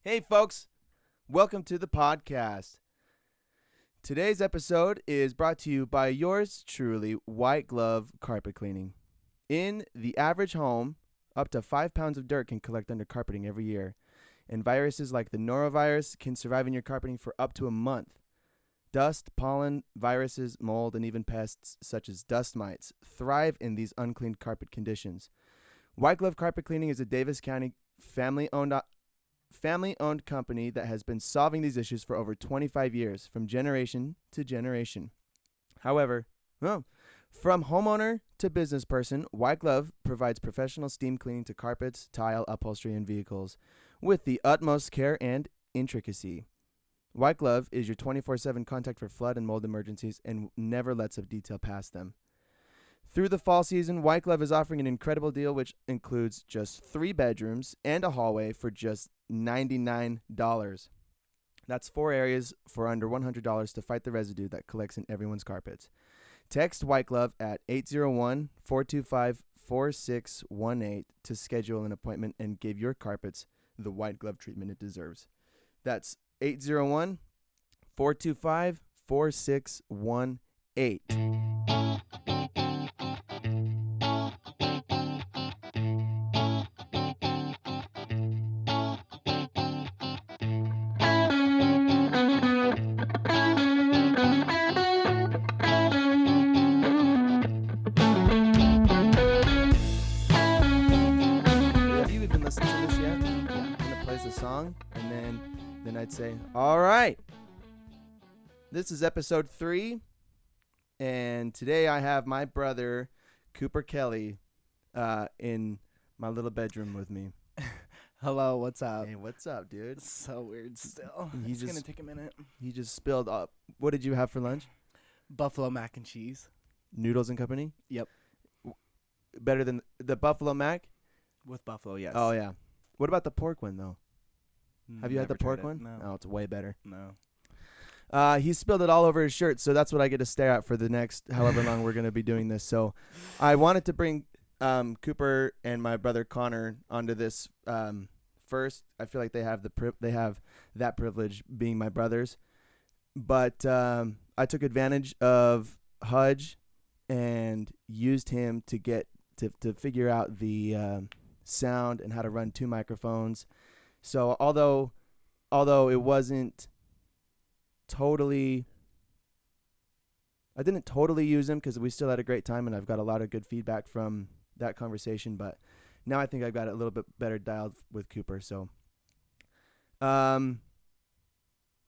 Hey, folks. Welcome to the podcast. Today's episode is brought to you by yours truly, White Glove Carpet Cleaning. In the average home, up to 5 pounds of dirt can collect under carpeting every year, and viruses like the norovirus can survive in your carpeting for up to a month. Dust, pollen, viruses, mold, and even pests such as dust mites thrive in these uncleaned carpet conditions. White Glove Carpet Cleaning is a Davis County family-owned company that has been solving these issues for over 25 years, from generation to generation. However, from homeowner to business person, White Glove provides professional steam cleaning to carpets, tile, upholstery, and vehicles with the utmost care and intricacy. White Glove is your 24/7 contact for flood and mold emergencies and never lets a detail pass them. Through the fall season, White Glove is offering an incredible deal which includes just 3 bedrooms and a hallway for just $99. That's 4 areas for under $100 to fight the residue that collects in everyone's carpets. Text White Glove at 801-425-4618 to schedule an appointment and give your carpets the white glove treatment it deserves. That's 801-425-4618. Have you even listened to this yet? Yeah. I'm gonna play the song, and then I'd say, all right. This is episode 3, and today I have my brother Cooper Kelly in my little bedroom with me. Hello, what's up? Hey, what's up, dude? It's so weird still. He It's just- gonna take a minute. He just spilled up. What did you have for lunch? Buffalo mac and cheese. Noodles and Company? Yep. Better than the Buffalo Mac? With buffalo, yes. Oh, yeah. What about the pork one, though? Have you had the Never pork tried it. one? No. Oh, it's way better. No. He spilled it all over his shirt, so that's what I get to stare at for the next however long we're going to be doing this. So I wanted to bring Cooper and my brother Connor onto this first. I feel like they have that privilege being my brothers. But I took advantage of Hudge and used him to get to figure out the sound and how to run 2 microphones. So although it wasn't I didn't totally use him because we still had a great time, and I've got a lot of good feedback from that conversation. But now I think I've got it a little bit better dialed with Cooper. So I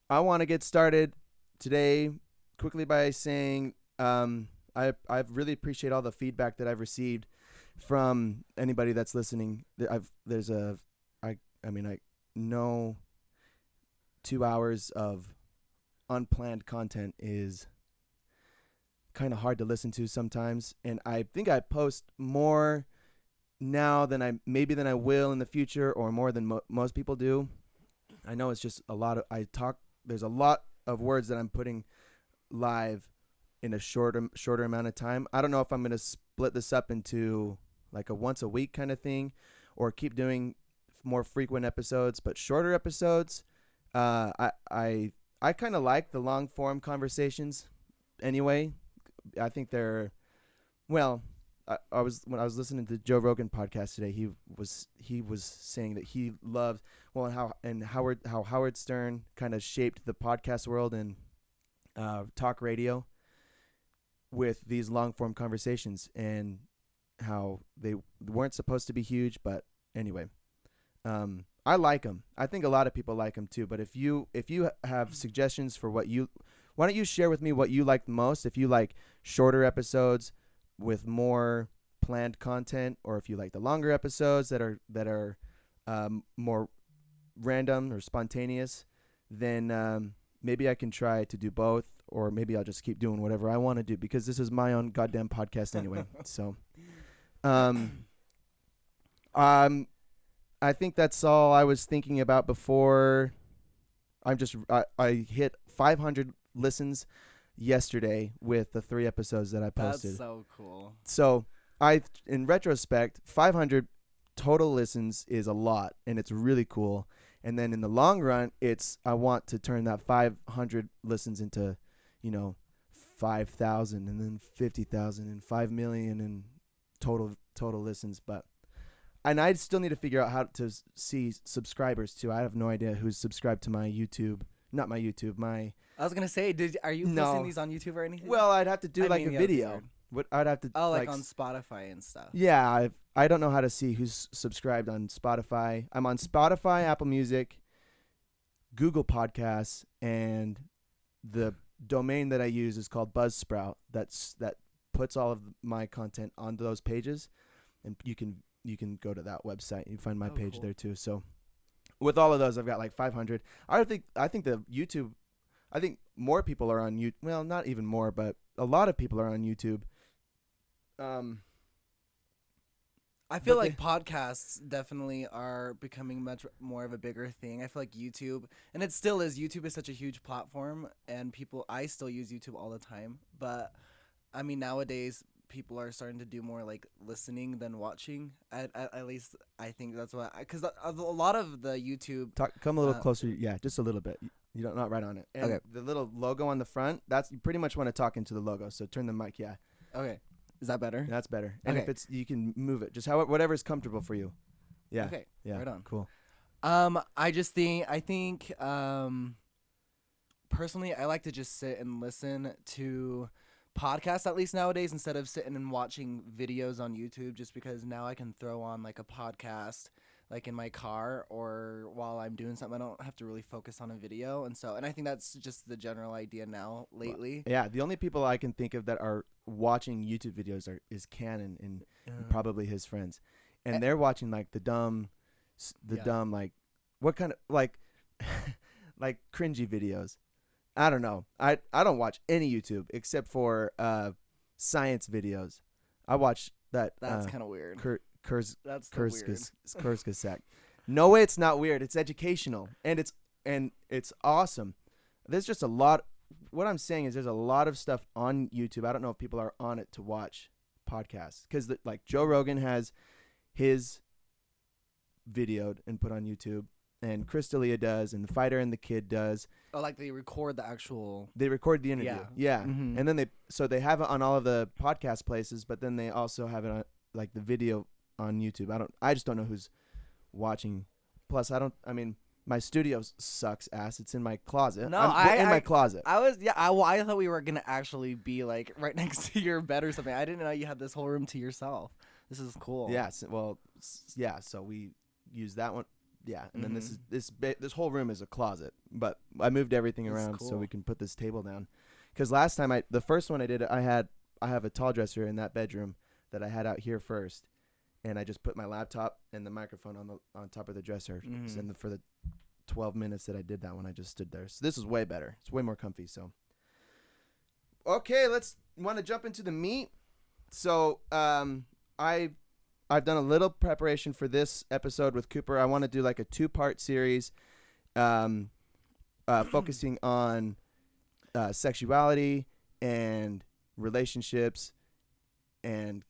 want to get started today quickly by saying I really appreciate all the feedback that I've received from anybody that's listening. I know 2 hours of unplanned content is kind of hard to listen to sometimes, and I think I post more now than I will in the future, or more than most people do. I know it's just a lot of there's a lot of words that I'm putting live in a shorter amount of time. I don't know if I'm going to split this up into like a once a week kind of thing, or keep doing more frequent episodes, but shorter episodes. I kind of like the long form conversations anyway. I think they're, when I was listening to Joe Rogan podcast today, he was saying that he loved how Howard Stern kind of shaped the podcast world and talk radio with these long form conversations, and how they weren't supposed to be huge, but anyway. I like them. I think a lot of people like them too. But if you have suggestions for why don't you share with me what you like most? If you like shorter episodes with more planned content, or if you like the longer episodes that are more random or spontaneous, then maybe I can try to do both, or maybe I'll just keep doing whatever I want to do, because this is my own goddamn podcast anyway. So, I think that's all I was thinking about before. I hit 500 listens yesterday with the 3 episodes that I posted. That's so cool. So in retrospect, 500 total listens is a lot, and it's really cool. And then in the long run, I want to turn that 500 listens into, 5,000 and then 50,000 and 5 million and total listens. And I still need to figure out how to see subscribers too. I have no idea who's subscribed to my YouTube. Not my YouTube, I was gonna say, are you posting these on YouTube or anything? well, I'd have to do I like mean, a yeah, that'd be video. weird. What I'd have to like on Spotify and stuff. Yeah, I don't know how to see who's subscribed on Spotify. I'm on Spotify, Apple Music, Google Podcasts, and the domain that I use is called Buzzsprout. That puts all of my content on those pages, and you can go to that website and you find my page cool. there too. So with all of those, I've got like 500. I think the YouTube. I think more people are on YouTube. Well, not even more, but a lot of people are on YouTube. I feel like podcasts definitely are becoming much more of a bigger thing. I feel like YouTube, and it still is. YouTube is such a huge platform, and I still use YouTube all the time. But I mean, nowadays people are starting to do more like listening than watching. At least I think that's what. Because a lot of the YouTube. Come a little closer. Yeah, just a little bit. You don't not right on it. And okay. The little logo on the front. That's you pretty much want to talk into the logo. So turn the mic. Yeah. Okay. Is that better? That's better. And okay. if you can move it, just whatever's comfortable for you. Yeah. Okay. Yeah. Right on. Cool. I think personally, I like to just sit and listen to podcasts, at least nowadays, instead of sitting and watching videos on YouTube, just because now I can throw on like a podcast like in my car or while I'm doing something. I don't have to really focus on a video. And I think that's just the general idea now lately. Yeah. The only people I can think of that are watching YouTube videos is Cannon and probably his friends. And they're watching like the dumb, like what kind of like cringy videos. I don't know. I don't watch any YouTube except for science videos. I watch that. That's kind of weird. That's Kurzgesagt. No, it's not weird. It's educational and it's awesome. There's just a lot. What I'm saying is there's a lot of stuff on YouTube. I don't know if people are on it to watch podcasts because like Joe Rogan has his videoed and put on YouTube, and Chris D'Elia does, and the Fighter and the Kid does. Oh, like they record the actual. They record the interview. Yeah. Mm-hmm. And then they have it on all of the podcast places, but then they also have it on like the video on YouTube. I just don't know who's watching. Plus, my studio sucks ass. It's in my closet. No, I'm in my closet. I thought we were gonna actually be like right next to your bed or something. I didn't know you had this whole room to yourself. This is cool. Yeah. So we use that one. Yeah, and then this whole room is a closet. But I moved everything around so we can put this table down. Because last time the first one I did, I have a tall dresser in that bedroom that I had out here first. And I just put my laptop and the microphone on top of the dresser. Mm-hmm. And for the 12 minutes that I did that one, I just stood there. So this is way better. It's way more comfy. So, okay, want to jump into the meat. So I've done a little preparation for this episode with Cooper. I want to do like a 2-part series, focusing on sexuality and relationships and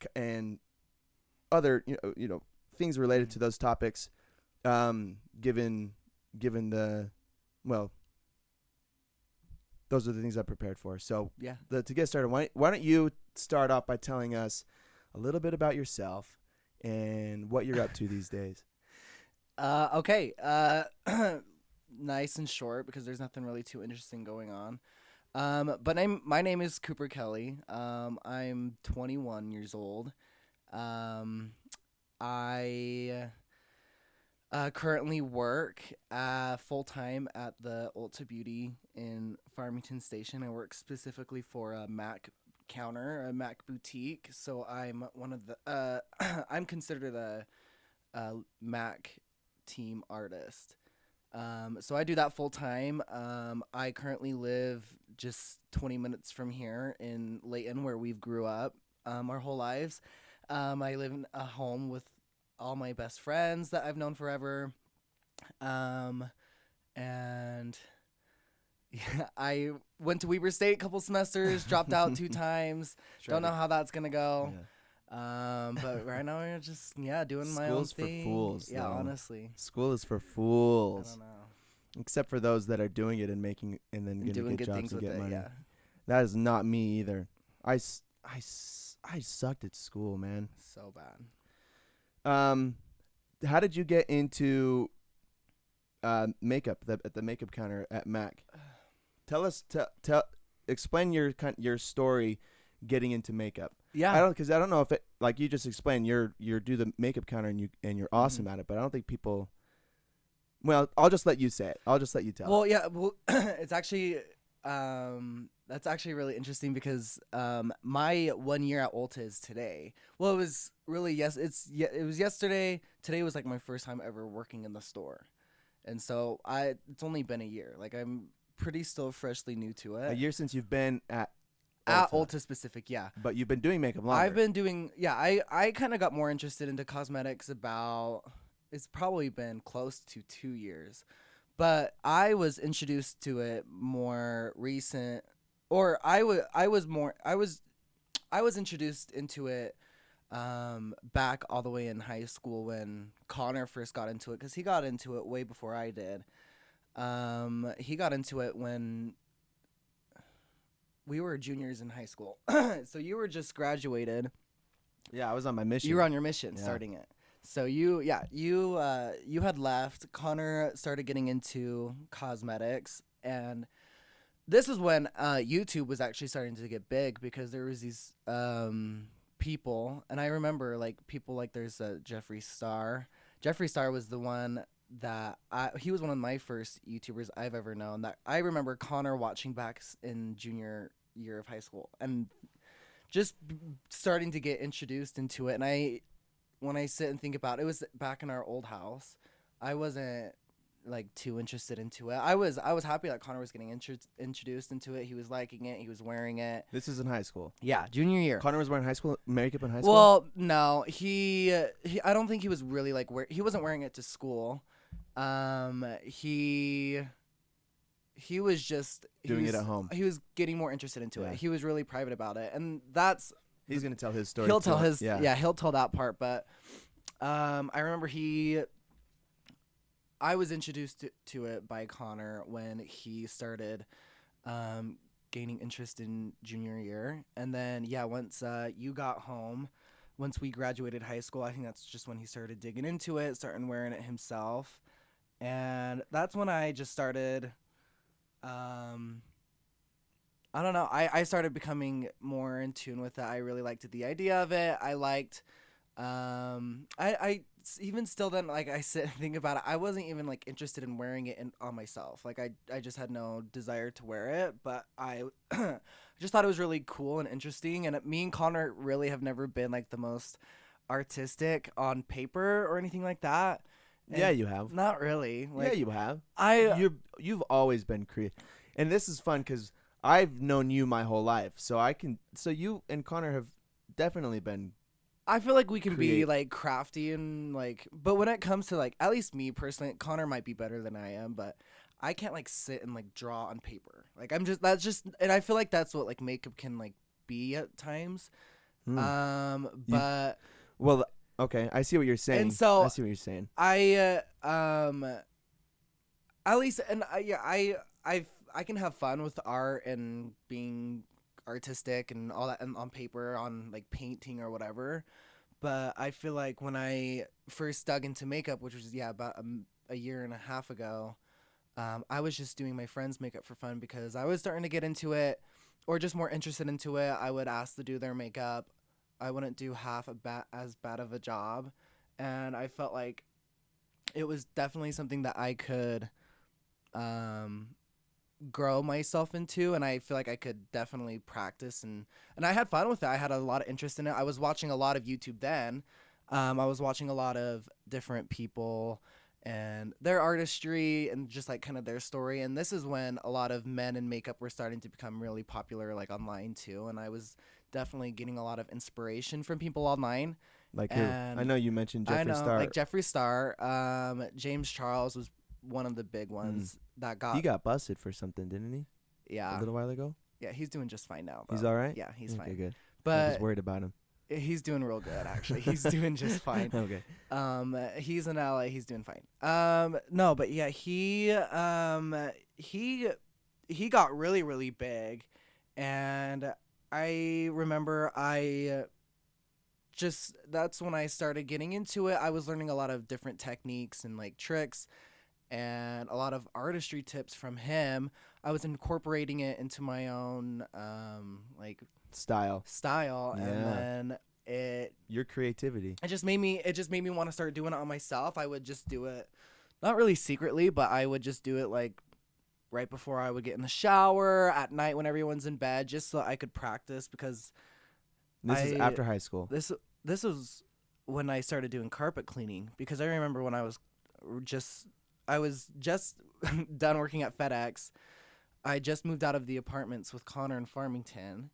other things related to those topics, given the those are the things I prepared for. So yeah, to get started, why don't you start off by telling us a little bit about yourself and what you're up to these days? Okay. Nice and short because there's nothing really too interesting going on. But my name is Cooper Kelly. I'm 21 years old. I currently work full time at the Ulta Beauty in Farmington Station. I work specifically for a Mac counter, a Mac boutique. So I'm one of the I'm considered a Mac team artist. So I do that full time. I currently live just 20 minutes from here in Layton, where we've grew up our whole lives. I live in a home with all my best friends that I've known forever. And yeah, I went to Weber State a couple semesters, dropped out 2 times. Don't know how that's going to go. But right now we're just doing my own School's for thing. fools, Yeah, though. honestly, School is for I fools. don't know. Except for those that are doing it and making and then I'm gonna doing get good jobs things and with get it. money. Yeah. That is not me either. I sucked at school, man. So bad. Um, how did you get into makeup at the makeup counter at Mac? Tell us, explain your story getting into makeup. Yeah. Because I don't know if it, like you just explained, you're do the makeup counter and you're awesome at it, but I don't think people. Well, I'll just let you say it. I'll just let you tell. Well, yeah. Well, it's actually that's actually really interesting because my 1 year at Ulta is today. Well, it was really it was yesterday. Today was like my first time ever working in the store, and so it's only been a year. Like I'm pretty still freshly new to it. A year since you've been at Ulta specific, yeah. But you've been doing makeup longer. I've been doing, yeah. I kind of got more interested into cosmetics about. It's probably been close to 2 years, but I was introduced to it more recent, or I was introduced into it back all the way in high school when Connor first got into it, because he got into it way before I did. He got into it when we were juniors in high school. So you were just graduated. Yeah, I was on my mission. You were on your mission starting it. So you had left. Connor started getting into cosmetics, and this is when YouTube was actually starting to get big, because there was these people, and I remember like people like there's Jeffree Star. Jeffree Star was the one that he was one of my first YouTubers I've ever known, that I remember Connor watching back in junior year of high school and just starting to get introduced into it. And when I sit and think about it, it was back in our old house. I wasn't like too interested into it. I was happy that Connor was getting introduced into it. He was liking it. He was wearing it. This is in high school. Yeah, junior year. Connor was wearing high school makeup in high school. Well, no, he I don't think he was really like he wasn't wearing it to school. He was just doing it at home. He was getting more interested into it. He was really private about it, and he's gonna tell his story. He'll tell his he'll tell that part. But I remember I was introduced to it by Connor when he started gaining interest in junior year, and then once you got home, once we graduated high school, I think that's just when he started digging into it, starting wearing it himself, and that's when I just started. I don't know. I started becoming more in tune with it. I really liked the idea of it. I liked. I even still then, like, I sit and think about it. I wasn't even like interested in wearing it on myself. Like I just had no desire to wear it. But I just thought it was really cool and interesting. And me and Connor really have never been like the most artistic on paper or anything like that. And yeah, you have. Not really. Like, yeah, you have. You've always been creative, and this is fun because I've known you my whole life, so you and Connor have definitely been. I feel like we can be like crafty and like, but when it comes to like, at least me personally, Connor might be better than I am, but I can't like sit and like draw on paper. Like and I feel like that's what like makeup can like be at times. But well. Okay, I see what you're saying. And so I see what you're saying. At least, and I can have fun with art and being artistic and all that, and on paper, on like painting or whatever. But I feel like when I first dug into makeup, which was about a year and a half ago, I was just doing my friends' makeup for fun because I was starting to get into it, or just more interested into it. I would ask to do their makeup. I wouldn't do half as bad of a job, and I felt like it was definitely something that I could grow myself into, and I feel like I could definitely practice, and I had fun with it. I had a lot of interest in it. I was watching a lot of YouTube then. I was watching a lot of different people and their artistry and just like kind of their story, and this is when a lot of men in makeup were starting to become really popular, like online too, and I was definitely getting a lot of inspiration from people online. Like who? I know you mentioned Jeffree Star. Like Jeffree Star. James Charles was one of the big ones that got. He got busted for something, didn't he? Yeah. A little while ago. Yeah, he's doing just fine now. Though. He's all right. Yeah, he's okay, fine. Good. But I was worried about him. He's doing real good, actually. He's doing just fine. Okay. He's in LA. He's doing fine. No, but yeah, he got really, really big, and I remember that's when I started getting into it. I was learning a lot of different techniques and like tricks and a lot of artistry tips from him. I was incorporating it into my own like Style. style, Yeah. and then Your creativity. it just made me want to start doing it on myself. I would just do it, not really secretly, but I would just do it like right before I would get in the shower, at night when everyone's in bed, just so I could practice. Because This is after high school. this was when I started doing carpet cleaning, because I remember when I was just done working at FedEx. I just moved out of the apartments with Connor in Farmington.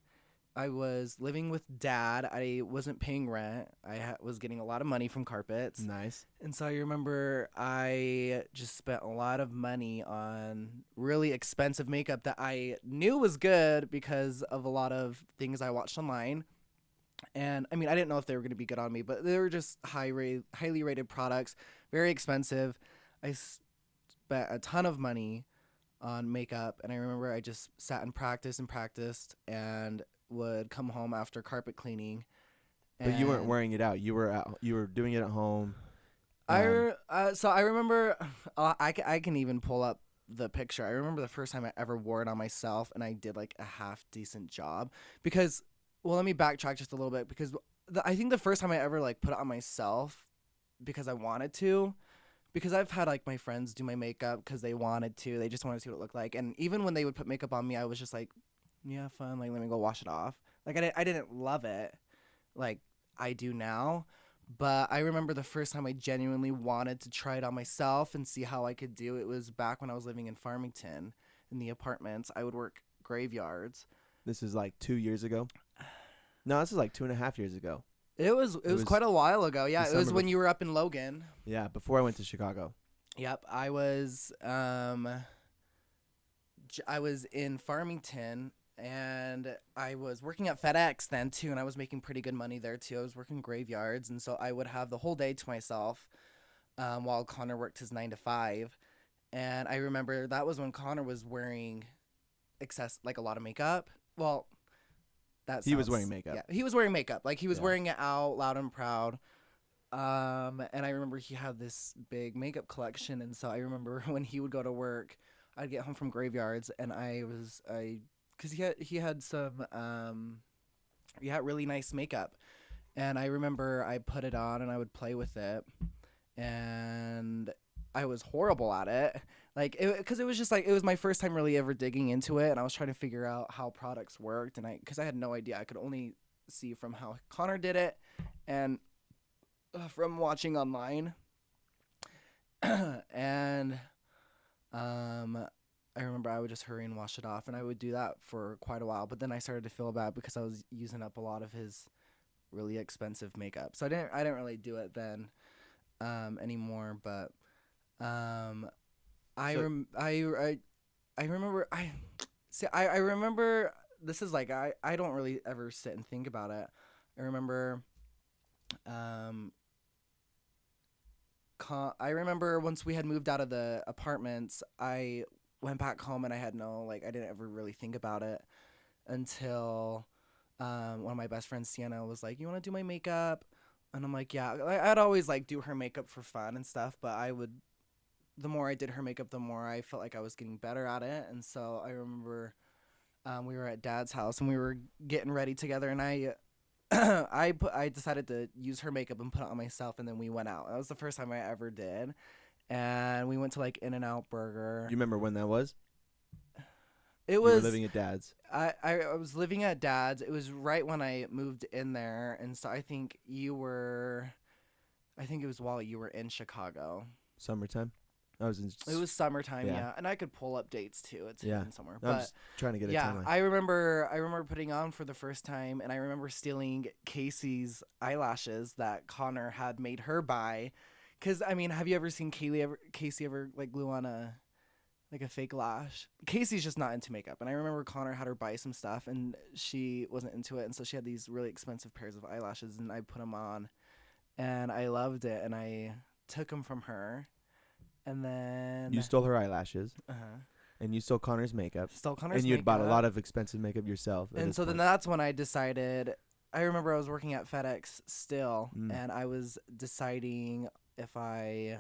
I was living with Dad. I wasn't paying rent. I was getting a lot of money from carpets. Nice. And so I remember I just spent a lot of money on really expensive makeup that I knew was good because of a lot of things I watched online. And I mean, I didn't know if they were going to be good on me, but they were just highly rated products, very expensive. I spent a ton of money on makeup, and I remember I just sat and practiced and would come home after carpet cleaning. But you weren't and wearing it out. You were doing it at home. So I remember I can even pull up the picture. I remember the first time I ever wore it on myself, and I did like a half decent job. Because, well, let me backtrack just a little bit, because I think the first time I ever like put it on myself because I wanted to, because I've had like my friends do my makeup because they wanted to. They just wanted to see what it looked like. And even when they would put makeup on me, I was just like, yeah, fun. Like, let me go wash it off. Like, I didn't love it like I do now. But I remember the first time I genuinely wanted to try it on myself and see how I could do it was back when I was living in Farmington in the apartments. I would work graveyards. This is like 2 years ago. No, this is like 2.5 years ago. It was quite a while ago. Yeah, it was when you were up in Logan. Yeah, before I went to Chicago. Yep, I was in Farmington, and I was working at FedEx then too, and I was making pretty good money there too. I was working graveyards, and so I would have the whole day to myself while Connor worked his 9 to 5. And I remember that was when Connor was wearing like a lot of makeup. Well, He was wearing makeup. Yeah, he was wearing makeup. Like, he was Yeah. wearing it out loud and proud. And I remember he had this big makeup collection, and so I remember when he would go to work, I'd get home from graveyards, and because he had really nice makeup, and I remember I put it on and I would play with it, and I was horrible at it, like, because it was just like, it was my first time really ever digging into it, and I was trying to figure out how products worked, and because I had no idea. I could only see from how Connor did it, and from watching online. And I remember I would just hurry and wash it off, and I would do that for quite a while, but then I started to feel bad because I was using up a lot of his really expensive makeup. So I didn't really do it then anymore. But I remember I remember, this is like, I don't really ever sit and think about it. I remember I remember once we had moved out of the apartments, I went back home, and I didn't ever really think about it until one of my best friends, Sienna, was like, you want to do my makeup? And I'm like, yeah. I'd always like do her makeup for fun and stuff, but the more I did her makeup, the more I felt like I was getting better at it. And so I remember we were at Dad's house, and we were getting ready together, and I decided to use her makeup and put it on myself, and then we went out. That was the first time I ever did, and we went to like In-N-Out Burger. You remember when that was? You were living at Dad's. I was living at Dad's. It was right when I moved in there, and so I think it was while you were in Chicago. Summertime. It was summertime, Yeah. yeah, and I could pull up dates too. It's hidden somewhere. I'm But just trying to get a yeah, timeline. I remember putting on for the first time, and I remember stealing Casey's eyelashes that Connor had made her buy. Cause I mean, have you ever seen Casey ever like glue on a like a fake lash. Casey's just not into makeup, and I remember Connor had her buy some stuff, and she wasn't into it, and so she had these really expensive pairs of eyelashes, and I put them on, and I loved it, and I took them from her, and You then stole her eyelashes, uh-huh. and you stole Connor's makeup, Stole Connor's and you had bought a makeup. lot of expensive makeup yourself. At And this so then point. that's when I decided. I remember I was working at FedEx still, Mm. and I was deciding if I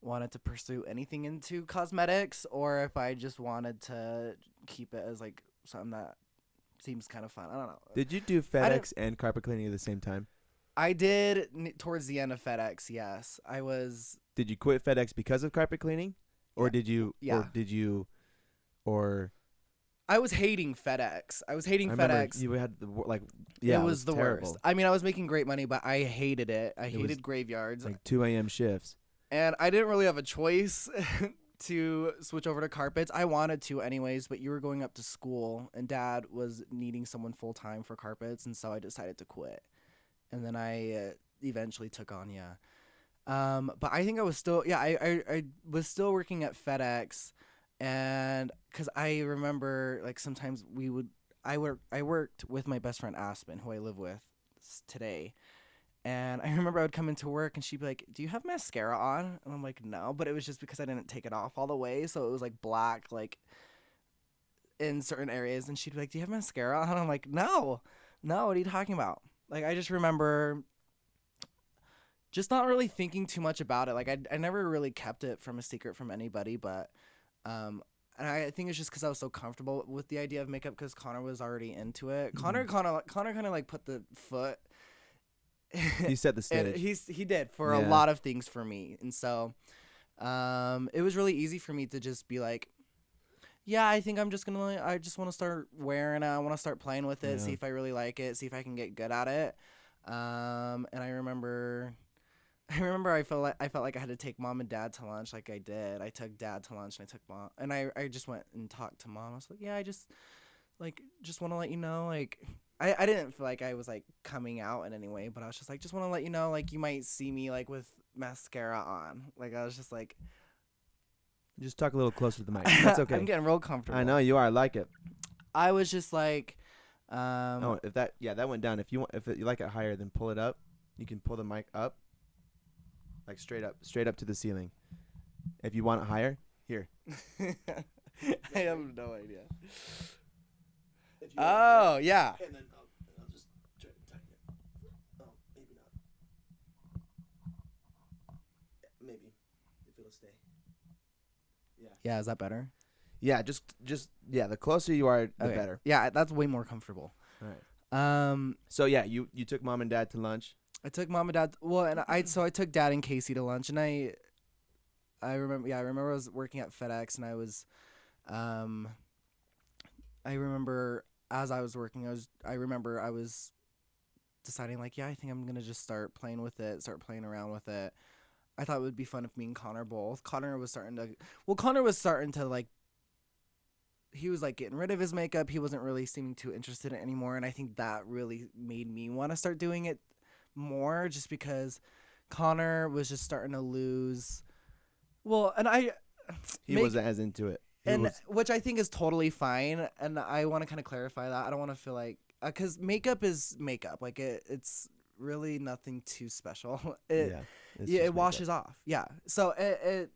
wanted to pursue anything into cosmetics or if I just wanted to keep it as like something that seems kind of fun. I don't know. Did you do I didn't. FedEx and carpet cleaning at the same time? I did towards the end of FedEx. Yes, I was. Did you quit FedEx because of carpet cleaning, or Yeah. did you? Yeah. Or did you? Or I was hating FedEx. I was hating I remember FedEx. you had yeah, it was the terrible. worst. I mean, I was making great money, but I hated it. I It was hated graveyards. Like 2 a.m. shifts. And I didn't really have a choice to switch over to carpets. I wanted to anyways, but you were going up to school and Dad was needing someone full time for carpets, and so I decided to quit. And then I eventually took on but I think I was still I was still working at FedEx, and cuz I remember like sometimes I worked with my best friend Aspen, who I live with today. And I remember I would come into work and she'd be like, "Do you have mascara on?" And I'm like, "No," but it was just because I didn't take it off all the way, so it was like black, like in certain areas. And she'd be like, "Do you have mascara on?" And I'm like, "No, no. What are you talking about?" Like I just remember just not really thinking too much about it. Like I never really kept it from a secret from anybody, but and I think it's just because I was so comfortable with the idea of makeup because Connor was already into it. Mhm. Connor kind of like put the foot. He set the And stage. he did for a Yeah. lot of things for me, and so it was really easy for me to just be like, yeah, I think I'm just gonna I just want to start wearing it. I want to start playing with it, see Yeah. if I really like it, see if I can get good at it. And I remember I felt like I had to take Mom and Dad to lunch. Like I did. I took Dad to lunch and I took Mom, and I just went and talked to Mom. I was like, yeah, I just want to let you know, like I didn't feel like I was like coming out in any way, but I was just like, just want to let you know, like you might see me like with mascara on. Like I was just like, Just talk a little closer to the mic. That's okay. I'm getting real comfortable. I know you are. I like it. I was just like, Oh, if that went down. If you like it higher, then pull it up. You can pull the mic up, like straight up to the ceiling. If you want it higher, here. I have no idea. Oh yeah. And then I'll just try to tighten it. Oh, maybe not. Maybe if it'll stay. Yeah. Yeah, is that better? Yeah, just the closer you are, the Okay. better. Yeah, that's way more comfortable. All right. Um, So yeah, you took Mom and Dad to lunch. I took Mom and Dad. Well, and I took Dad and Casey to lunch, and I remember. Yeah, I remember I was working at FedEx, and I remember as I was working, I remember I was deciding like, yeah, I think I'm gonna just start playing with it, start playing around with it. I thought it would be fun if me and Connor both. Connor was starting to like. He was like getting rid of his makeup. He wasn't really seeming too interested in it anymore, and I think that really made me want to start doing it more, just because Connor was just starting to lose. Well, and He wasn't as into it. which I think is totally fine, and I want to kind of clarify that. I don't want to feel like because makeup is makeup, like it's really nothing too special. It washes off. Yeah, so it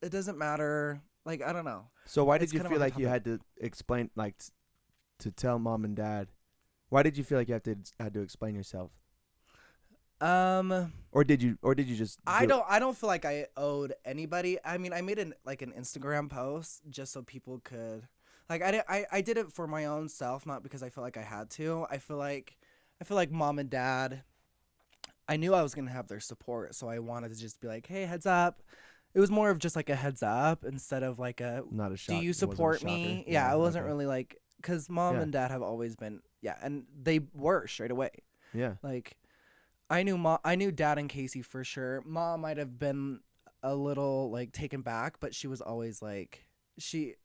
doesn't matter. Like I don't know. So why did It's you kind of feel on like you had topic. to explain, like, to tell Mom and Dad? Why did you feel like you had to explain yourself? Or did you just? I don't feel like I owed anybody. I mean, I made an Instagram post just so people could like I did it for my own self, not because I felt like I had to. I feel like Mom and Dad, I knew I was going to have their support, so I wanted to just be like, "Hey, heads up." It was more of just like a heads up instead of like a Not a shock. "Do you It wasn't a support me?" shocker. Yeah, it wasn't okay. really like cuz Mom Yeah. and Dad have always been and they were straight away. Yeah. Like I knew Dad and Casey for sure. Mom might have been a little like taken back, but she was always like she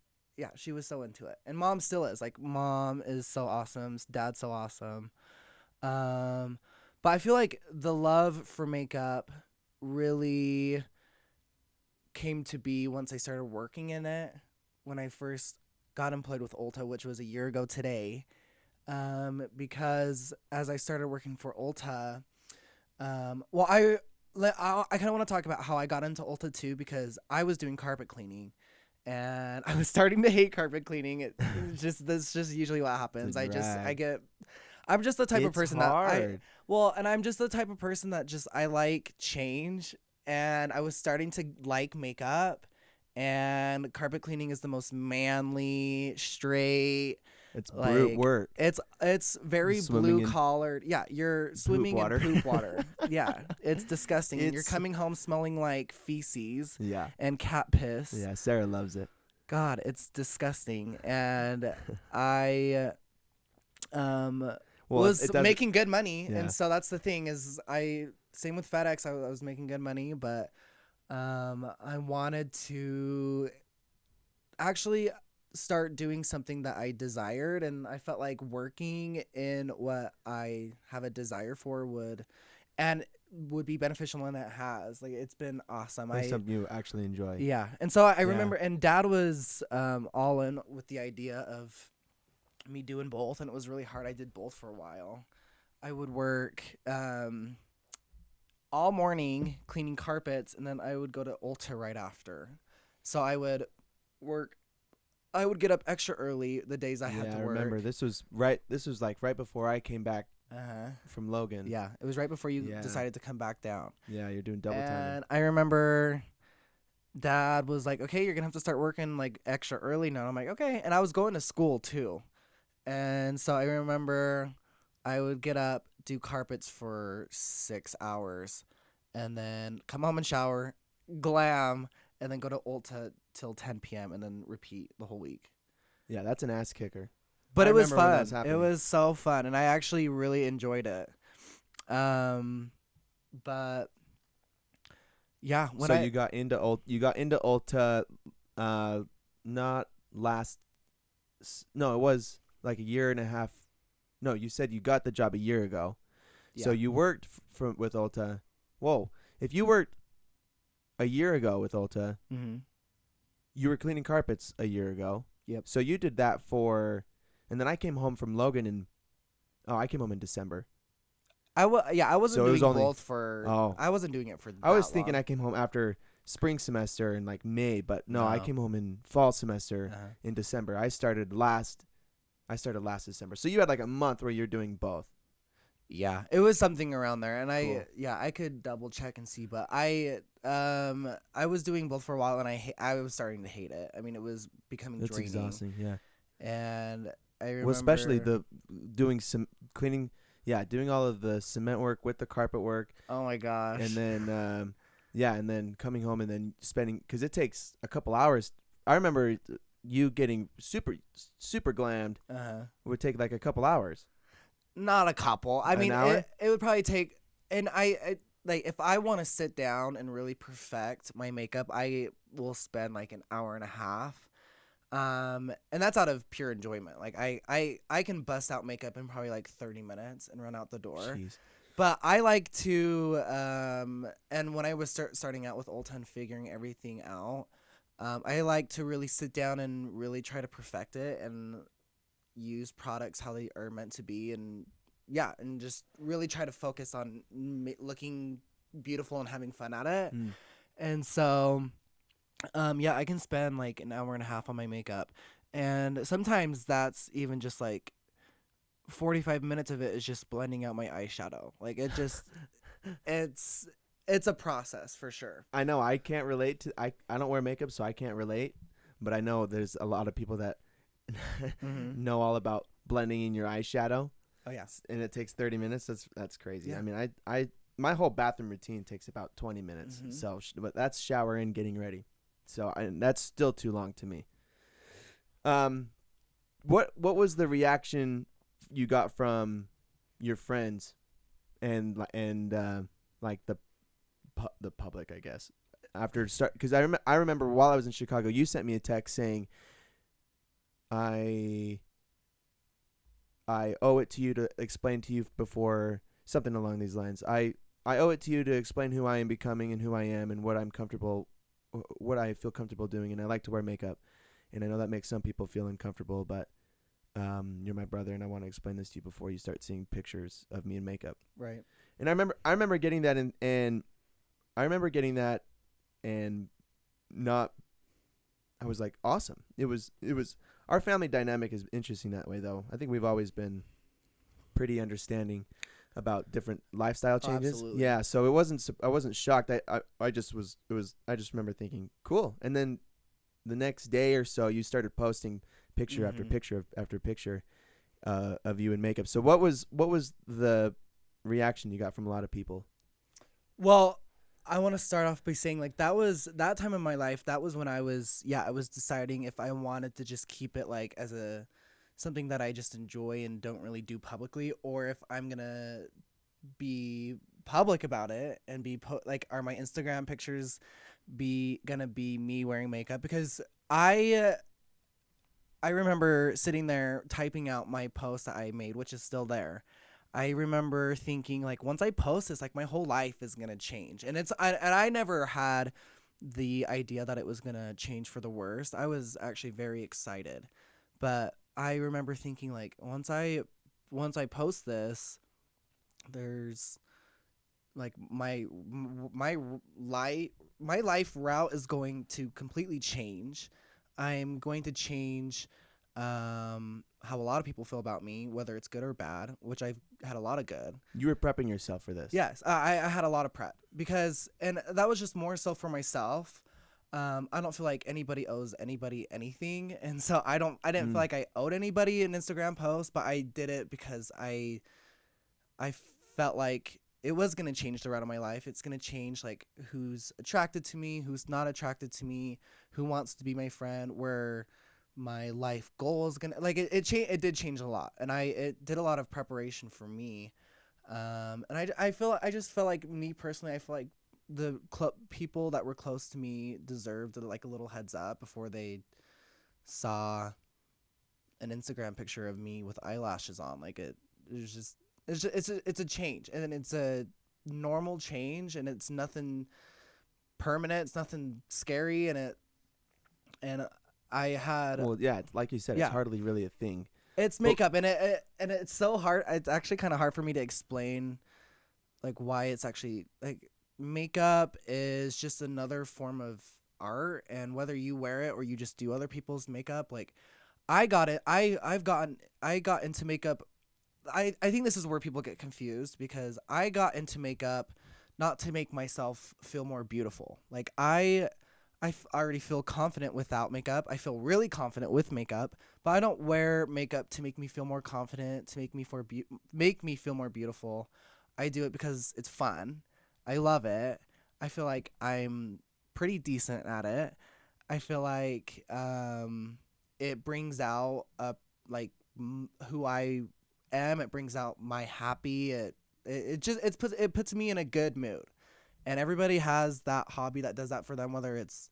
was so into it. And Mom still is. Like Mom is so awesome, Dad's so awesome. But I feel like the love for makeup really came to be once I started working in it. When I first got employed with Ulta, which was a year ago today, because as I started working for Ulta, well, I kind of want to talk about how I got into Ulta too, because I was doing carpet cleaning, and I was starting to hate carpet cleaning. It's just that's just usually what happens. I'm just the type of It's person hard. and I'm just the type of person that just I like change, and I was starting to like makeup, and carpet cleaning is the most manly, straight, It's brute like work. it's very Swimming blue in collared. Yeah, you're swimming in water. poop water. Yeah, it's disgusting. And you're It's coming home smelling like feces yeah. and cat piss. Yeah, Sarah loves it. God, it's disgusting. And I Well, was it doesn't. making good money, Yeah. and so that's the thing is I same with FedEx. I was making good money, but I wanted to actually start doing something that I desired, and I felt like working in what I have a desire for would be beneficial, and it has. Like, it's been awesome. Like something you actually enjoy. Yeah. And so I Yeah. remember, and Dad was all in with the idea of me doing both, and it was really hard. I did both for a while. I would work all morning cleaning carpets, and then I would go to Ulta right after. So I would work. I would get up extra early the days I had to I work. remember this was right. This was like right before I came back Uh-huh. from Logan. Yeah, it was right before you Yeah. decided to come back down. Yeah, you're doing double time. And I remember Dad was like, "Okay, you're gonna have to start working like extra early now." I'm like, "Okay," and I was going to school too, and so I remember I would get up, do carpets for 6 hours, and then come home and shower, glam, and then go to Ulta till 10 p.m. and then repeat the whole week. Yeah, that's an ass kicker. But I it was remember when that fun. was It happening. was so fun, and I actually really enjoyed it. But yeah, when So you got into Ulta, not last. No, it was like a year and a half. No, you said you got the job a year ago. So you worked with Ulta. Whoa, if you worked a year ago with Ulta, Mm-hmm. you were cleaning carpets a year ago. Yep. So you did that and then I came home from Logan I came home in December. I wasn't So it was doing only- both for. Oh. I wasn't doing it for. I was that thinking long. I came home after spring semester in like May, but no, I No. came home in fall semester Uh-huh. in December. I started last December. So you had like a month where you're doing both. Yeah, it was something around there, and Cool. I could double check and see, but I was doing both for a while, and I was starting to hate it. I mean, it was becoming That's draining, exhausting, yeah. and I remember. Well, especially the doing some cleaning, doing all of the cement work with the carpet work, Oh my gosh. and then and then coming home and then spending, because it takes a couple hours. I remember you getting super glammed would take like a couple hours. Not a couple. I An mean, hour? it would probably take, and I like if I want to sit down and really perfect my makeup, I will spend like an hour and a half. And that's out of pure enjoyment. Like I can bust out makeup in probably like 30 minutes and run out the door. Jeez. But I like to and when I was starting out with Ulta and figuring everything out, I like to really sit down and really try to perfect it and use products how they are meant to be, and just really try to focus on looking beautiful and having fun at it. Mm. And so I can spend like an hour and a half on my makeup, and sometimes that's even just like 45 minutes of it is just blending out my eyeshadow. Like it just it's a process for sure. I know I can't relate to I don't wear makeup, so I can't relate, but I know there's a lot of people that Mm-hmm. know all about blending in your eyeshadow, Oh yes. and it takes 30 minutes. That's crazy. Yeah. I mean, I my whole bathroom routine takes about 20 minutes. Mhm. So, but that's shower in, getting ready. So, and that's still too long to me. What was the reaction you got from your friends and like the public, I guess, after start? Because I remember while I was in Chicago, you sent me a text saying, I owe it to you to explain to you before, something along these lines. I owe it to you to explain who I am becoming and who I am and what I'm comfortable what I feel comfortable doing, and I like to wear makeup, and I know that makes some people feel uncomfortable, but you're my brother, and I want to explain this to you before you start seeing pictures of me in makeup. Right. And I remember getting that, and I remember getting that, and not. I was like, awesome. It was our family dynamic is interesting that way, though. I think we've always been pretty understanding about different lifestyle Oh, changes. absolutely. Yeah, so I wasn't shocked. I just was it was I just remember thinking cool. And then the next day or so, you started posting picture after Hmm. picture after picture of you in makeup. So what was the reaction you got from a lot of people? Well, I want to start off by saying like that was that time in my life. That was when I was deciding if I wanted to just keep it like as a something that I just enjoy and don't really do publicly, or if I'm gonna be public about it and like are my Instagram pictures be gonna be me wearing makeup because I I remember sitting there typing out my post that I made, which is still there. I remember thinking like once I post this, like my whole life is gonna change, and I never had the idea that it was gonna change for the worst. I was actually very excited, but I remember thinking like once I post this, there's like my life my life route is going to completely change. I'm going to change how a lot of people feel about me, whether it's good or bad, which I've had a lot of good. You were prepping yourself for this. Yes, I had a lot of prep because, and that was just more so for myself. I don't feel like anybody owes anybody anything, and so I didn't feel Mm. like I owed anybody an Instagram post, but I did it because I felt like it was going to change the route of my life. It's going to change like who's attracted to me, who's not attracted to me, who wants to be my friend, where my life goal is going to like it did change a lot. And it did a lot of preparation for me. And I just felt like me personally, I feel like the people that were close to me deserved like a little heads up before they saw an Instagram picture of me with eyelashes on. Like it was just it's a change, and it's a normal change, and it's nothing permanent. It's nothing scary, and I had Well, yeah, like you said, it's yeah. hardly really a thing. It's But makeup, and and it's so hard. It's actually kind of hard for me to explain like why it's actually like makeup is just another form of art, and whether you wear it or you just do other people's makeup, like I got it. I got into makeup. I think this is where people get confused because I got into makeup not to make myself feel more beautiful. Like already feel confident without makeup. I feel really confident with makeup, but I don't wear makeup to make me feel more confident, to make me feel more beautiful. I do it because it's fun. I love it. I feel like I'm pretty decent at it. I feel like it brings out who I am. It brings out my happy. It puts me in a good mood. And everybody has that hobby that does that for them, whether it's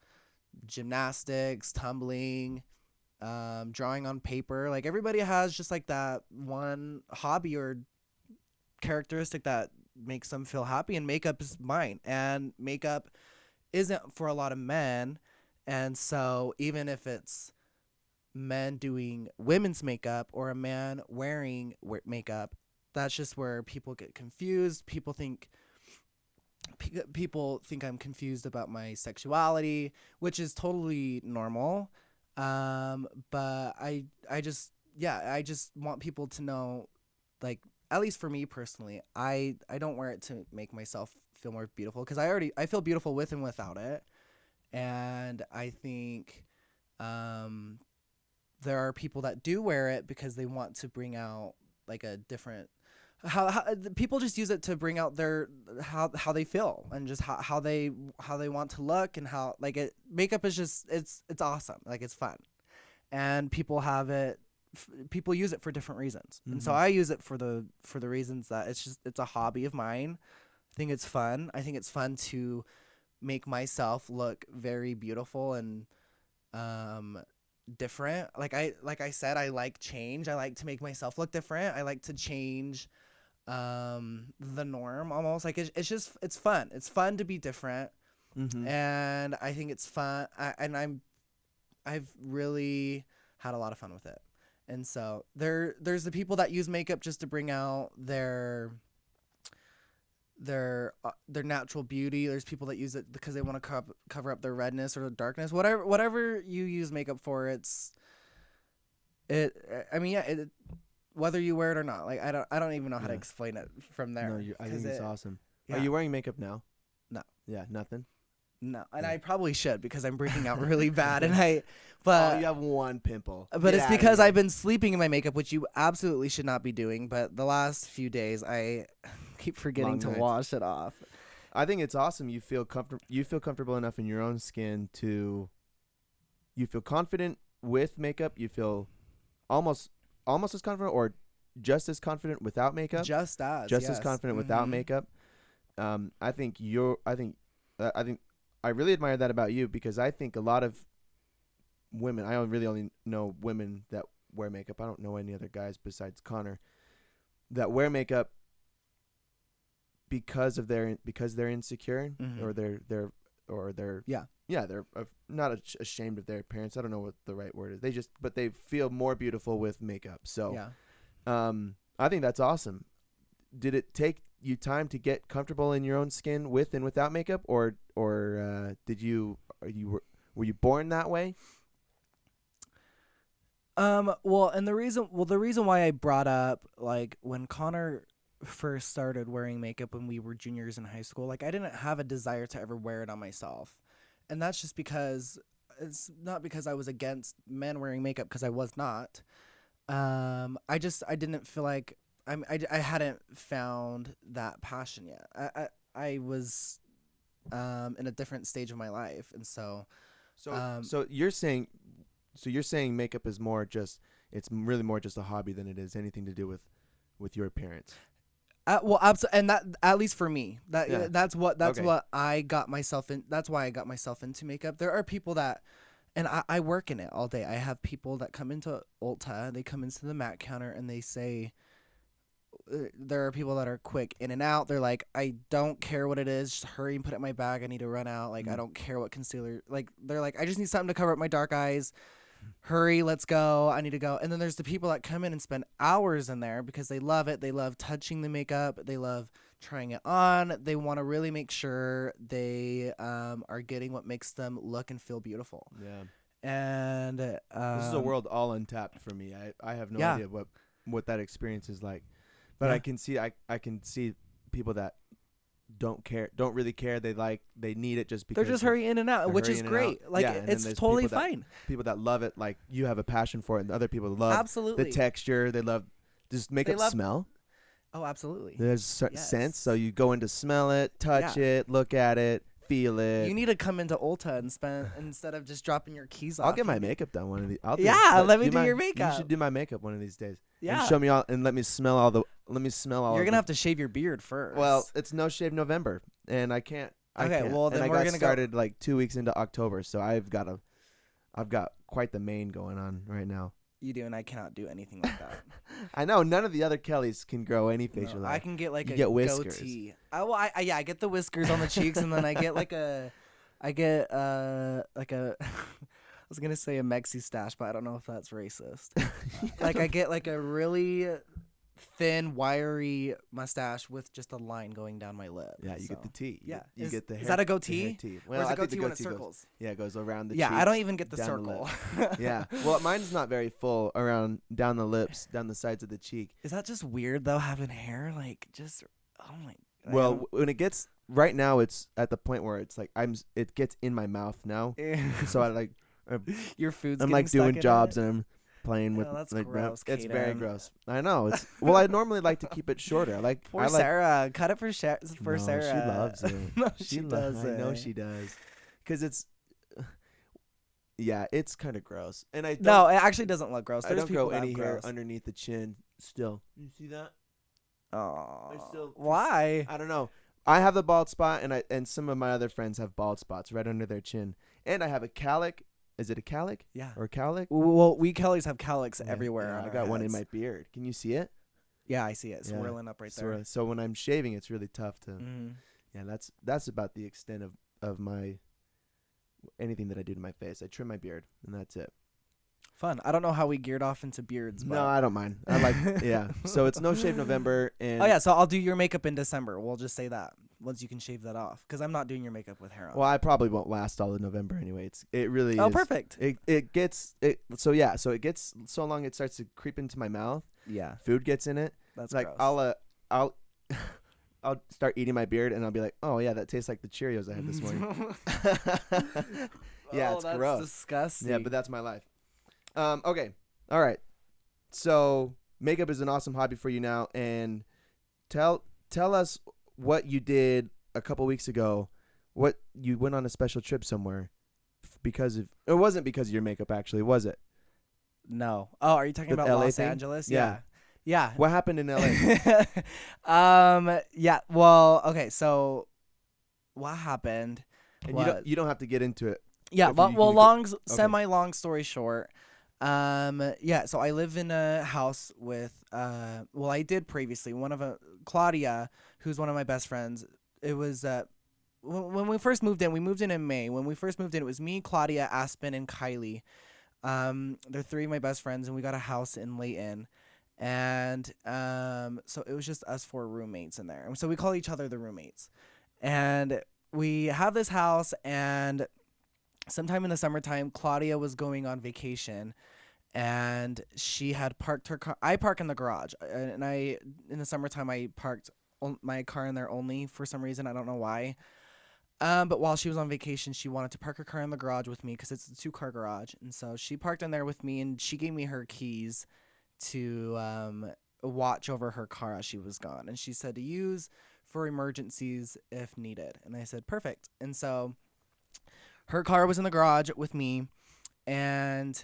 gymnastics, tumbling, drawing on paper. Like everybody has just like that one hobby or characteristic that makes them feel happy, and makeup is mine. And makeup isn't for a lot of men, and so even if it's men doing women's makeup or a man wearing makeup, that's just where people get confused. People think I'm confused about my sexuality, which is totally normal. But I just yeah, I just want people to know, like at least for me personally, I don't wear it to make myself feel more beautiful because I feel beautiful with and without it, and I think um there are people that do wear it because they want to bring out like a different how people just use it to bring out their how they feel and just how they want to look, and how like it makeup is just it's awesome, like it's fun, and people use it for different reasons, and so mm-hmm. I use it for the reasons that it's a hobby of mine. I think it's fun. I think it's fun to make myself look very beautiful and um different. Like I said, I like change. I like to make myself look different. I like to change the norm almost. Like it's just it's fun. It's fun to be different. Mm-hmm. and I think it's fun. I've really had a lot of fun with it. And so there's the people that use makeup just to bring out their natural beauty. There's people that use it because they want to cover up their redness or the darkness. Whatever you use makeup for, I mean, yeah, whether you wear it or not. Like I don't even know how to Yeah. explain it from there. No, I think it's awesome. Yeah. Are you wearing makeup now? No. Yeah, nothing. No, and Yeah. I probably should because I'm breaking out really bad, Oh, but you have one pimple. but Get it's outta because here. I've been sleeping in my makeup, which you absolutely should not be doing. But the last few days, I keep forgetting Long to nights. wash it off. I think it's awesome. You feel comfortable enough in your own skin to. You feel confident with makeup. You feel almost as confident, or just as confident without makeup. Just as As confident without Mhm. makeup. I think I really admire that about you, because I think a lot of women. I really only know women that wear makeup. I don't know any other guys besides Connor that wear makeup because they're insecure, Mhm. or they're they're not ashamed of their appearance. I don't know what the right word is. But they feel more beautiful with makeup. So Yeah. I think that's awesome. Did it take you time to get comfortable in your own skin with and without makeup, or were you born that way? Well, and the reason why I brought up, like, when Connor first started wearing makeup when we were juniors in high school, like, I didn't have a desire to ever wear it on myself. And that's just because it's not because I was against men wearing makeup, because I was not. I didn't feel like I hadn't found that passion yet. I was in a different stage of my life, and so So you're saying makeup is more just, it's really more just a hobby than it is anything to do with your appearance. well, and that, at least for me, Yeah. that's what Okay. I got myself in. That's why I got myself into makeup. There are people that, and I work in it all day. I have people that come into Ulta, they come into the MAC counter, and they say, there are people that are quick in and out. They're like, I don't care what it is, just hurry and put it in my bag. I need to run out. Like, I don't care what concealer. Like, they're like, I just need something to cover up my dark eyes. Hurry, let's go. I need to go. And then there's the people that come in and spend hours in there because they love it. They love touching the makeup. They love trying it on. They want to really make sure they are getting what makes them look and feel beautiful. Yeah. And This is a world all untapped for me. I have no Yeah. idea what that experience is like. But Yeah. I can see people that don't really care. They need it just because they're just hurry in and out, they're which hurrying is in and great. out. Like, Yeah, and then it's there's totally people that- fine. people that love it, like you have a passion for it, and other people love Absolutely. the texture. They love just makeup love- smell. Oh, absolutely. There's certain Yes. sense, so you go in to smell it, touch it, look at it, feel it. You need to come into Ulta and spend, instead of just dropping your keys off. I'll get my makeup done one of these. Yeah, let me do your You makeup. should do my makeup one of these days. Yeah. And show me all, and let me smell all. You're gonna have to shave your beard first. Well, it's No Shave November, and I can't. Okay, well, then and I we're got gonna go- started like 2 weeks into October, so I've got quite the mane going on right now. you do, and I cannot do anything like that. I know none of the other Kellys can grow any No, facial hair. I can get like You a get whiskers. goatee. I get the whiskers on the cheeks, and then I get like a, I was gonna say a Mexi stash, but I don't know if that's racist. Like, I get like a really thin, wiry mustache with just a line going down my lip. Yeah, you get the T. Yeah. You get the hair. Is that a the hair goatee? T. Or is I it think the goatee when it goatee goes- circles? Yeah, it goes around the Yeah, cheeks. I don't even get the down the circle. Yeah. Well, mine's not very full around down the lips, down the sides of the cheek. Is that just weird though, having hair? Like, just, oh my. Well, when it gets right now, it's at the point where it's like it gets in my mouth now. So I like your food's. I'm getting like stuck doing in jobs it? and I'm playing with Oh, that's like gross, it's very Kaiden. gross. I know. It's well, I normally like to keep it shorter. Poor Sarah, cut it for No, Sarah. she loves it. No, she doesn't. I know she does. Because it's yeah, it's kind of gross. And I don't, No, it actually doesn't look gross. I There's don't people grow that any have hair gross. underneath the chin still. You see that? Oh, still- why? I don't know. I have the bald spot, and some of my other friends have bald spots right under their chin. And I have a calic. Is it a calic Yeah. or calic? Well, we Kellys have cowlicks Yeah, everywhere. yeah, on I our got one in heads. my beard. Can you see it? Yeah, I see it Yeah. swirling up right Sorta. there. So when I'm shaving, it's really tough to. Mhm. Yeah, that's about the extent of of my anything that I do to my face. I trim my beard, and that's it. Fun. I don't know how we geared off into beards, but No, I don't mind. I like yeah. So it's No Shave November, and oh yeah, so I'll do your makeup in December. We'll just say that once you can shave that off, because I'm not doing your makeup with hair on. well, I probably won't last all of November anyway. It really Oh, is. perfect. It gets it. So yeah, so it gets so long it starts to creep into my mouth. Yeah, Food gets in it. that's Like gross. I'll I'll start eating my beard and I'll be like, oh yeah, that tastes like the Cheerios I had this morning. Yeah, it's that's gross. disgusting. Yeah, but that's my life. Okay, all right. So makeup is an awesome hobby for you now, and tell us what you did a couple weeks ago. What you went on a special trip somewhere because of it wasn't because of your makeup actually, was it? No. Oh, are you talking The about LA Los thing? Angeles? Yeah. Yeah. What happened in LA? Yeah. Well, okay. So, what happened? And Was you don't have to get into it. yeah. if you Well, can go- semi-long story short. Yeah. So I live in a house with. Well, I did previously. One of Claudia, who's one of my best friends. It was when we first moved in. We moved in May. When we first moved in, it was me, Claudia, Aspen, and Kylie. They're three of my best friends, and we got a house in Layton. And so it was just us four roommates in there. And so we call each other the roommates. And we have this house, and sometime in the summertime, Claudia was going on vacation, and she had parked her car. I park in the garage, and in the summertime I parked my car in there only for some reason. I don't know why. But while she was on vacation, she wanted to park her car in the garage with me because it's a 2-car garage. And so she parked in there with me, and she gave me her keys to watch over her car as she was gone. And she said to use for emergencies if needed. And I said, perfect. And so her car was in the garage with me, and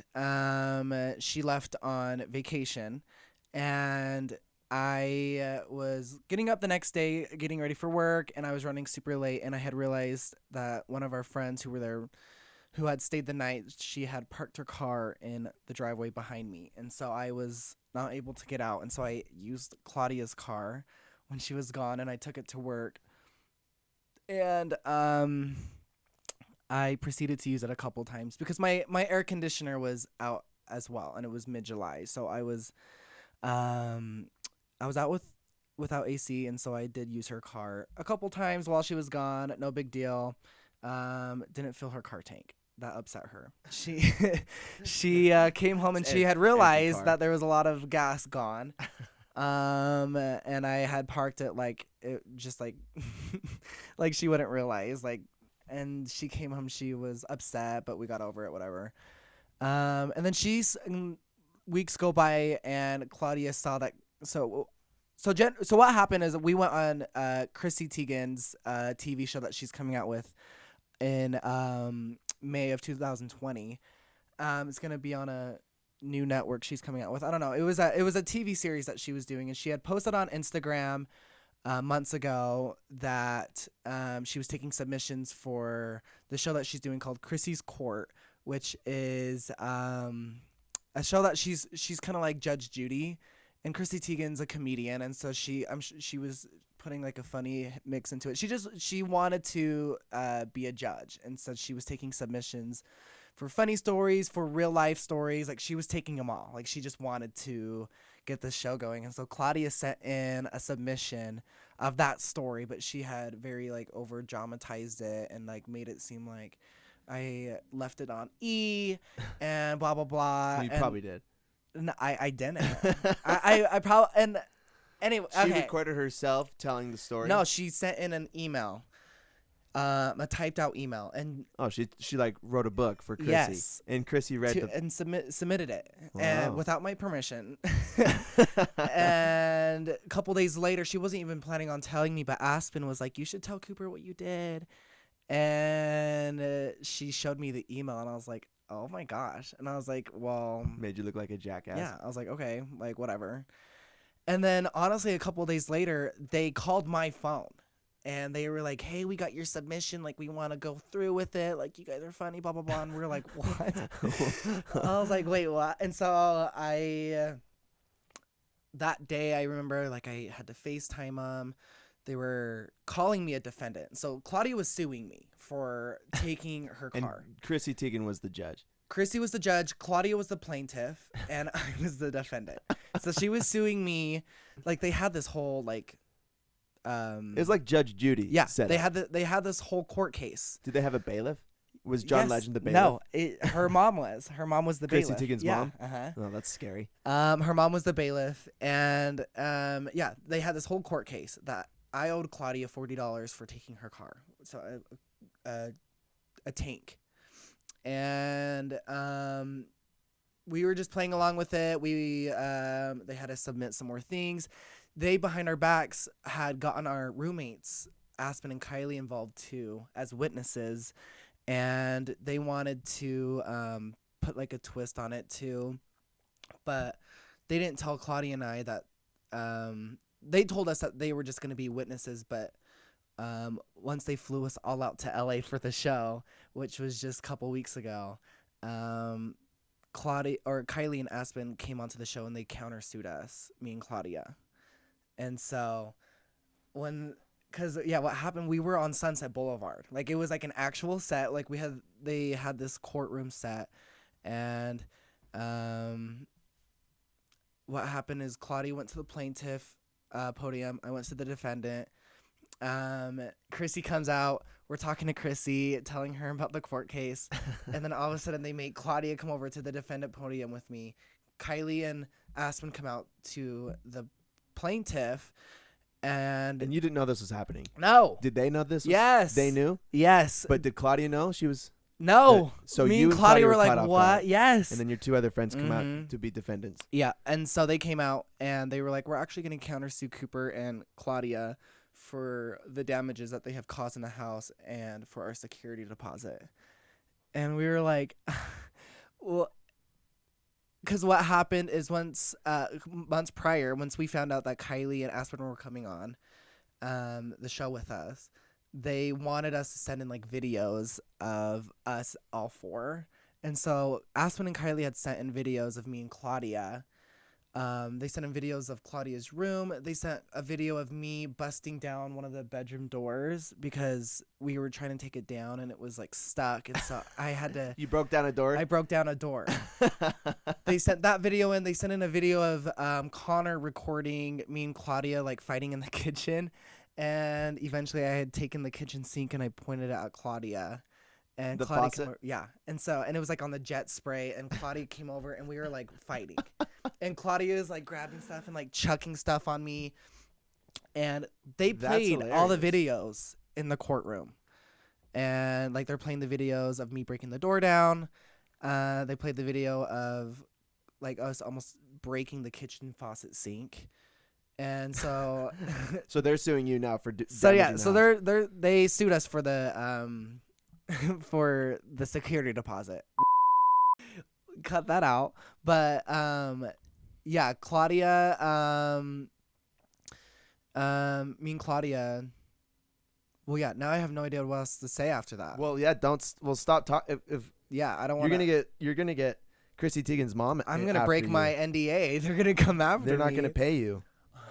she left on vacation. And I was getting up the next day, getting ready for work, and I was running super late, and I had realized that one of our friends who were there, who had stayed the night, she had parked her car in the driveway behind me, and so I was not able to get out, and so I used Claudia's car when she was gone, and I took it to work, and I proceeded to use it a couple times because my air conditioner was out as well, and it was mid-July, so I was out without AC, and so I did use her car a couple times while she was gone. No big deal. Didn't fill her car tank. That upset her. She came home and she had realized that there was a lot of gas gone. And I had parked it like it just like like she wouldn't realize and she came home. She was upset, but we got over it. Whatever. And then weeks go by, and Claudia saw that. So what happened is we went on Chrissy Teigen's TV show that she's coming out with in May of 2020. It's gonna be on a new network she's coming out with. I don't know. It was a TV series that she was doing, and she had posted on Instagram months ago that she was taking submissions for the show that she's doing called Chrissy's Court, which is a show that she's kind of like Judge Judy. And Chrissy Teigen's a comedian, and so she was putting like a funny mix into it. She wanted to be a judge, and so she was taking submissions for funny stories, for real life stories. Like she was taking them all. Like she just wanted to get the show going, and so Claudia sent in a submission of that story, but she had very like over dramatized it and like made it seem like I left it on E and blah blah blah. You probably did. No, I didn't. I probably and anyway. She okay. recorded herself telling the story. No, she sent in an email, a typed out email, and she like wrote a book for Chrissy. Yes, and Chrissy read and submitted it, Wow. and without my permission. And a couple days later, she wasn't even planning on telling me, but Aspen was like, "You should tell Cooper what you did," and she showed me the email, and I was like, oh my gosh. And I was like, well, made you look like a jackass. Yeah. I was like, okay, like whatever. And then honestly, a couple of days later, they called my phone and they were like, hey, we got your submission. Like, we want to go through with it. Like, you guys are funny, blah, blah, blah. And we're like, what? I was like, wait, what? And so that day I remember like I had to FaceTime them they were calling me a defendant. So Claudia was suing me for taking her And car. Chrissy Teigen was the judge. Chrissy was the judge, Claudia was the plaintiff, and I was the defendant. So she was suing me. Like, they had this whole like It was like Judge Judy. yeah, set they up. had this whole court case. Did they have a bailiff? Was John Yes. Legend the bailiff? No, her mom was. Her mom was the Chrissy bailiff. Teigen's yeah, mom? Uh-huh. Oh, that's scary. Her mom was the bailiff, and yeah, they had this whole court case that I owed Claudia $40 for taking her car, so a tank, and we were just playing along with it. They had us submit some more things. They, behind our backs, had gotten our roommates Aspen and Kylie involved too as witnesses, and they wanted to put like a twist on it too, but they didn't tell Claudia and I that they told us that they were just going to be witnesses, but once they flew us all out to LA for the show, which was just a couple weeks ago, Kylie and Aspen came onto the show and they countersued us, me and Claudia. And so what happened, we were on Sunset Boulevard. Like, it was like an actual set. Like, they had this courtroom set, and what happened is Claudia went to the plaintiff podium. I went to the defendant. Chrissy comes out. We're talking to Chrissy, telling her about the court case. And then all of a sudden they make Claudia come over to the defendant podium with me. Kylie and Aspen come out to the plaintiff. And you didn't know this was happening? No. Did they know this? Yes. They knew? Yes. But did Claudia know she was? No. So me you and Claudia were like, caught off what? guard. Yes. And then your two other friends come out to be defendants. Yeah. And so they came out and they were like, we're actually going to countersue Cooper and Claudia for the damages that they have caused in the house and for our security deposit. And we were like, well, because what happened is months prior, once we found out that Kylie and Aspen were coming on the show with us, they wanted us to send in like videos of us all four. And so Aspen and Kylie had sent in videos of me and Claudia. They sent in videos of Claudia's room. They sent a video of me busting down one of the bedroom doors because we were trying to take it down and it was like stuck. And so I had to. You broke down a door? I broke down a door. They sent that video in. They sent in a video of Connor recording me and Claudia like fighting in the kitchen. And eventually I had taken the kitchen sink and I pointed it at Claudia. And the Claudia faucet? and it was like on the jet spray, and Claudia came over and we were like fighting. And Claudia is like grabbing stuff and like chucking stuff on me. And they played all the videos in the courtroom. And like they're playing the videos of me breaking the door down. They played the video of like us almost breaking the kitchen faucet sink. And so So they're suing you now for they sued us for the for the security deposit. Cut that out. But yeah, Claudia me and Claudia, well, yeah, now I have no idea what else to say after that. Well, yeah, stop talking. If yeah, I don't want you're gonna get Chrissy Teigen's mom. I'm gonna break my NDA. They're gonna come after me. They're not gonna pay you.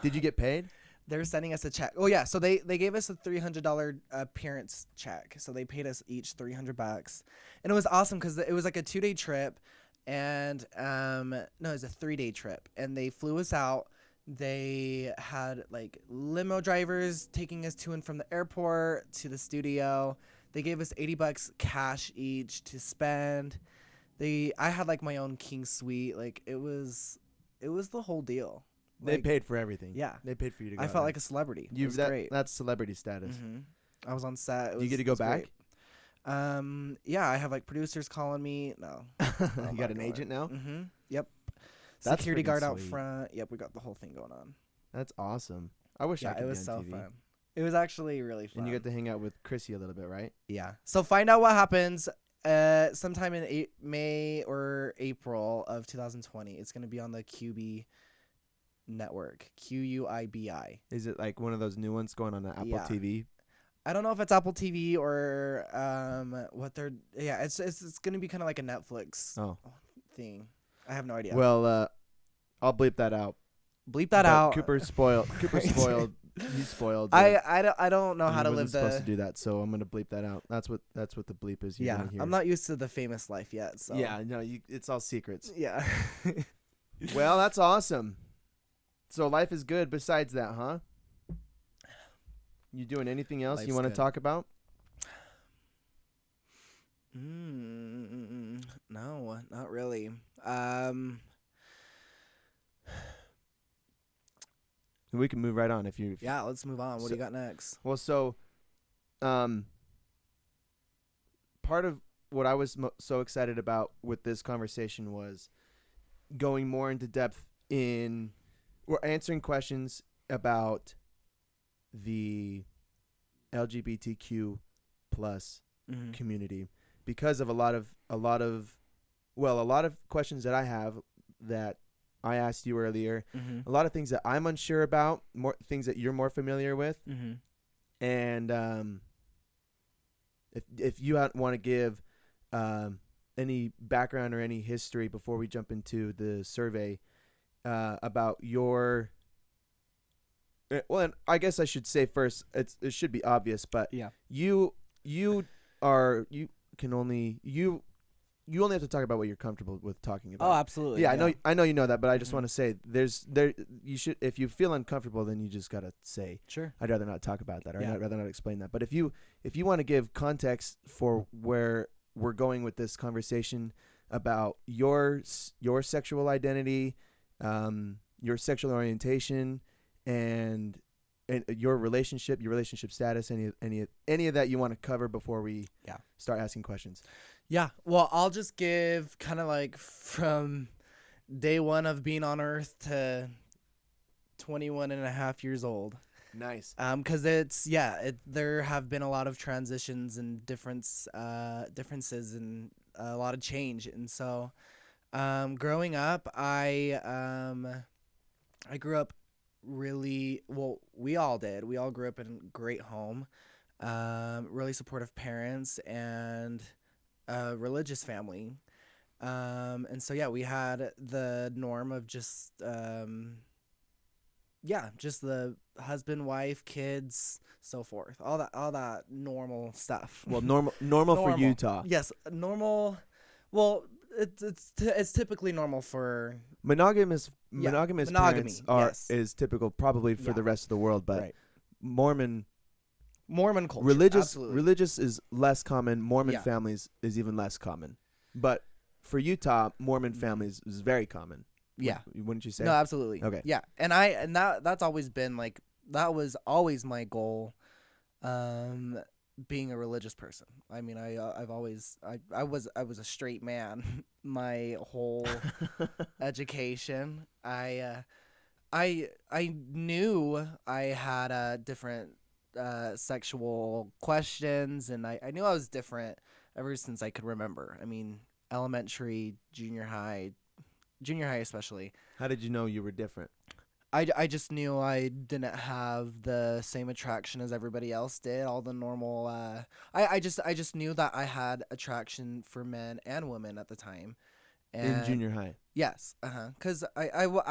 Did you get paid? They're sending us a check. Oh yeah, so they gave us a $300 appearance check. So they paid us each $300, and it was awesome because it was like a 2-day trip, and no, it was a 3-day trip, and they flew us out. They had like limo drivers taking us to and from the airport to the studio. They gave us $80 cash each to spend. I had like my own king suite. Like it was the whole deal. They paid for everything. Yeah. They paid for you to go. I felt like a celebrity. It was great. That's celebrity status. Mm-hmm. I was on set. Do you get to go back? Great. Yeah, I have like producers calling me. No. You got an agent now? Mm-hmm. Yep. That's Security guard out sweet. front. Yep, we got the whole thing going on. That's awesome. I wish I could it was be on so TV. fun. It was actually really fun. And you get to hang out with Chrissy a little bit, right? Yeah. So find out what happens sometime in May or April of 2020. It's going to be on the QB network. QUIBI. Is it like one of those new ones going on the Apple Yeah. TV? I don't know if it's Apple TV or what they're. Yeah, it's going to be kind of like a Netflix thing. I have no idea. Well, I'll bleep that out. Bleep that out. Cooper spoiled You spoiled. I don't know how to live wasn't supposed to the. do that, so I'm gonna bleep that out. That's what the bleep is. You're Yeah, gonna hear. I'm not used to the famous life yet. So Yeah, no, it's all secrets. yeah. Well, that's awesome. So life is good. Besides that, huh? You doing anything else you Life's want to good. talk about? No, not really. We can move right on if you. Yeah, let's move on. What do you got next? Well, so, um, part of what I was so excited about with this conversation was going more into depth in, we're answering questions about the LGBTQ plus Mm-hmm. community because of a lot of questions that I have that I asked you earlier, Mm-hmm. a lot of things that I'm unsure about, more things that you're more familiar with, Mm-hmm. and if you want to give any background or any history before we jump into the survey about your well, and I guess I should say first, it should be obvious, but Yeah. you can only you only have to talk about what you're comfortable with talking about. Oh, absolutely. Yeah, I know you know that, but I just Mhm. want to say you should, if you feel uncomfortable, then you just gotta say Sure. I'd rather not talk about that, or Yeah. I'd rather not explain that. But if you want to give context for where we're going with this conversation about your sexual identity, your sexual orientation, and your relationship status, any of that you want to cover before we Yeah. start asking questions. Yeah. Well, I'll just give kind of like from day one of being on Earth to 21 and a half years old. Nice. Because there have been a lot of transitions and differences and a lot of change. And so, growing up, I grew up really well. We all did. We all grew up in a great home, really supportive parents and a religious family. And so yeah, we had the norm of just just the husband, wife, kids, so forth. All that normal stuff. Well, normal for Utah. Yes, normal. Well, it's typically normal for Monogamous monogamy, parents yes. is typical probably for Yeah. the rest of the world, but Right. Mormon culture. religious Absolutely. is less common. Mormon Yeah. families is even less common. But for Utah, Mormon Mhm. families is very common. Yeah. Wouldn't you say? No, absolutely. Okay. Yeah, and that's always been like that was always my goal, being a religious person. I mean, I've always I was a straight man my whole education. I knew I had different sexual questions, and I knew I was different ever since I could remember. I mean, elementary, junior high especially. How did you know you were different? I just knew I didn't have the same attraction as everybody else did. All the normal. I just knew that I had attraction for men and women at the time. And In junior high. yes, because I would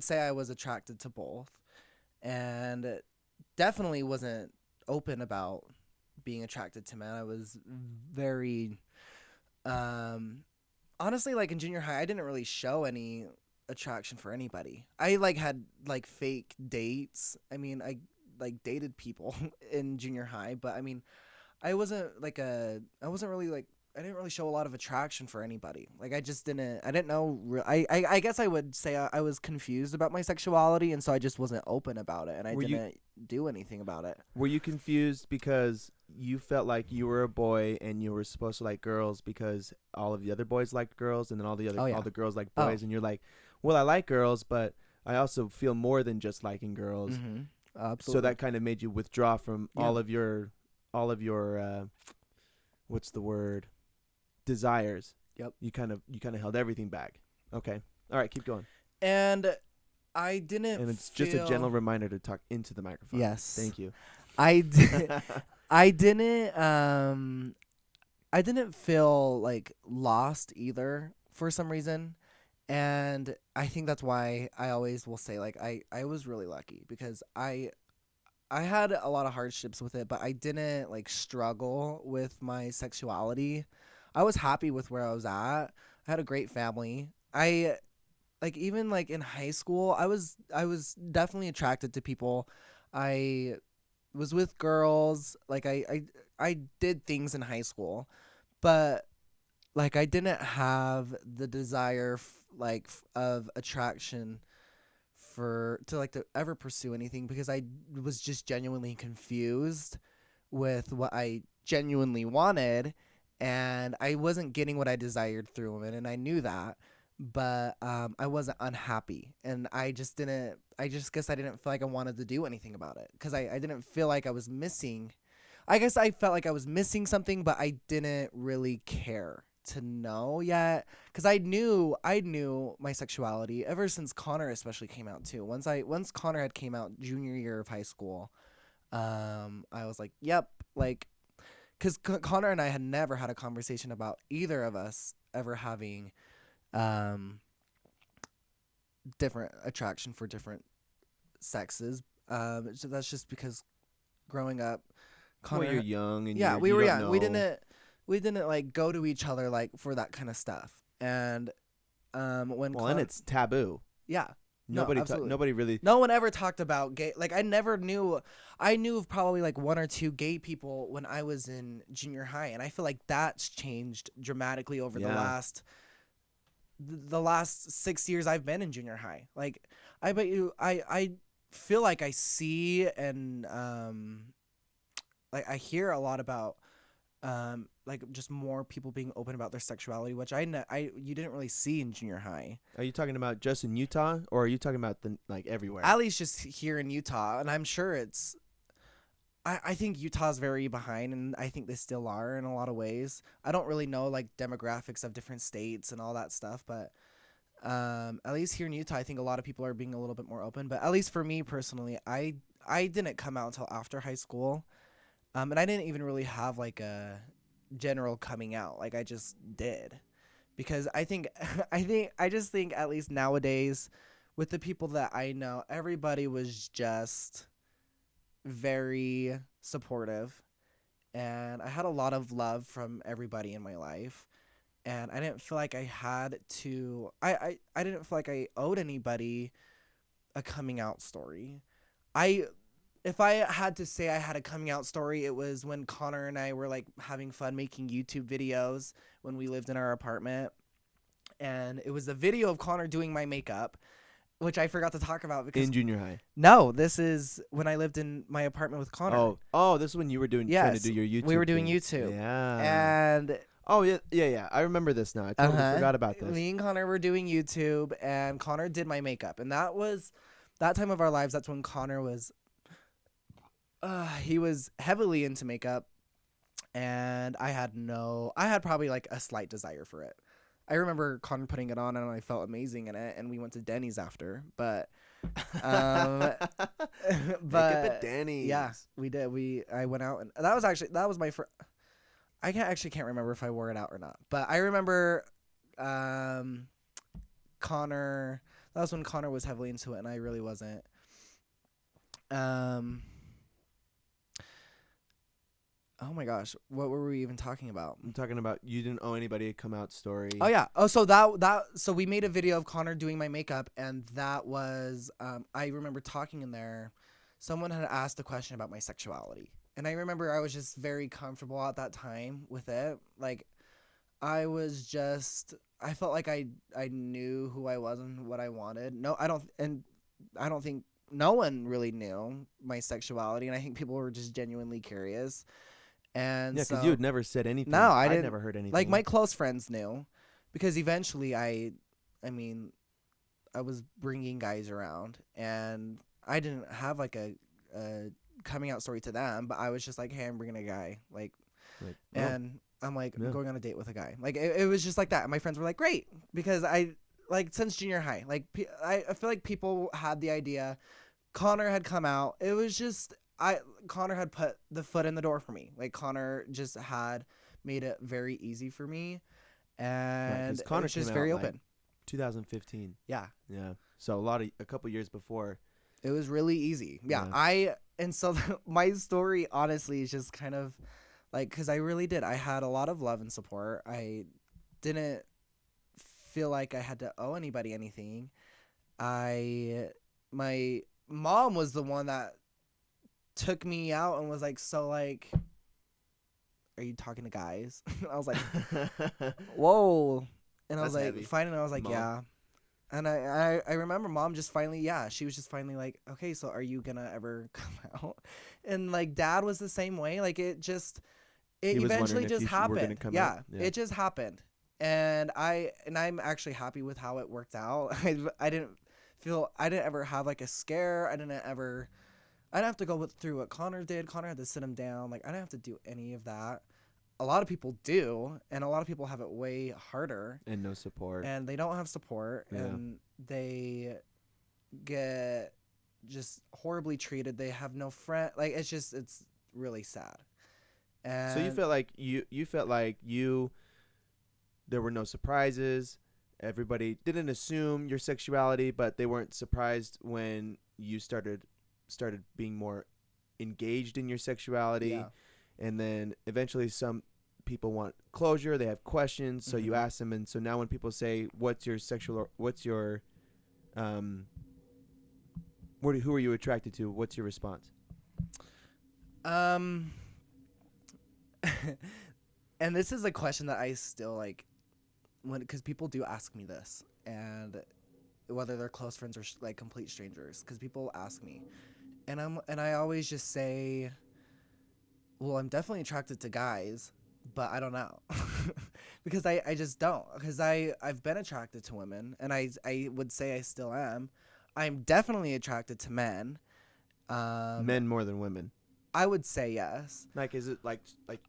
say I was attracted to both, and definitely wasn't open about being attracted to men. I was very, honestly, like in junior high, I didn't really show any attraction for anybody. I had fake dates. I mean, I dated people in junior high, but I mean, I wasn't really I didn't really show a lot of attraction for anybody. Like I didn't know. I guess I would say I was confused about my sexuality, and so I just wasn't open about it, and I didn't do anything about it. Were you confused because you felt like you were a boy and you were supposed to like girls because all of the other boys liked girls, and then all the girls liked boys, and you're like, well, I like girls, but I also feel more than just liking girls. Mm-hmm. Absolutely. So that kind of made you withdraw from all of your what's the word? Desires. Yep. You kind of held everything back. Okay. All right, keep going. And I didn't. And it's just a gentle reminder to talk into the microphone. Yes. Thank you. I didn't feel like lost either for some reason. And I think that's why I always will say, like, I was really lucky because I had a lot of hardships with it, but I didn't like struggle with my sexuality. I was happy with where I was at. I had a great family. I like even like in high school, I was definitely attracted to people. I was with girls. Like I did things in high school, but like I didn't have the desire of attraction for to like to ever pursue anything because I was just genuinely confused with what I genuinely wanted, and I wasn't getting what I desired through women, and I knew that, but I wasn't unhappy, and I just didn't. I just guess I didn't feel like I wanted to do anything about it because I didn't feel like I was missing. I guess I felt like I was missing something, but I didn't really care to know yet because I knew my sexuality ever since Connor especially came out too. Once Connor had came out junior year of high school, I was like, yep, like because Connor and I had never had a conversation about either of us ever having um different attraction for different sexes. So that's just because growing up, Well, you're Connor, young and yeah, we you were don't young. We know. didn't like go to each other like for that kind of stuff. And when Well, and it's taboo. yeah, no, absolutely. Nobody really. No one ever talked about gay. Like I never knew. I knew of probably like one or two gay people when I was in junior high, and I feel like that's changed dramatically over Yeah. the last 6 years I've been in junior high. Like I bet you, I feel like I see and like I hear a lot about like just more people being open about their sexuality, which I you didn't really see in junior high. Are you talking about just in Utah, or are you talking about the like everywhere? At least just here in Utah, and I'm sure it's. I think Utah's very behind, and I think they still are in a lot of ways. I don't really know like demographics of different states and all that stuff, but at least here in Utah, I think a lot of people are being a little bit more open. But at least for me personally, I didn't come out until after high school, and I didn't even really have like a general coming out. Like I just did, because I think I just think at least nowadays, with the people that I know, everybody was just very supportive, and I had a lot of love from everybody in my life, and I didn't feel like I had to I didn't feel like I owed anybody a coming out story. I If I had to say I had a coming out story, it was when Connor and I were like having fun making YouTube videos when we lived in our apartment, and it was a video of Connor doing my makeup, which I forgot to talk about because In junior high. no, this is when I lived in my apartment with Connor. Oh, this is when you were trying to Yes, do your YouTube. we were doing thing. YouTube. Yeah. And Oh yeah. I remember this now. I totally forgot about this. me and Connor were doing YouTube, and Connor did my makeup, and that was that time of our lives. That's when Connor was he was heavily into makeup, and I had probably like a slight desire for it. I remember Connor putting it on, and I felt amazing in it, and we went to Denny's after. But um Makeup at but Danny's. yeah, we did. I went out, and that was my first. Can't remember if I wore it out or not, but I remember Connor. That was when Connor was heavily into it, and I really wasn't. Um. Oh my gosh, what were we even talking about? I'm talking about you didn't owe anybody a come out story. Oh yeah. Oh, so we made a video of Connor doing my makeup, and that was I remember talking in there. Someone had asked a question about my sexuality, and I remember I was just very comfortable at that time with it. Like I felt like I knew who I was and what I wanted. No, I don't think no one really knew my sexuality, and I think people were just genuinely curious. And Yeah, because so you had never said anything. no, I I'd didn't. never heard anything. Like my close friends knew, because eventually I mean, I was bringing guys around, and I didn't have like a coming out story to them, but I was just like, hey, I'm bringing a guy, like, Like, and I'm like, yeah. I'm going on a date with a guy. Like it was just like that. And my friends were like, great, because I like since junior high, like I feel like people had the idea. Connor had come out. It was just Connor had put the foot in the door for me. Like Connor just had made it very easy for me, and Connor it was just came very out, like, open. 2015. Yeah. Yeah. So a couple years before. It was really easy. Yeah. And so my story honestly is just kind of like, because I really did. I had a lot of love and support. I didn't feel like I had to owe anybody anything. My mom was the one that took me out and was like, so like, are you talking to guys? I was like, whoa. And I was That's like, heavy. fine. And I was like, Mom. yeah. And I remember mom just finally, she was just finally like, okay, so are you gonna ever come out? And like dad was the same way. Like it He was eventually wondering if just you were gonna happened. come Yeah, out? Yeah. it just happened. And I'm actually happy with how it worked out. I didn't ever have like a scare. I didn't have to go through what Connor did. Connor had to sit him down. Like I didn't have to do any of that. A lot of people do, and a lot of people have it way harder. And no support. And they don't have support, Yeah. and they get just horribly treated. They have no friend. Like it's really sad. And So you felt like there were no surprises. Everybody didn't assume your sexuality, but they weren't surprised when you started being more engaged in your sexuality. Yeah. And then eventually some people want closure, they have questions, so you Mhm. ask them. And so now when people say, who are you attracted to, what's your response? And this is a question that I still like because people do ask me this, and whether they're close friends or like complete strangers, because people ask me, and I always just say, well, I'm definitely attracted to guys, but I don't know. Because I just don't, because I've been attracted to women, and I would say I still am. I'm definitely attracted to men. Men more than women. I would say yes. Like, is it like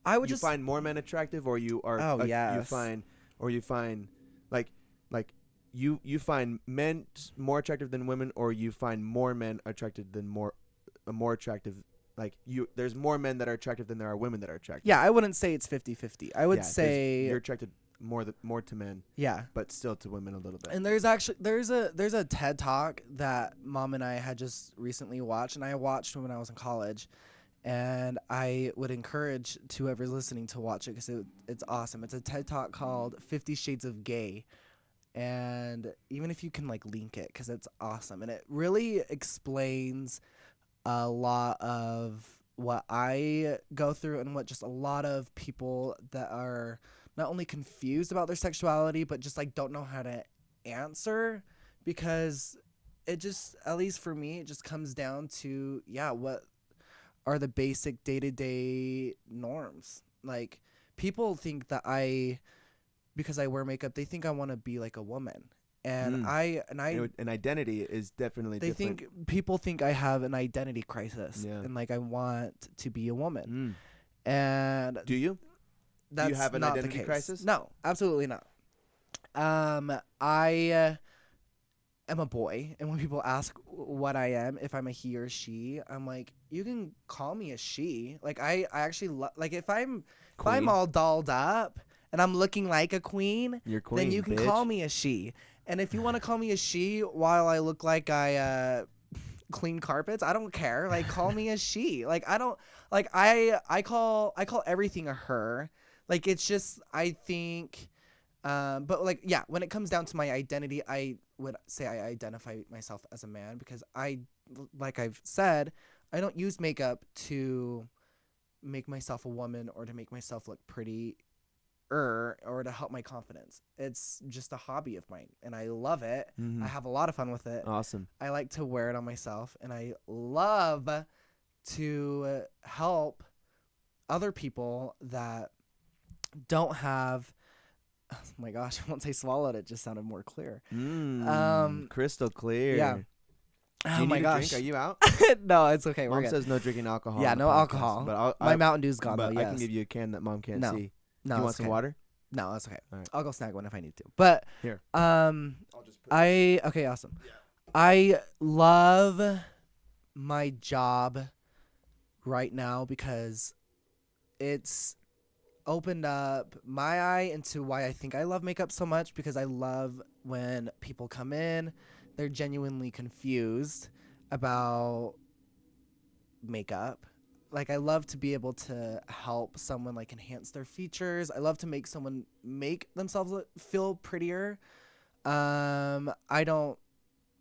I would you just find more men attractive, or you are yes. you find like you find men more attractive than women, or you find more men attracted than more attractive, like there's more men that are attractive than there are women that are attractive. Yeah, I wouldn't say it's 50-50. I would Yeah, say you're attracted more to men, yeah. but still to women a little bit. And there's a TED Talk that mom and I had just recently watched, and I watched when I was in college, and I would encourage whoever's listening to watch it because it's awesome. It's a TED Talk called 50 Shades of Gay, and even if you can like link it, because it's awesome, and it really explains a lot of what I go through and what just a lot of people that are not only confused about their sexuality, but just like don't know how to answer, because it just, at least for me, it just comes down to, what are the basic day-to-day norms. Like people think that because I wear makeup, they think I want to be like a woman. And an identity is definitely different. People think I have an identity crisis, Yeah. and like I want to be a woman. And do you? That's do you have an not identity the case. crisis? No, absolutely not. I am a boy, and when people ask what I am, if I'm a he or she, I'm like, you can call me a she. Like I actually like if I'm all dolled up and I'm looking like a queen, You're queen, then you can bitch. call me a she. And if you want to call me a she while I look like I clean carpets, I don't care. Like call me a she. Like I don't like I call everything a her. Like it's just, I think but like when it comes down to my identity, I would say I identify myself as a man, because like I've said, I don't use makeup to make myself a woman or to make myself look pretty or to help my confidence. It's just a hobby of mine, and I love it. I have a lot of fun with it. Awesome. I like to wear it on myself, and I love to help other people that don't have. Oh my gosh, once I swallowed it just sounded more clear. Crystal clear. Yeah. Do Oh you my need a gosh. drink? Are you out? No, it's okay. We're Mom good. says no drinking alcohol. Yeah, on the no podcast, alcohol. But My Mountain Dew's gone, but though, I can yes. give you a can that mom can't No. see. No, Do you want it's some okay. water? No, that's okay. All right. I'll go snag one if I need to. But Here. I'll just put okay, awesome. Yeah. I love my job right now because it's opened up my eye into why I think I love makeup so much, because I love when people come in, they're genuinely confused about makeup. Like, I love to be able to help someone like enhance their features. I love to make someone make themselves feel prettier. I don't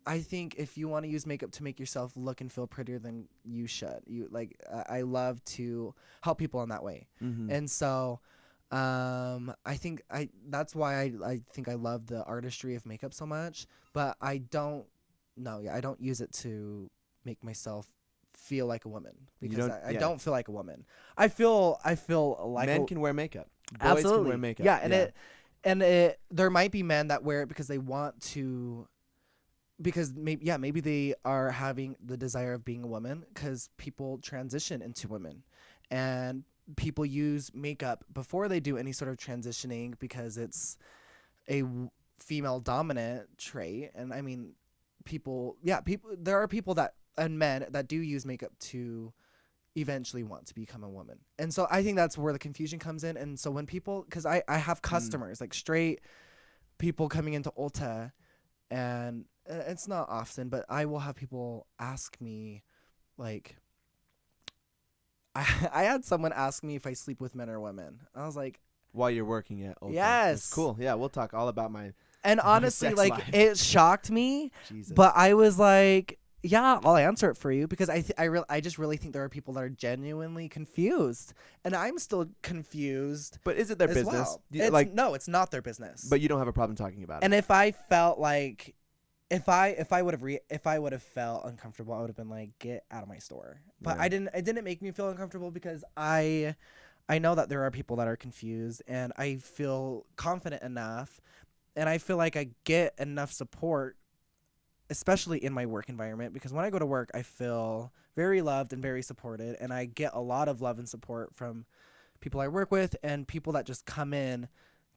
I think if you want to use makeup to make yourself look and feel prettier, then you should. You like I love to help people in that way. Mm-hmm. And so I think I that's why I think I love the artistry of makeup so much, but I don't no, yeah, I don't use it to make myself feel like a woman, You because don't. I Yeah. don't feel like a woman. I feel like Men a, can wear makeup. Boys absolutely can wear makeup. yeah, and it there might be men that wear it because they want to, because maybe they are having the desire of being a woman, because people transition into women, and people use makeup before they do any sort of transitioning because it's a female dominant trait. And I mean, people there are people that, and men that do use makeup to eventually want to become a woman. And so I think that's where the confusion comes in. And so when people, because I have customers, like straight people coming into Ulta, and it's not often, but I will have people ask me, like, I had someone ask me if I sleep with men or women. I was like, While you're working at Ulta. yes. That's cool. Yeah, we'll talk all about my and my honestly, sex like, life. it shocked me, Jesus. but I was like, yeah, I'll answer it for you, because I just really think there are people that are genuinely confused, and I'm still confused But is it their as business? well. Do you- It's, like, no, it's not their business. but you don't have a problem talking about And it. if I felt like, if I would have felt uncomfortable, I would have been like, get out of my store. But Yeah. I didn't. It didn't make me feel uncomfortable, because I know that there are people that are confused, and I feel confident enough, and I feel like I get enough support, especially in my work environment, because when I go to work, I feel very loved and very supported, and I get a lot of love and support from people I work with and people that just come in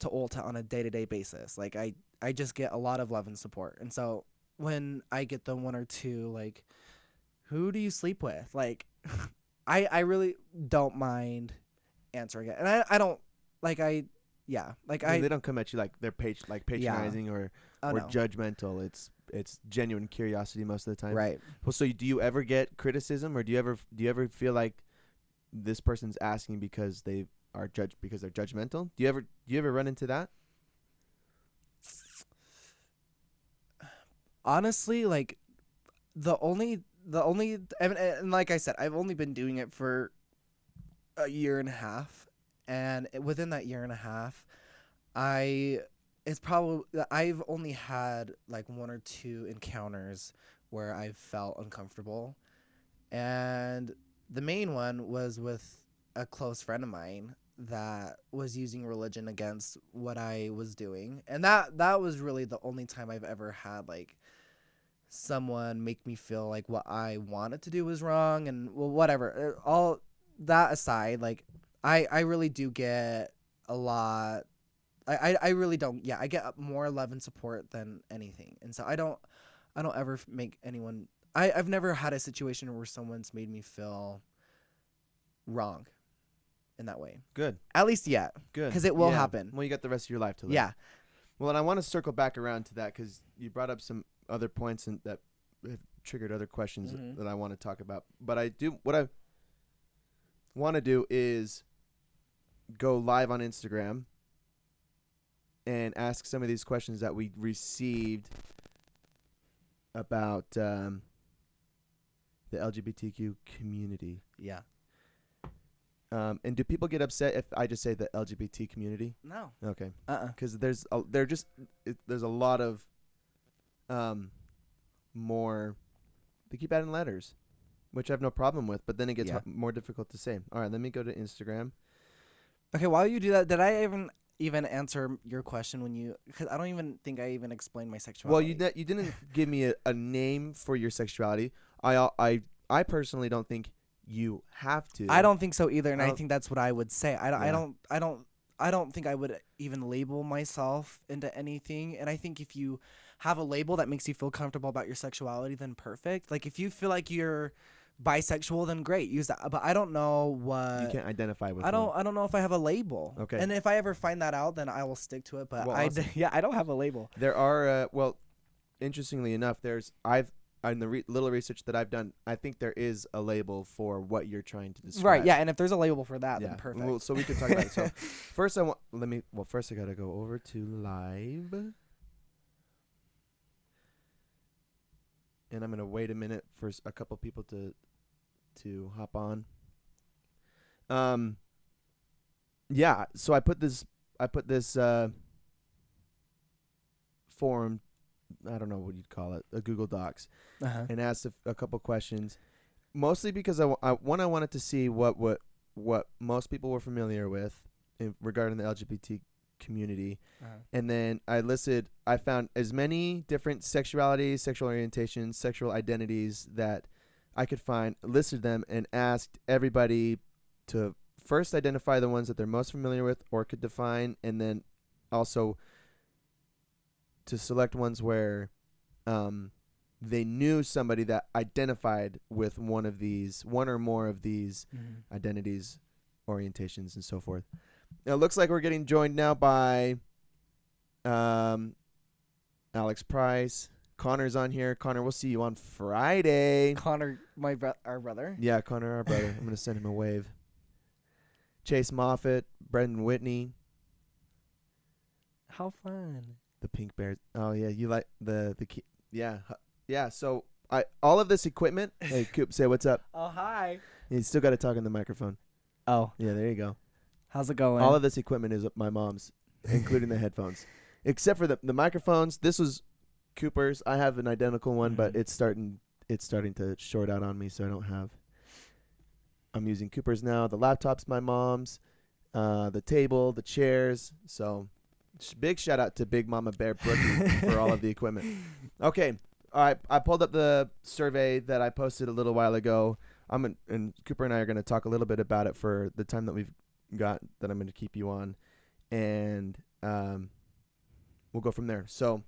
to Ulta on a day-to-day basis. Like, I just get a lot of love and support. And so when I get the one or two, like, who do you sleep with? Like, I really don't mind answering it. And I don't, like, yeah, like, They don't come at you like they're yeah. patronizing or Oh, no. judgmental. It's genuine curiosity most of the time. Right. Well, so do you ever get criticism, or do you ever feel like this person's asking because they're judgmental? Do you ever run into that? Honestly, like, the only and like I said, I've only been doing it for a year and a half, and within that year and a half, I've only had like one or two encounters where I felt uncomfortable, and the main one was with a close friend of mine that was using religion against what I was doing, and that was really the only time I've ever had like someone make me feel like what I wanted to do was wrong. And well, whatever, all that aside, like, I really do get a lot. I really don't. Yeah, I get more love and support than anything, and so I don't ever make anyone. I've never had a situation where someone's made me feel wrong in that way. Good. At least yet, Good. because it will Yeah. happen. Well, you got the rest of your life to live. Yeah. Well, and I want to circle back around to that because you brought up some other points that have triggered other questions Mhm. that I want to talk about. But what I want to do is go live on Instagram and ask some of these questions that we received about the LGBTQ community. Yeah. And do people get upset if I just say the LGBT community? No. Okay. Uh-uh. Because there's a lot of more. They keep adding letters, which I have no problem with. But then it gets Yeah. more difficult to say. All right, let me go to Instagram. Okay, while you do that, did I even answer your question when you? Because I don't even think I even explained my Well, sexuality. you didn't give me a name for your sexuality. I personally don't think you have to. I don't think so either, and I I don't- think that's what I would say. I Yeah. don't think I would even label myself into anything. And I think if you have a label that makes you feel comfortable about your sexuality, then perfect. Like, if you feel like you're bisexual, then great, use that. But I don't know what. You can't identify with I don't. one. I don't know if I have a label. Okay. And if I ever find that out, then I will stick to it. But Well, I awesome. yeah, I don't have a label. There are well, interestingly enough, there's I've in the little research that I've done, I think there is a label for what you're trying to describe. Right. Yeah. And if there's a label for that, Yeah. then perfect. Well, so we can talk about it. So first, first I gotta go over to live, and I'm gonna wait a minute for a couple people to hop on. Yeah. So I put this form, I don't know what you'd call it, a Google Docs, and asked a couple questions, mostly because I wanted to see what most people were familiar with regarding the LGBT community, and then I found as many different sexualities, sexual orientations, sexual identities that I could find, listed them, and asked everybody to first identify the ones that they're most familiar with or could define, and then also to select ones where they knew somebody that identified with one or more of these identities, orientations, and so forth. Now, it looks like we're getting joined now by Alex Price. Connor's on here. Connor, we'll see you on Friday. Connor, our brother. Yeah, Connor, our brother. I'm going to send him a wave. Chase Moffat, Brendan Whitney. How fun. The Pink Bears. Oh, yeah, you like yeah. Yeah, so all of this equipment. Hey, Coop, say what's up. Oh, hi. You still got to talk in the microphone. Oh. Yeah, there you go. How's it going? All of this equipment is my mom's, including the headphones. Except for the microphones. This was Cooper's. I have an identical one, but it's starting to short out on me, so I don't have. I'm using Cooper's now. The laptop's my mom's. The table, the chairs. So big shout out to Big Mama Bear Brookie for all of the equipment. Okay. All right. I pulled up the survey that I posted a little while ago. And Cooper and I are going to talk a little bit about it for the time that we've got that I'm going to keep you on. And we'll go from there. So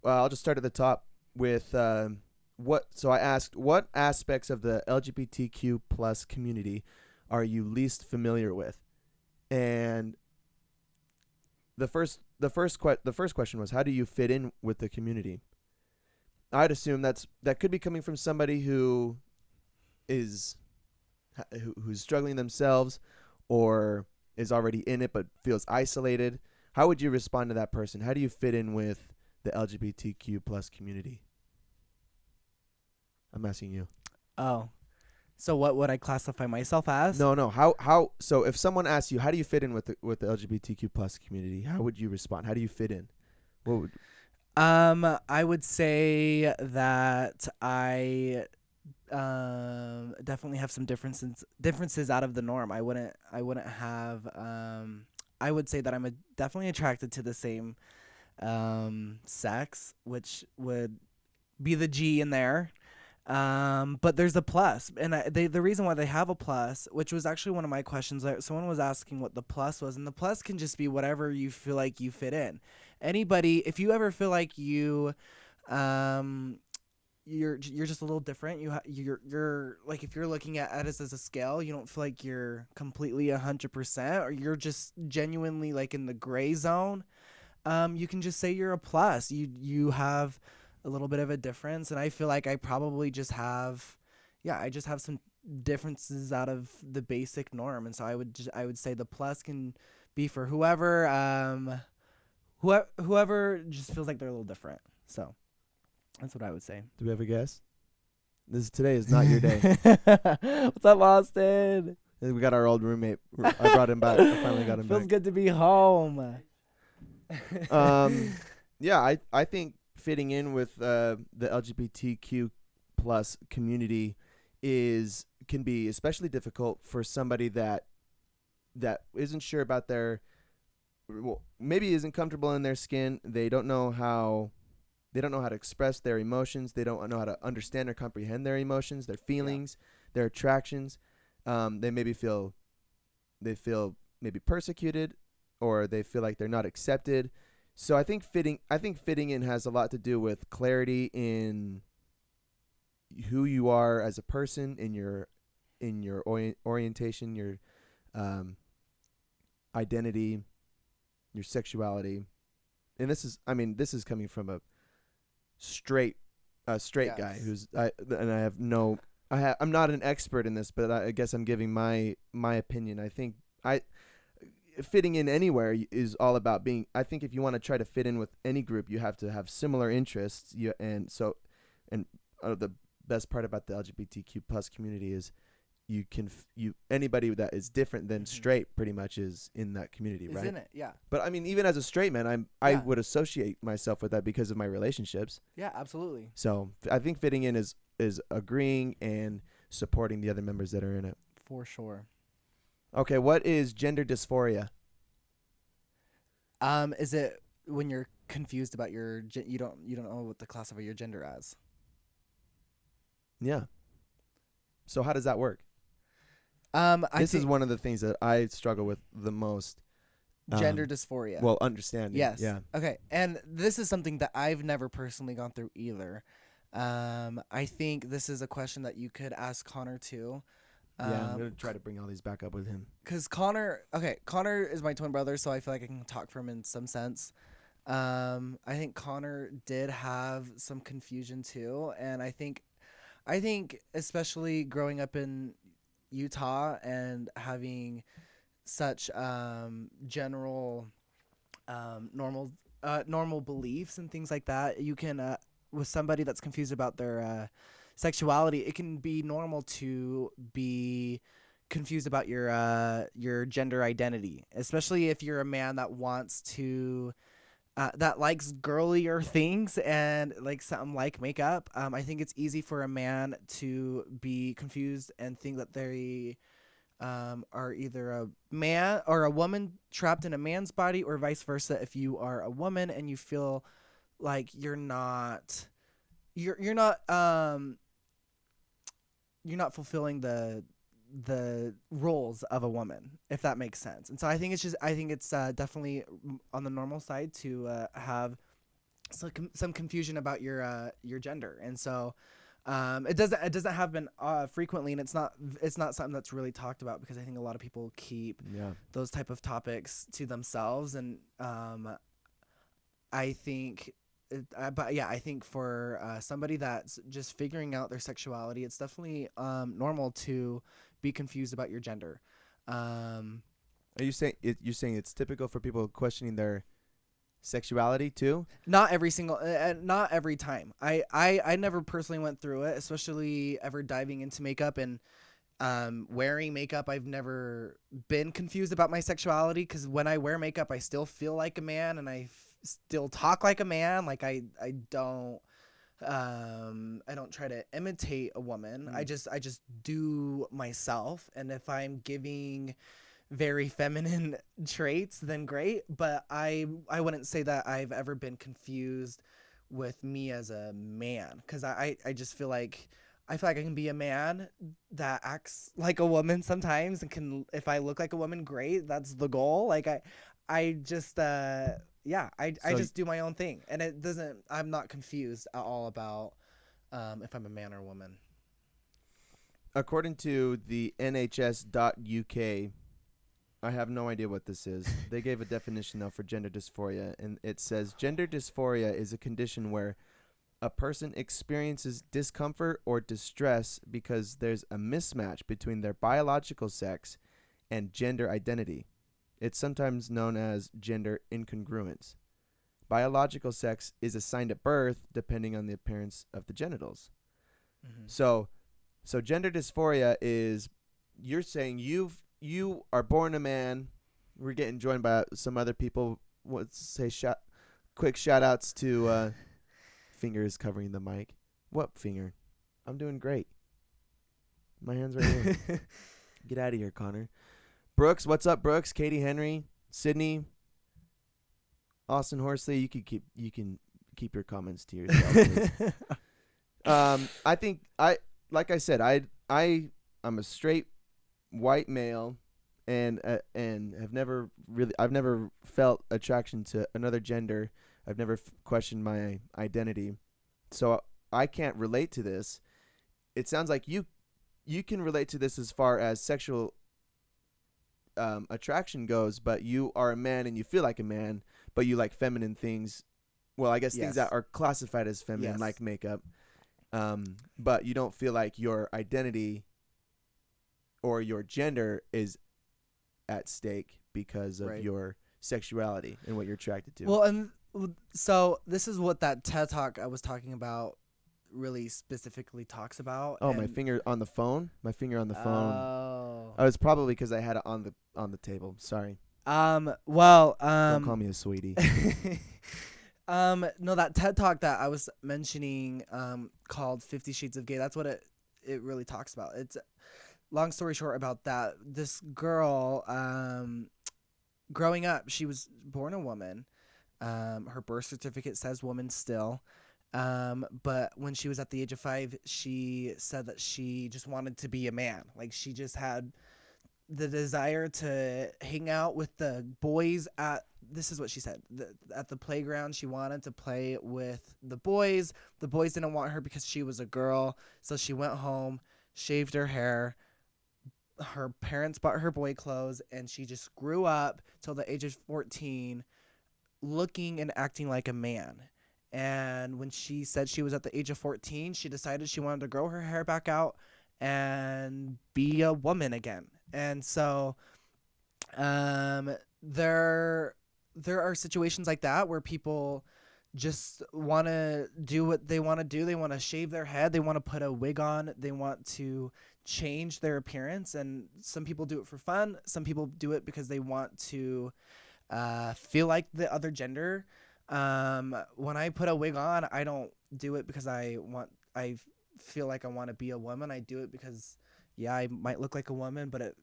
I'll just start at the top with so I asked, what aspects of the LGBTQ plus community are you least familiar with? And the first question was, how do you fit in with the community? I'd assume that could be coming from somebody who's struggling themselves or is already in it but feels isolated. How would you respond to that person? How do you fit in with the LGBTQ plus community? I'm asking you. Oh. So what would I classify myself as? No. How? So if someone asks you, how do you fit in with the LGBTQ plus community? How would you respond? How do you fit in? What would? I would say that I definitely have some differences out of the norm. I wouldn't have. I would say that I'm definitely attracted to the same sex, which would be the G in there. But there's a plus, and the reason why they have a plus, which was actually one of my questions. Someone was asking what the plus was, and the plus can just be whatever you feel like you fit in. Anybody, if you ever feel like you're just a little different, you're like, if you're looking at it as a scale, you don't feel like you're completely 100%, or you're just genuinely like in the gray zone. You can just say you're a plus. You have a little bit of a difference, and I feel like I probably just have some differences out of the basic norm, and so I would say the plus can be for whoever just feels like they're a little different. So that's what I would say. Do we have a guess? Today is not your day. What's up, Austin? We got our old roommate. I brought him back. I finally got him Feels back. good to be home. Yeah, I think fitting in with the LGBTQ plus community can be especially difficult for somebody that isn't sure about maybe isn't comfortable in their skin. They don't know how to express their emotions. They don't know how to understand or comprehend their emotions, their feelings, their attractions. They feel maybe persecuted, or they feel like they're not accepted. So I think fitting in has a lot to do with clarity in who you are as a person in your orientation, your um, identity, your sexuality. And this is coming from straight a straight guy Yes. who's and I have no I'm not an expert in this, but I guess I'm giving my opinion. I think I fitting in anywhere is all about being. I think if you want to try to fit in with any group, you have to have similar interests. And the best part about the LGBTQ plus community is you anybody that is different than Mhm. straight pretty much is in that community, Is right? in it? Yeah. But I mean, even as a straight man, I Yeah. would associate myself with that because of my relationships. Yeah. Absolutely. So I think fitting in is agreeing and supporting the other members that are in it. For sure. Okay, what is gender dysphoria? Is it when you're confused about you don't know what to classify your gender as? Yeah. So how does that work? I This is think one of the things that I struggle with the most. gender dysphoria. Well, understanding. Yes. Yeah. Okay. And this is something that I've never personally gone through either. I think this is a question that you could ask Connor too. Yeah, I'm gonna try to bring all these back up with him. Cause Connor is my twin brother, so I feel like I can talk for him in some sense. I think Connor did have some confusion too, and I think especially growing up in Utah and having such general normal beliefs and things like that, you can with somebody that's confused about their sexuality, it can be normal to be confused about your gender identity, especially if you're a man that wants to that likes girlier things and like something like makeup. I think it's easy for a man to be confused and think that they are either a man or a woman trapped in a man's body, or vice versa. If you are a woman and you feel like you're not fulfilling the roles of a woman, if that makes sense. And so I think it's definitely on the normal side to have some confusion about your gender. And so it doesn't happen frequently, and it's not something that's really talked about, because I think a lot of people keep Yeah. those type of topics to themselves. And I think but yeah, I think for somebody that's just figuring out their sexuality, it's definitely normal to be confused about your gender. Um, Are you saying you're saying it's typical for people questioning their sexuality too? not every time. I never personally went through it, especially ever diving into makeup and wearing makeup. I've never been confused about my sexuality, because when I wear makeup, I still feel like a man, and still talk like a man. Like I don't try to imitate a woman. I just do myself, and if I'm giving very feminine traits, then great. But I wouldn't say that I've ever been confused with me as a man, because I just feel like I can be a man that acts like a woman sometimes, and can, if I look like a woman, great. That's the goal. Like I just yeah, I So just do my own thing, and I'm not confused at all about if I'm a man or a woman. according to the NHS.UK, I have no idea what this is. They gave a definition though for gender dysphoria, and it says gender dysphoria is a condition where a person experiences discomfort or distress because there's a mismatch between their biological sex and gender identity. It's sometimes known as gender incongruence. Biological sex is assigned at birth depending on the appearance of the genitals. Mm-hmm. So gender dysphoria is, you're saying you are born a man. We're getting joined by some other people. Let's say quick shout outs to fingers covering the mic. What finger? I'm doing great. My hand's right here. Get out of here, Connor. Brooks, what's up, Brooks? Katie Henry, Sydney, Austin Horsley. You can keep your comments to yourself, please. I think like I said, I'm a straight white male, and I've never felt attraction to another gender. I've never questioned my identity, so I can't relate to this. it sounds like you can relate to this as far as sexual attraction goes, but you are a man and you feel like a man, but you like feminine things. Well, I guess things that Yes. are classified as feminine, Yes. like makeup. But you don't feel like your identity or your gender is at stake because of Right. your sexuality and what you're attracted to. Well, and so this is what that TED talk I was talking about really specifically talks about. Oh, my And finger on the phone. My finger on the phone. oh, Oh, it's probably because I had it on the table. Sorry. well, Don't call me a sweetie. no, that TED talk that I was mentioning, called 50 Shades of Gay. That's what it really talks about. It's long story short about that. This girl, growing up, she was born a woman. Her birth certificate says woman still. But when she was at the age of 5, she said that she just wanted to be a man. Like she just had the desire to hang out with the boys at, this is what she said, at the playground. She wanted to play with the boys. The boys didn't want her because she was a girl. So she went home, shaved her hair. Her parents bought her boy clothes, and she just grew up till the age of 14 looking and acting like a man. And when she said she was at the age of 14, she decided she wanted to grow her hair back out and be a woman again. And so um, there are situations like that where people just want to do what they want to do. They want to shave their head. They want to put a wig on. They want to change their appearance. And some people do it for fun. Some people do it because they want to feel like the other gender. When I put a wig on, I don't do it because I feel like I want to be a woman. I do it because, yeah, I might look like a woman, but it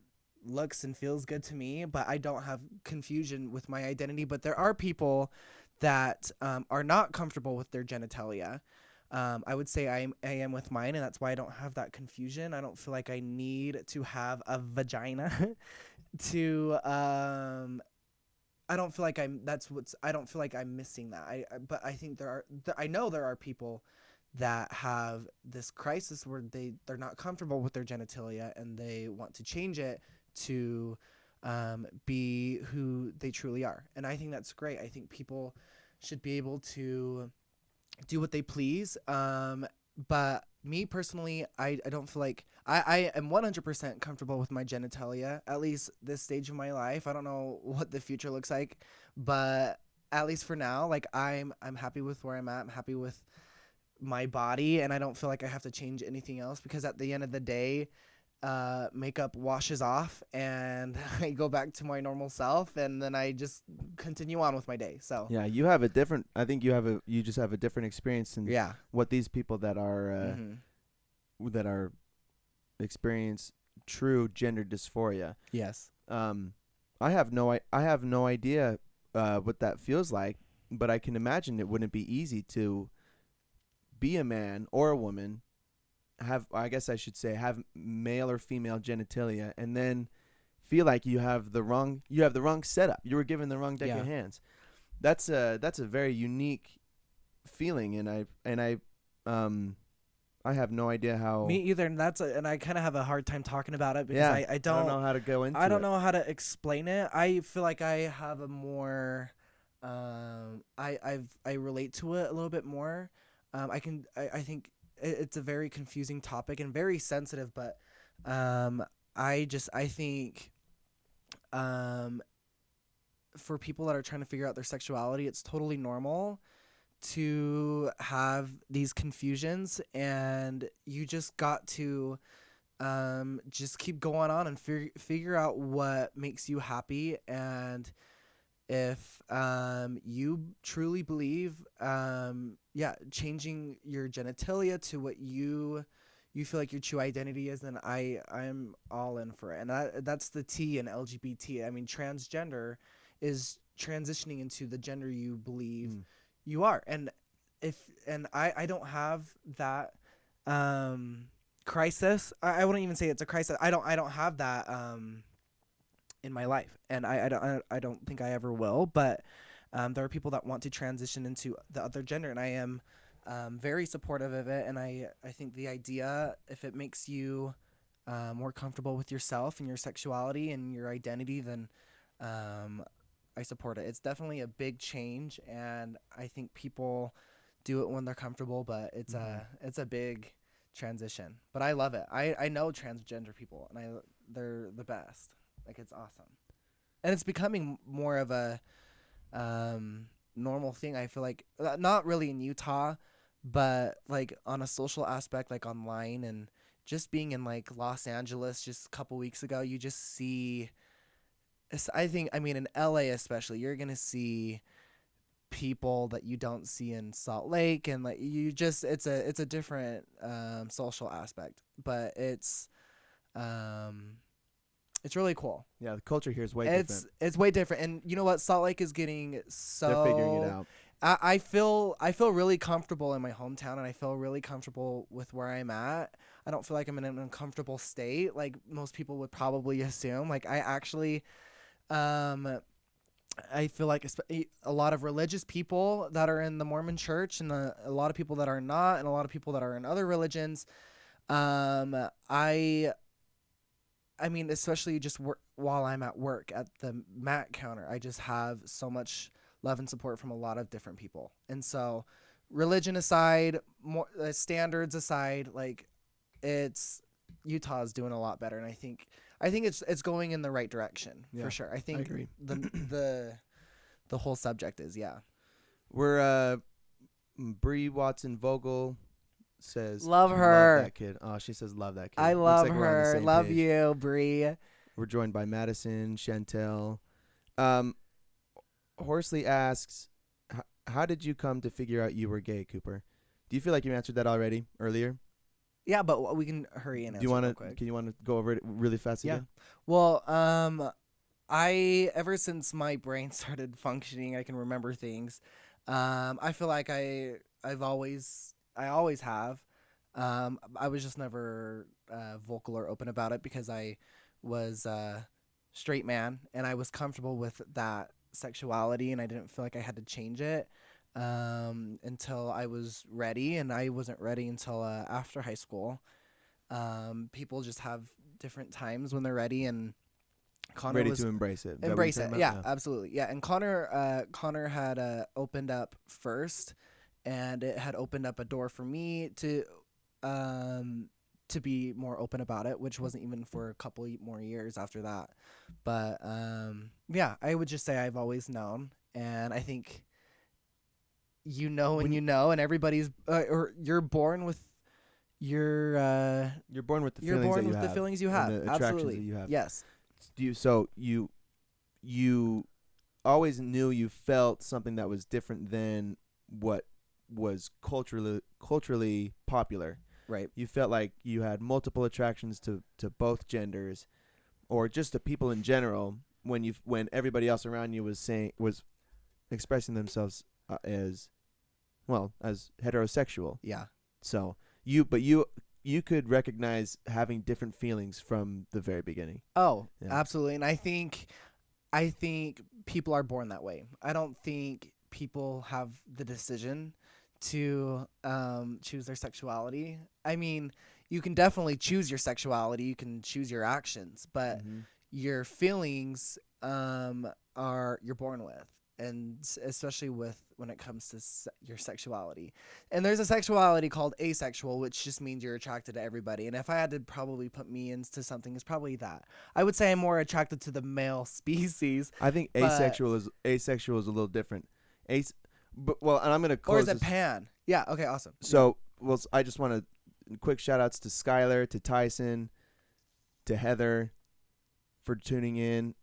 looks and feels good to me. But I don't have confusion with my identity. But there are people that are not comfortable with their genitalia. I would say I am with mine, and that's why I don't have that confusion. I don't feel like I need to have a vagina to I don't feel like I don't feel like I'm missing that. But I think I know there are people that have this crisis where they're not comfortable with their genitalia and they want to change it to be who they truly are. And I think that's great. I think people should be able to do what they please. But me personally, I don't feel like I am 100% comfortable with my genitalia, at least this stage of my life. I don't know what the future looks like, but at least for now, like I'm happy with where I'm at. I'm happy with my body, and I don't feel like I have to change anything else because at the end of the day, makeup washes off and I go back to my normal self, and then I just continue on with my day. So Yeah, you have a different. I think you just have a different experience than yeah. what these people Mm-hmm. that are experience true gender dysphoria. Yes. Um, I have no idea what that feels like, but I can imagine it wouldn't be easy to be a man or a woman, have I guess I should say have male or female genitalia, and then feel like you have the wrong setup. You were given the wrong deck Yeah. of hands. That's a very unique feeling, and I have no idea Me how. either, and and I kind of have a hard time talking about it because Yeah, I I don't don't know how to go I into don't it. know how to explain it. I feel like I have a more I relate to it a little bit more. I think it's a very confusing topic and very sensitive, but um I think um for people that are trying to figure out their sexuality, it's totally normal to have these confusions, and you just got to just keep going on and figure out what makes you happy. And if you truly believe, yeah, changing your genitalia to what you feel like your true identity is, then I'm all in for it. And that's the T in LGBT. I mean, transgender is transitioning into the gender you believe Mm. you are. And if and I don't have that crisis. I wouldn't even say it's a crisis. I don't have that in my life, and I don't think I ever will. But there are people that want to transition into the other gender, and I am very supportive of it. And I think the idea, if it makes you more comfortable with yourself and your sexuality and your identity, then I support it. It's definitely a big change, and I think people do it when they're comfortable, but it's a big transition. But I love it. I know transgender people, and they're the best. Like, it's awesome, and it's becoming more of a normal thing. I feel like not really in Utah, but like on a social aspect, like online, and just being in like Los Angeles just a couple weeks ago, you just see. I mean, in LA especially, you're gonna see people that you don't see in Salt Lake, and like you just it's a different social aspect, but it's really cool. Yeah, the culture here is way It's different. it's way different, and you know what? Salt Lake is getting They're figuring it so. out. I feel really comfortable in my hometown, and I feel really comfortable with where I'm at. I don't feel like I'm in an uncomfortable state like most people would probably assume. Like, I actually I feel like a lot of religious people that are in the Mormon church, and a lot of people that are not, and a lot of people that are in other religions. I mean, especially just while I'm at work at the mat counter, I just have so much love and support from a lot of different people. And so, religion aside, more standards aside, like, it's Utah's doing a lot better, and I think it's going in the right direction Yeah, for sure. I I think agree. the whole subject is, yeah. We're Bree Watson Vogel says Love her. love that kid. Oh, she says love that kid. I Looks love like we're on the her. same Love page. you, Bree. We're joined by Madison, Chantel. Horsley asks, how did you come to figure out you were gay, Cooper? Do you feel like you answered that already earlier? Yeah, but we can hurry and Do you answer real want to? quick. Can you want to go over it really fast Yeah. again? Well, I ever since my brain started functioning, I can remember things. I feel like I always have. I was just never vocal or open about it because I was a straight man, and I was comfortable with that sexuality, and I didn't feel like I had to change it until I was ready, and I wasn't ready until after high school. People just have different times when they're ready, and Connor Ready was to embrace it. Is that what you're embrace talking it. about? Yeah, absolutely. Yeah, and Connor had opened up first, and it had opened up a door for me to be more open about it, which wasn't even for a couple more years after that. But yeah, I would just say I've always known, and I think you know when you know, and everybody's or you're born with your You're born with the you're feelings born that you with have. the feelings you and have. the attractions Absolutely. that you have. Yes. You always knew you felt something that was different than what was culturally popular. Right. You felt like you had multiple attractions to both genders, or just to people in general. When everybody else around you was expressing themselves as heterosexual. Yeah. So you could recognize having different feelings from the very beginning. Oh, Yeah. absolutely. And I think people are born that way. I don't think people have the decision to choose their sexuality. I mean, you can definitely choose your sexuality. You can choose your actions, but your feelings you're born with, and especially when it comes to your sexuality. And there's a sexuality called asexual, which just means you're attracted to everybody. And if I had to probably put me into something, it's probably that. I would say I'm more attracted to the male species. I think asexual is a little different. And I'm gonna close. Or is it this. pan? Yeah. Okay. Awesome. So, I just want to quick shout outs to Skylar, to Tyson, to Heather for tuning in.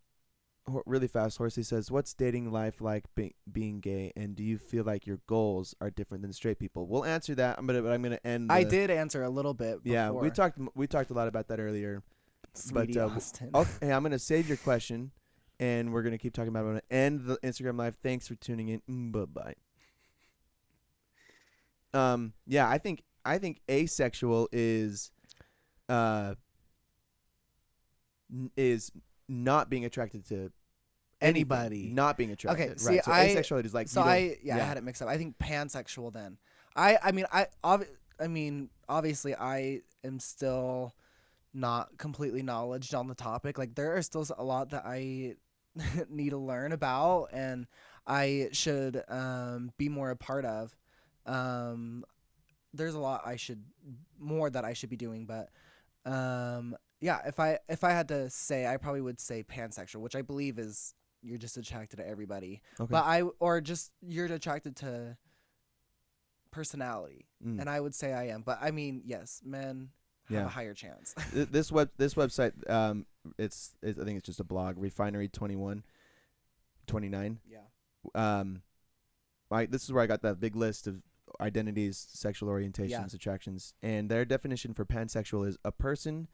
Really fast, Horsey says, what's dating life like being gay, and do you feel like your goals are different than straight people? We'll answer that, but I'm going to end. I did answer a little bit before. Yeah, we talked a lot about that earlier. Sweetie Austin. Hey, I'm going to save your question, and we're going to keep talking about it. I'm going to end the Instagram live. Thanks for tuning in. Bye-bye. Yeah, I think asexual is not being attracted to anybody. Not being attracted. Okay, see, right. So asexuality is like I had it mixed up. I think pansexual then. I mean, obviously, I am still not completely knowledge on the topic. Like, there are still a lot that I need to learn about, and I should be more a part of. Um, there's a lot that I should be doing, but yeah, if I had to say, I probably would say pansexual, which I believe is you're just attracted to everybody, Okay. but or just you're attracted to personality, Mm. and I would say I am. But I mean, yes, men have Yeah. a higher chance. This website, I think it's just a blog, Refinery 29. Yeah. Um, this is where I got that big list of identities, sexual orientations, Yeah. attractions, and their definition for pansexual is a person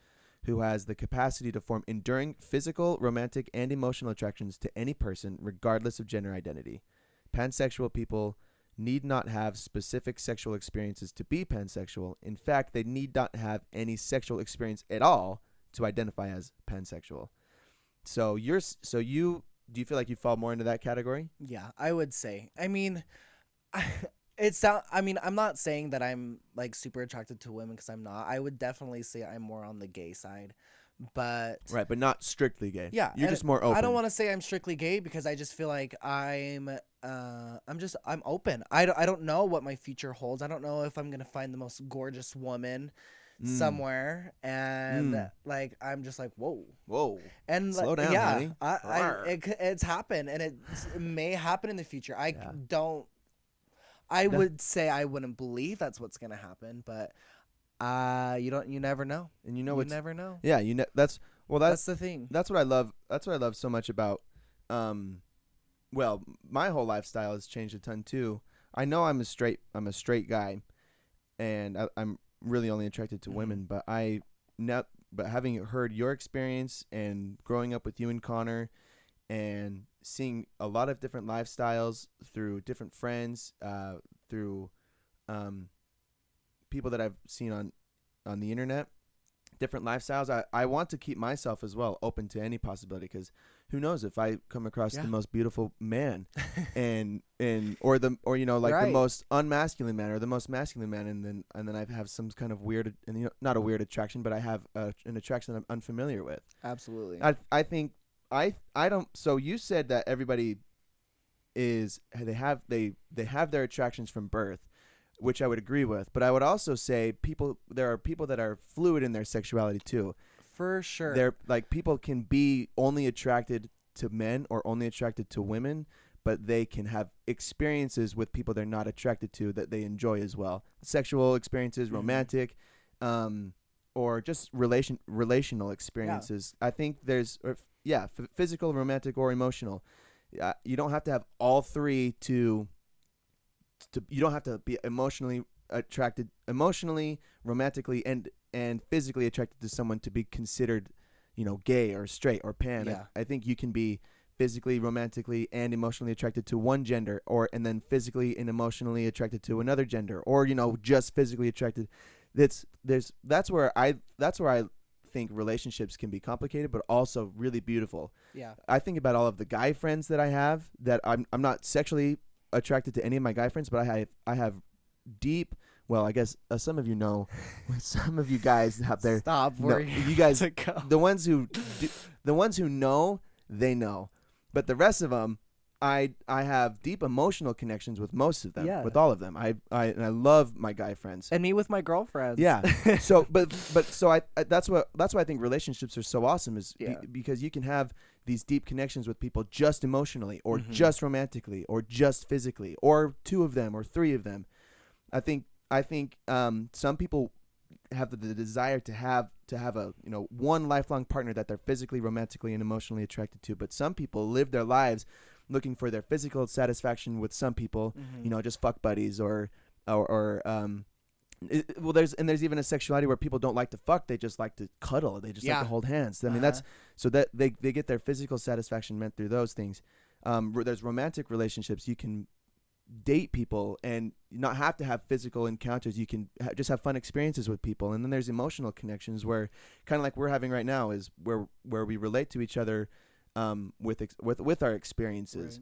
who has the capacity to form enduring physical, romantic, and emotional attractions to any person, regardless of gender identity. Pansexual people need not have specific sexual experiences to be pansexual. In fact, they need not have any sexual experience at all to identify as pansexual. So do you feel like you fall more into that category? Yeah, I would say. I mean, I mean, I'm not saying that I'm like super attracted to women because I'm not. I would definitely say I'm more on the gay side, but Right, but not strictly gay. yeah, You're and just more open. I don't want to say I'm strictly gay because I just feel like I'm open. I don't know what my future holds. I don't know if I'm gonna find the most gorgeous woman somewhere, and like I'm just like whoa, and Slow like, down, yeah, honey. it's happened, and it may happen in the future. I Yeah. don't. I would say I wouldn't believe that's what's gonna happen, but you never know. And you know You what's never know. yeah, that's That's the thing. that's what I love. That's what I love so much about well, my whole lifestyle has changed a ton too. I know I'm a straight guy, and I'm really only attracted to Mhm. women, but but having heard your experience and growing up with you and Connor and seeing a lot of different lifestyles through different friends, through people that I've seen on the internet, different lifestyles. I want to keep myself as well open to any possibility, because who knows if I come across Yeah. the most beautiful man and or the Right. most unmasculine man or the most masculine man, and then I have some kind of weird, and not a weird attraction, but I have an attraction that I'm unfamiliar with. Absolutely. I think I don't. So you said that everybody they have their attractions from birth, which I would agree with. But I would also say there are people that are fluid in their sexuality too. For sure. They're like, people can be only attracted to men or only attracted to women, but they can have experiences with people they're not attracted to that they enjoy as well. Sexual experiences, romantic, or just relational experiences. I think there's physical, romantic, or emotional. You don't have to have all three to you don't have to be emotionally attracted, emotionally, romantically, and physically attracted to someone to be considered, gay or straight or pan. Yeah. I think you can be physically, romantically, and emotionally attracted to one gender, and then physically and emotionally attracted to another gender, or just physically attracted. That's where I think relationships can be complicated, but also really beautiful. Yeah. I think about all of the guy friends that I have that I'm not sexually attracted to any of my guy friends, but I have deep. Well, I guess some of some of you guys out there. Stop where you guys, to go. the ones who know, they know, but the rest of them, I have deep emotional connections with most of them, Yeah. with all of them. And I love my guy friends. And me with my girlfriends. Yeah. So, so I that's why I think relationships are so awesome, is because you can have these deep connections with people just emotionally, or just romantically, or just physically, or two of them, or three of them. I think some people have the desire to have a one lifelong partner that they're physically, romantically, and emotionally attracted to. But some people live their lives looking for their physical satisfaction with some people, just fuck buddies, or there's even a sexuality where people don't like to fuck, they just like to cuddle, they just like to hold hands. I mean, that's so that they get their physical satisfaction met through those things. There's romantic relationships. You can date people and not have to have physical encounters. You can just have fun experiences with people. And then there's emotional connections, where kind of like we're having right now, is where we relate to each other with our experiences.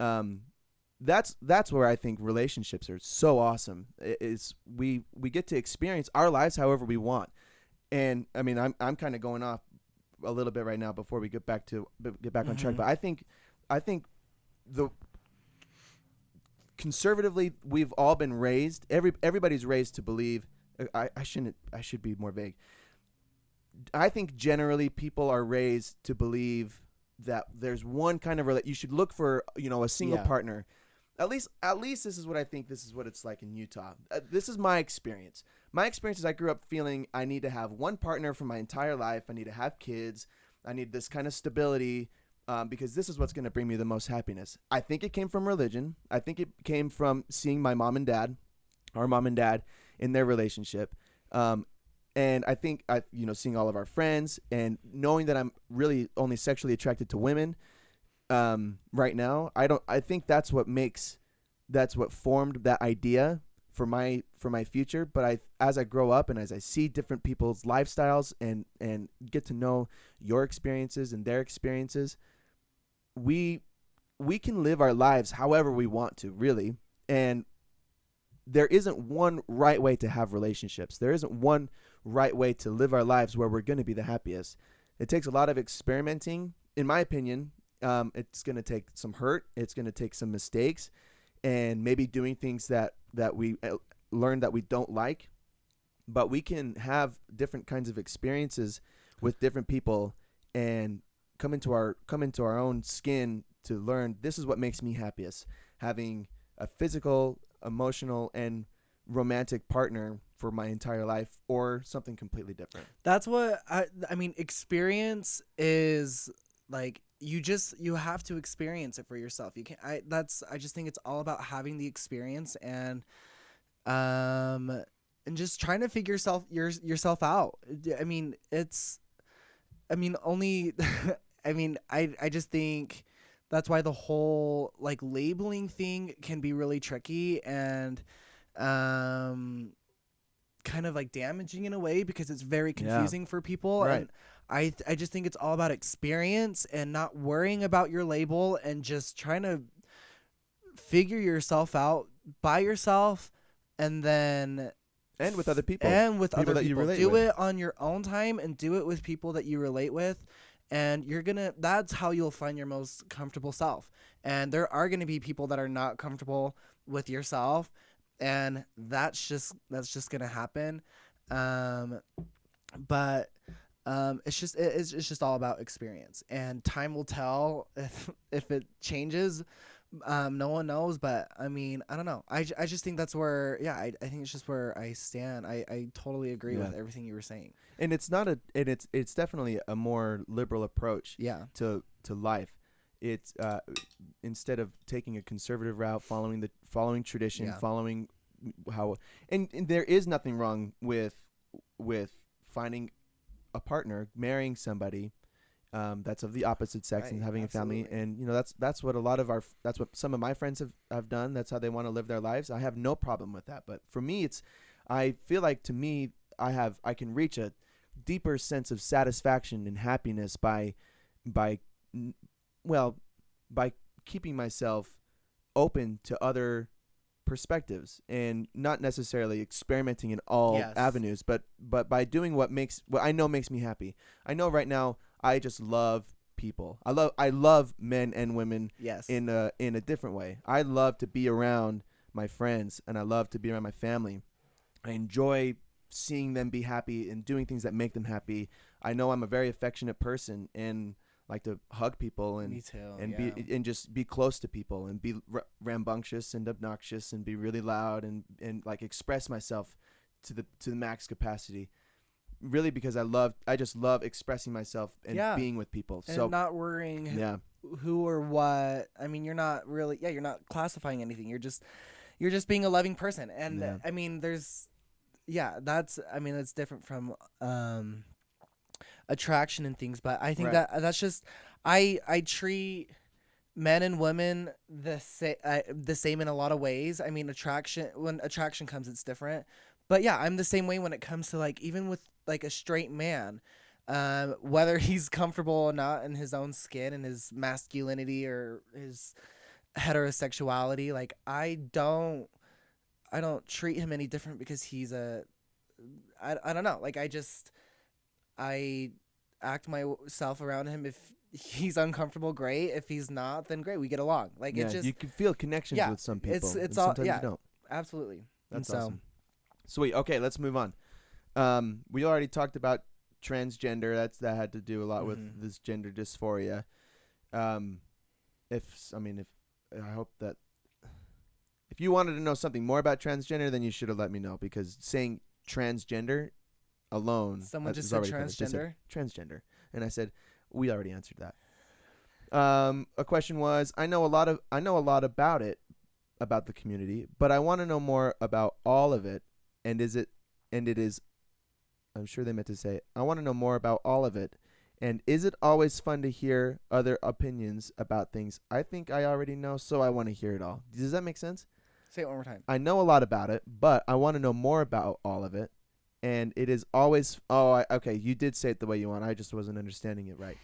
Right. that's where I think relationships are so awesome. Is we get to experience our lives however we want. And I mean, I'm kind of going off a little bit right now before we get back on track. Mm-hmm. But I think the conservatively we've all been raised. Everybody's raised to believe. I shouldn't. I should be more vague. I think generally people are raised to believe that there's one kind of you should look for, a single Yeah. partner. At least this is what I think. This is what it's like in Utah. This is my experience. My experience is I grew up feeling I need to have one partner for my entire life. I need to have kids. I need this kind of stability, because this is what's going to bring me the most happiness. I think it came from religion. I think it came from seeing my mom and dad, our mom and dad, in their relationship. And I think seeing all of our friends and knowing that I'm really only sexually attracted to women, right now. I think that's what formed that idea for my future. But as I grow up and as I see different people's lifestyles and get to know your experiences and their experiences, we can live our lives however we want to, really. And there isn't one right way to have relationships. There isn't one right way to live our lives where we're going to be the happiest. It takes a lot of experimenting, in my opinion. It's going to take some hurt. It's going to take some mistakes, and maybe doing things that we learn that we don't like. But we can have different kinds of experiences with different people and come into our own skin to learn this is what makes me happiest. Having a physical, emotional, and romantic partner for my entire life, or something completely different. That's what I mean. Experience is like you have to experience it for yourself. You can't. I just think it's all about having the experience and just trying to figure yourself out. I mean, only. I just think that's why the whole like labeling thing can be really tricky and kind of like damaging in a way, because it's very confusing for people. Right. And I just think it's all about experience and not worrying about your label and just trying to figure yourself out by yourself, and then And with other people. People that you relate do with. it on your own time and do it with people that you relate with, and that's how you'll find your most comfortable self. And there are going to be people that are not comfortable with yourself, and that's just going to happen. But it's just all about experience, and time will tell if it changes. No one knows, but I mean, I don't know. I just think that's where, I think it's just where I stand. I totally agree with everything you were saying. And it's definitely a more liberal approach Yeah. to life. It's instead of taking a conservative route, following tradition, Yeah. following and there is nothing wrong with finding a partner, marrying somebody that's of the opposite sex, Right, and having absolutely. a family. And that's what that's what some of my friends have done. That's how they want to live their lives. I have no problem with that. But for me, I feel like, to me, I can reach a deeper sense of satisfaction and happiness by n- well by keeping myself open to other perspectives and not necessarily experimenting in all Yes. avenues, but by doing what I know makes me happy. I know right now I just love people. I love men and women Yes. in a different way. I love to be around my friends, and I love to be around my family. I enjoy seeing them be happy and doing things that make them happy. I know I'm a very affectionate person and like to hug people and Me too. and yeah. be and just be close to people and be rambunctious and obnoxious and be really loud and like express myself to the max capacity. Really, because I just love expressing myself and Yeah. being with people. And So not worrying yeah, who or what. I mean, you're not really. Yeah, you're not classifying anything. You're just being a loving person. And Yeah. I mean, that's different from attraction and things. But I think Right. that's just I treat men and women the same in a lot of ways. I mean, when attraction comes, it's different. But yeah, I'm the same way when it comes to like even with like a straight man. Whether he's comfortable or not in his own skin and his masculinity or his heterosexuality. Like I don't treat him any different because he's a I don't know. Like I act myself around him. If he's uncomfortable, great. If he's not, then great. We get along. Like it Yeah, just you can feel connections yeah. with some people, It's and all sometimes yeah, you don't. absolutely. And That's so awesome. Sweet. Okay, let's move on. We already talked about transgender. That had to do a lot with this gender dysphoria. If I hope that if you wanted to know something more about transgender, then you should have let me know, because saying transgender alone, someone just is said already covered. They said transgender. transgender, and I said we already answered that. A question was, I know a lot about it, about the community, but I want to know more about all of it. And it is, I'm sure they meant to say, I want to know more about all of it. And is it always fun to hear other opinions about things I think I already know, so I want to hear it all? Does that make sense? Say it one more time. I know a lot about it, but I want to know more about all of it. And it is always, okay, you did say it the way you want. I just wasn't understanding it right.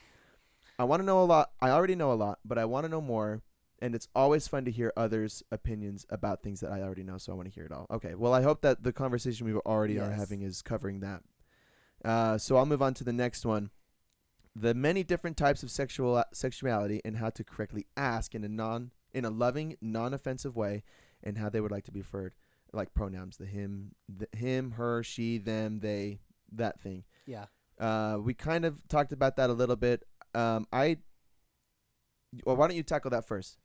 I want to know a lot. I already know a lot, but I want to know more. And it's always fun to hear others' opinions about things that I already know, so I want to hear it all. Okay, well, I hope that the conversation we already are Yes. having is covering that. So I'll move on to the next one. The many different types of sexuality, and how to correctly ask in a loving, non-offensive way, and how they would like to be referred, like pronouns, the him, her, she, them, they, that thing. Yeah. We kind of talked about that a little bit. Why don't you tackle that first?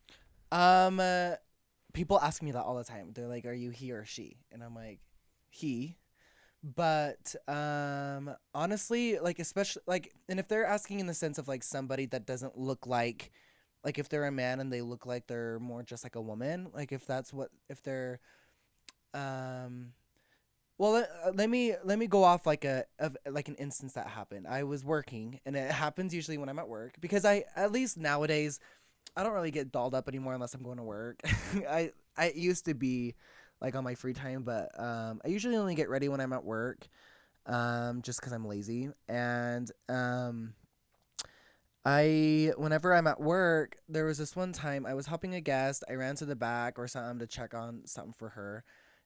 People ask me that all the time. They're like, "Are you he or she?" And I'm like, "He." But honestly, like especially like, and if they're asking in the sense of like somebody that doesn't look like if they're a man and they look like they're more just like a woman, like if they're um well, let me go off like like an instance that happened. I was working, and it happens usually when I'm at work, because I, at least nowadays, I don't really get dolled up anymore unless I'm going to work. I used to be like on my free time, but I usually only get ready when I'm at work, just because I'm lazy. And I whenever I'm at work, there was this one time I was helping a guest. I ran to the back or something to check on something for her.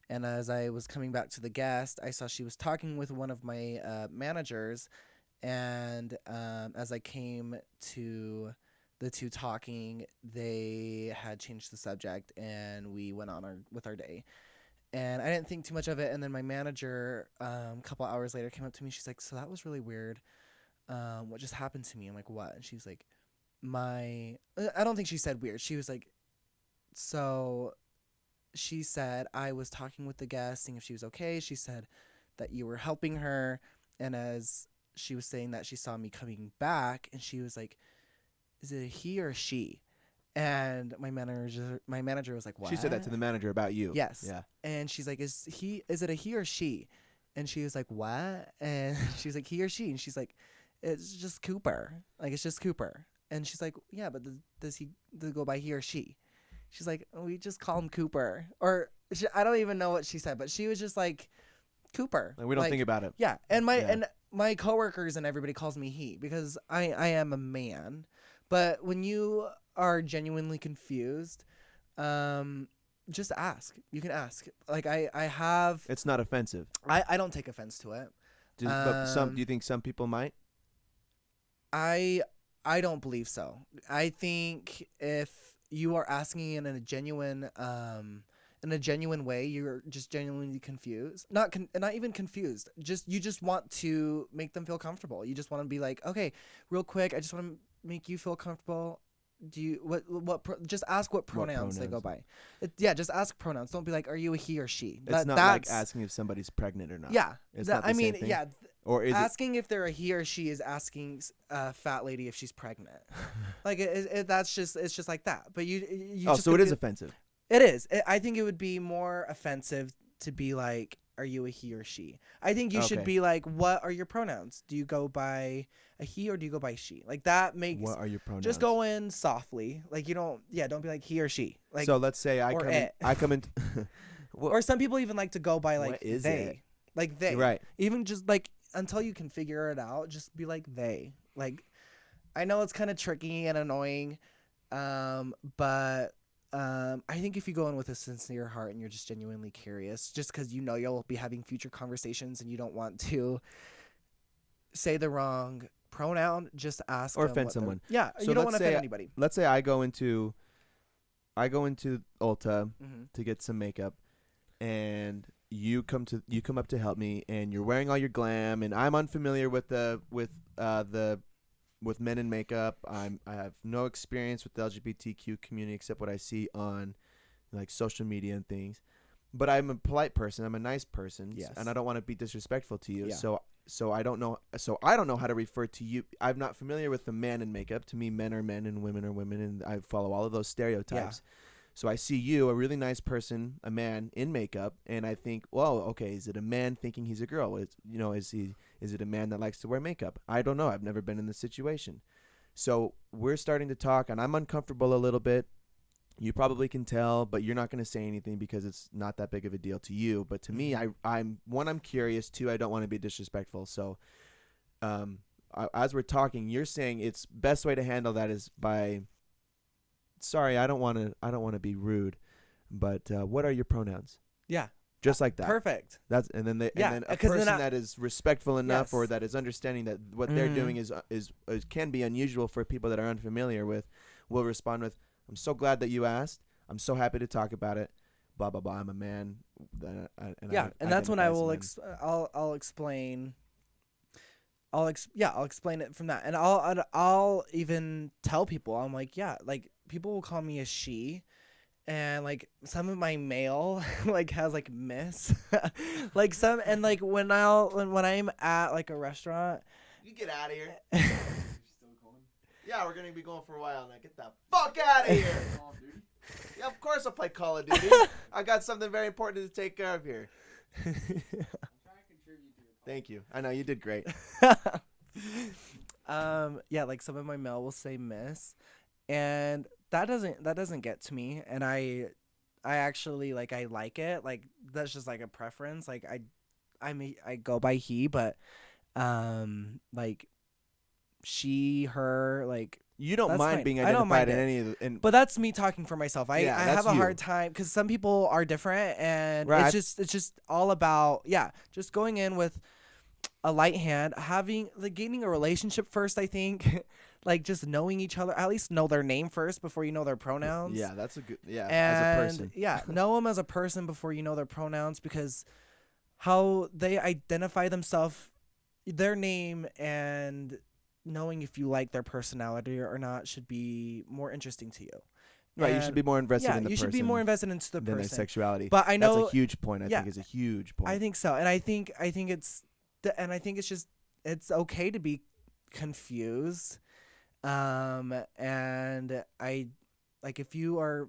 And as I was coming back to the guest, I saw she was talking with one of my managers. And as I came to the two talking, they had changed the subject, and we went on with our day. And I didn't think too much of it. And then my manager, a couple hours later, came up to me. She's like, "So that was really weird. What just happened to me?" I'm like, "What?" And she's like, I don't think she said weird. She was like, "So." She said, I was talking with the guest, seeing if she was okay. She said that you were helping her. And as she was saying that, she saw me coming back, and she was like, "Is it a he or a she?" And my manager was like, "What?" She said that to the manager about you. Yes. Yeah. And she's like, Is it a he or she?" And she was like, "What?" And she's like, "He or she?" And she's like, "It's just Cooper. Like, it's just Cooper." And she's like, "Yeah, but does he go by he or she?" She's like, "We just call him Cooper." Or I don't even know what she said, but she was just like, "Cooper." Like, we don't think about it. Yeah. And Yeah. my coworkers and everybody calls me he, because I am a man. But when you are genuinely confused, just ask. You can ask. Like I have It's not offensive. I don't take offense to it. Do you think some people might? I don't believe so. I think if you are asking in a genuine way, you're just genuinely confused. Not even confused. You just want to make them feel comfortable. You just want to be like, "Okay, real quick, I just want to make you feel comfortable. Do you just ask what pronouns they go by." Just ask pronouns. Don't be like, "Are you a he or she?" It's not like asking if somebody's pregnant or not. Yeah. It's not the same thing. Yeah. Or is asking if they're a he or she is asking a fat lady if she's pregnant. Like it's just like that. But you. Oh, so it is offensive. It is. I think it would be more offensive to be like, "Are you a he or she?" I think you should be like, "What are your pronouns? Do you go by a he or do you go by she?" Like that makes. What are your pronouns? Just go in softly. Like don't be like he or she. Like, so let's say I come in. Or some people even like to go by like what is they. It? Like they. Right. Even just like until you can figure it out, just be like they. Like I know it's kind of tricky and annoying, but I think if you go in with a sincere heart and you're just genuinely curious, just because you know you'll be having future conversations and you don't want to say the wrong pronoun, just ask Or them offend what they're- someone. Yeah, So you don't let's want to say offend anybody. Let's say I go into Ulta Mm-hmm. to get some makeup, and you come up to help me, and you're wearing all your glam, and I'm unfamiliar with men in makeup. I have no experience with the LGBTQ community except what I see on like social media and things. But I'm a polite person. I'm a nice person, Yes. and I don't want to be disrespectful to you. Yeah. So I don't know. So I don't know how to refer to you. I'm not familiar with the man in makeup. To me, men are men and women are women, and I follow all of those stereotypes. So I see you, a really nice person, a man in makeup, and I think, well, okay, is it a man thinking he's a girl? Is it a man that likes to wear makeup? I don't know. I've never been in this situation. So we're starting to talk, and I'm uncomfortable a little bit. You probably can tell, but you're not going to say anything because it's not that big of a deal to you. But to me, I'm curious. Two, I don't want to be disrespectful. So, as we're talking, you're saying it's best way to handle that is by, sorry, I don't want to be rude, but what are your pronouns? Yeah. Just like that. Perfect. That's and then Yeah, and then a 'cause then person that is respectful enough Yes. or that is understanding that what they're doing is can be unusual for people that are unfamiliar with, will respond with, "I'm so glad that you asked. I'm so happy to talk about it. Blah blah blah. I'm a man." And that's when I will. I'll explain. I'll explain it from that, and I'll even tell people, I'm like, yeah, like people will call me a she, and like some of my mail like has like miss, like some, and like when I'm at like a restaurant, You get out of here. Yeah, we're gonna be going for a while now. Get the fuck out of here. Yeah, of course I'll play Call of Duty. I got something very important to take care of here. Thank you. I know you did great. yeah, like some of my mail will say miss, and that doesn't get to me, and I actually like I like it, like that's just like a preference, like I go by he, but like she, her, like You don't that's mind fine. being I don't identified mind in it. any of the. But that's me talking for myself. I Yeah, have that's a you. hard time because some people are different, and Right. it's just all about just going in with a light hand, gaining a relationship first. I think, like just knowing each other, at least know their name first before you know their pronouns. Yeah, that's a good. Yeah, And as a person. know them as a person before you know their pronouns, because how they identify themselves, their name, and knowing if you like their personality or not should be more interesting to you. Right, you And, should be more invested in the you person. should be more invested into the than their person. sexuality. But I know that's a huge point. I yeah, think is a huge point. I think so, and I think it's just it's okay to be confused, and I like if you're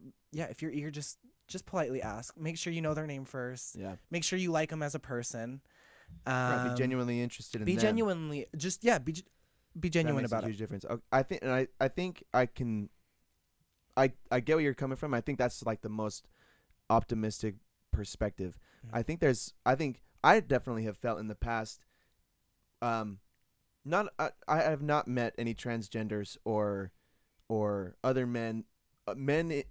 eager, just politely ask. Make sure you know their name first. Yeah. Make sure you like them as a person. Right, be genuinely interested in Be them. genuinely just be genuine that makes about a it. huge difference. I think I can. I get where you're coming from. I think that's like the most optimistic perspective. Mhm. I think I definitely have felt in the past. I have not met any transgenders or other men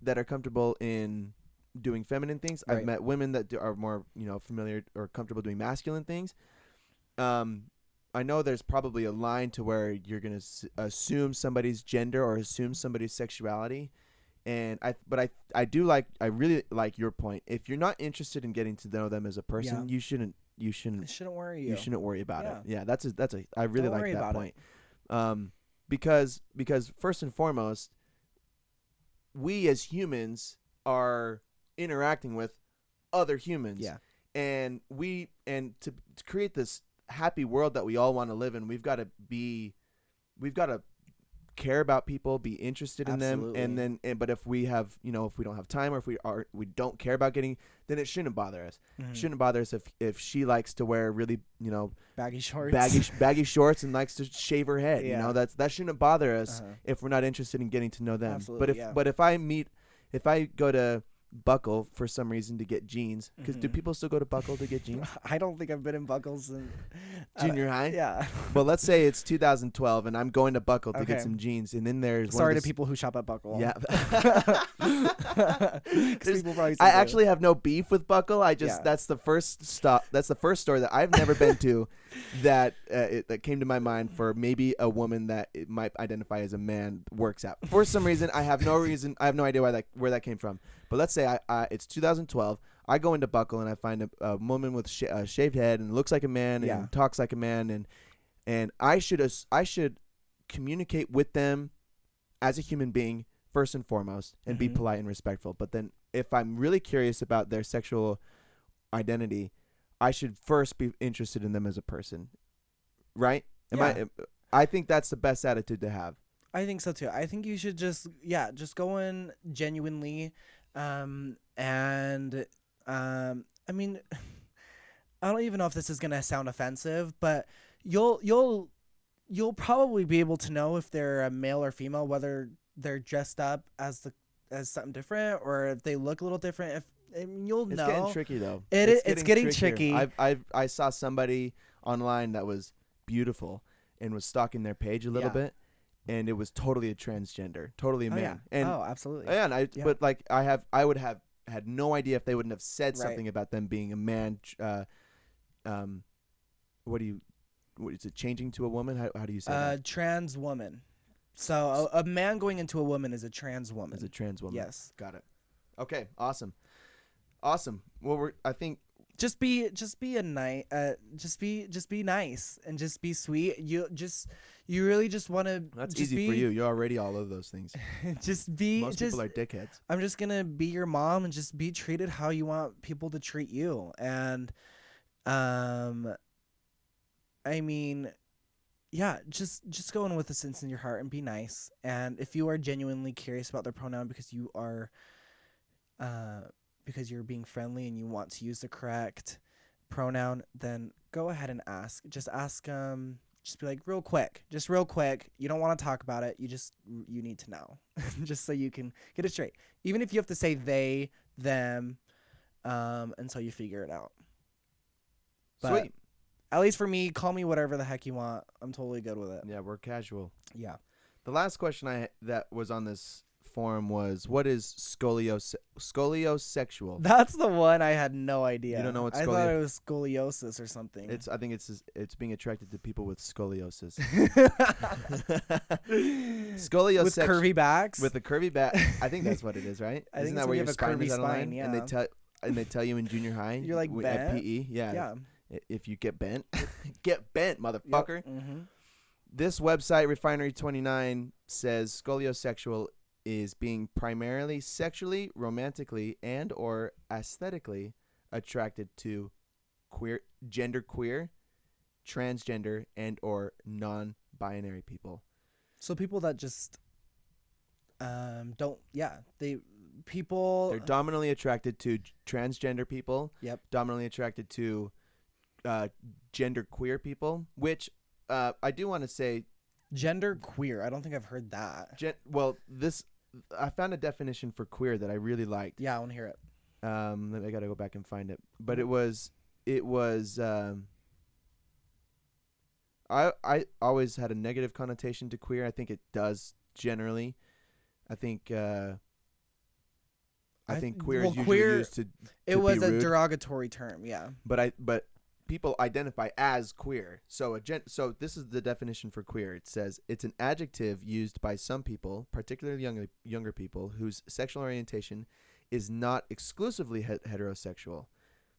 that are comfortable in doing feminine things. I've Right. met women that are more familiar or comfortable doing masculine things. I know there's probably a line to where you're gonna assume somebody's gender or assume somebody's sexuality, and I really like your point. If you're not interested in getting to know them as a person, you shouldn't It shouldn't worry you. you shouldn't worry about Yeah. it. Yeah, I really Don't like worry that about point. Because first and foremost, we as humans are interacting with other humans. Yeah. And to create this happy world that we all want to live in, we've got to care about people, be interested in them, Absolutely. but if we have if we don't have time or if we don't care about getting, then it shouldn't bother us. Mhm. It shouldn't bother us if she likes to wear really Baggy shorts. baggy shorts and likes to shave her head. Yeah. that shouldn't bother us Uh-huh. if we're not interested in getting to know them. Absolutely, But if I go to Buckle for some reason to get jeans, because do Mhm. people still go to Buckle to get jeans? I don't think I've been in Buckles Junior high? Yeah. Well, let's say it's 2012 and I'm going to Buckle to get Okay. some jeans, and then there's one Sorry of to the people who shop at Buckle. Yeah. 'Cause There's- people probably I still do. actually have no beef with Buckle. I just Yeah. that's the first stop. That's the first store that I've never been to that that came to my mind for maybe a woman that it might identify as a man works at. For some reason, I have no idea where that came from. But let's say it's 2012. I go into Buckle and I find a woman with a shaved head and looks like a man and Yeah. talks like a man, and I should communicate with them as a human being first and foremost and be Mhm. polite and respectful. But then if I'm really curious about their sexual identity, I should first be interested in them as a person. Right? I think that's the best attitude to have. I think so too. I think you should just go in genuinely, and I mean, I don't even know if this is gonna sound offensive, but you'll probably be able to know if they're a male or female, whether they're dressed up as something different or if they look a little different. You'll It's know. getting tricky though. It's getting trickier. tricky. I saw somebody online that was beautiful and was stalking their page a little Yeah. bit, and it was totally a transgender, totally a Oh, man. yeah. And Oh, absolutely. Yeah. but like I would have had no idea if they wouldn't have said Right. something about them being a man. What is it, changing to a woman? How do you say that? Trans woman. So a man going into a woman is a trans woman. As a trans woman. Yes. Got it. Okay, awesome. Well, I think Just be a nice. Just be nice and just be sweet. You really just want to. that's easy for you. You're already all of those things. Just be. Most people are dickheads. I'm just gonna be your mom and just be treated how you want people to treat you. And, I mean, yeah, just go in with a sense in your heart and be nice. And if you are genuinely curious about their pronoun because you are, because you're being friendly and you want to use the correct pronoun, then go ahead and ask. Just ask. Just be like real quick. You don't want to talk about it. You need to know, just so you can get it straight. Even if you have to say they, them, until you figure it out. But Sweet. at least for me, call me whatever the heck you want. I'm totally good with it. Yeah, we're casual. Yeah. The last question that was on this forum was, what is scoliosexual? That's the one I had no idea. You don't know what I thought it was scoliosis or something. I think it's being attracted to people with scoliosis. with Scoliosex curvy backs. with a curvy back. I think that's what it is, right? I think Isn't it's that when where you your have a spine curvy is on a line? spine, And they tell you in junior high, You're like at bent? PE, Yeah. if you get bent, get bent, motherfucker. Yep. Mm-hmm. This website, Refinery29, says scoliosexual is being primarily sexually, romantically, and or aesthetically attracted to genderqueer, transgender, and or non-binary people. So people that just don't. Yeah, They're people. dominantly attracted to transgender people. Yep. Dominantly attracted to genderqueer people, which I do want to say. Gender queer. I don't think I've heard that. I found a definition for queer that I really liked. Yeah, I want to hear it. I gotta go back and find it. But it was. I always had a negative connotation to queer. I think it does generally. I think queer is usually used to It be was a rude. derogatory term. Yeah. But people identify as queer. So this is the definition for queer. It says it's an adjective used by some people, particularly younger people, whose sexual orientation is not exclusively heterosexual,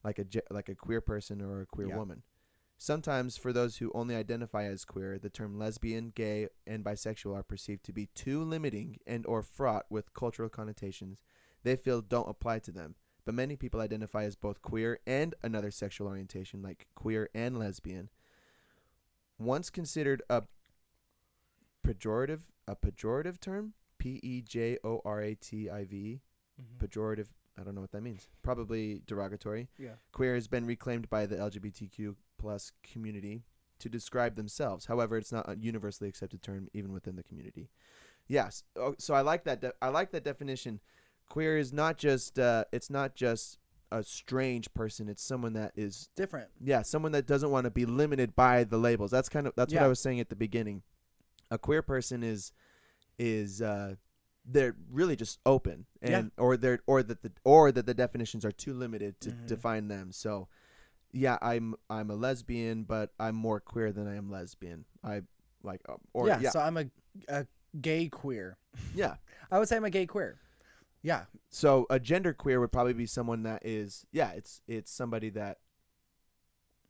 like a queer person or a queer woman. Sometimes, for those who only identify as queer, the term lesbian, gay, and bisexual are perceived to be too limiting and or fraught with cultural connotations they feel don't apply to them. But many people identify as both queer and another sexual orientation, like queer and lesbian. Once considered a pejorative term, pejorative, pejorative. I don't know what that means. Probably derogatory. Yeah. Queer has been reclaimed by the LGBTQ plus community to describe themselves. However, it's not a universally accepted term even within the community. Yes. So I like that. I like that definition. Queer is not just. It's not just a strange person. It's someone that is Different. someone that doesn't want to be limited by the labels. That's what Yeah. I was saying at the beginning. A queer person is they're really just open, and or that the definitions are too limited to define them. So yeah, I'm a lesbian, but I'm more queer than I am lesbian. I like So I'm a gay queer. yeah. I would say I'm a gay queer. Yeah. So a gender queer would probably be someone that is it's somebody that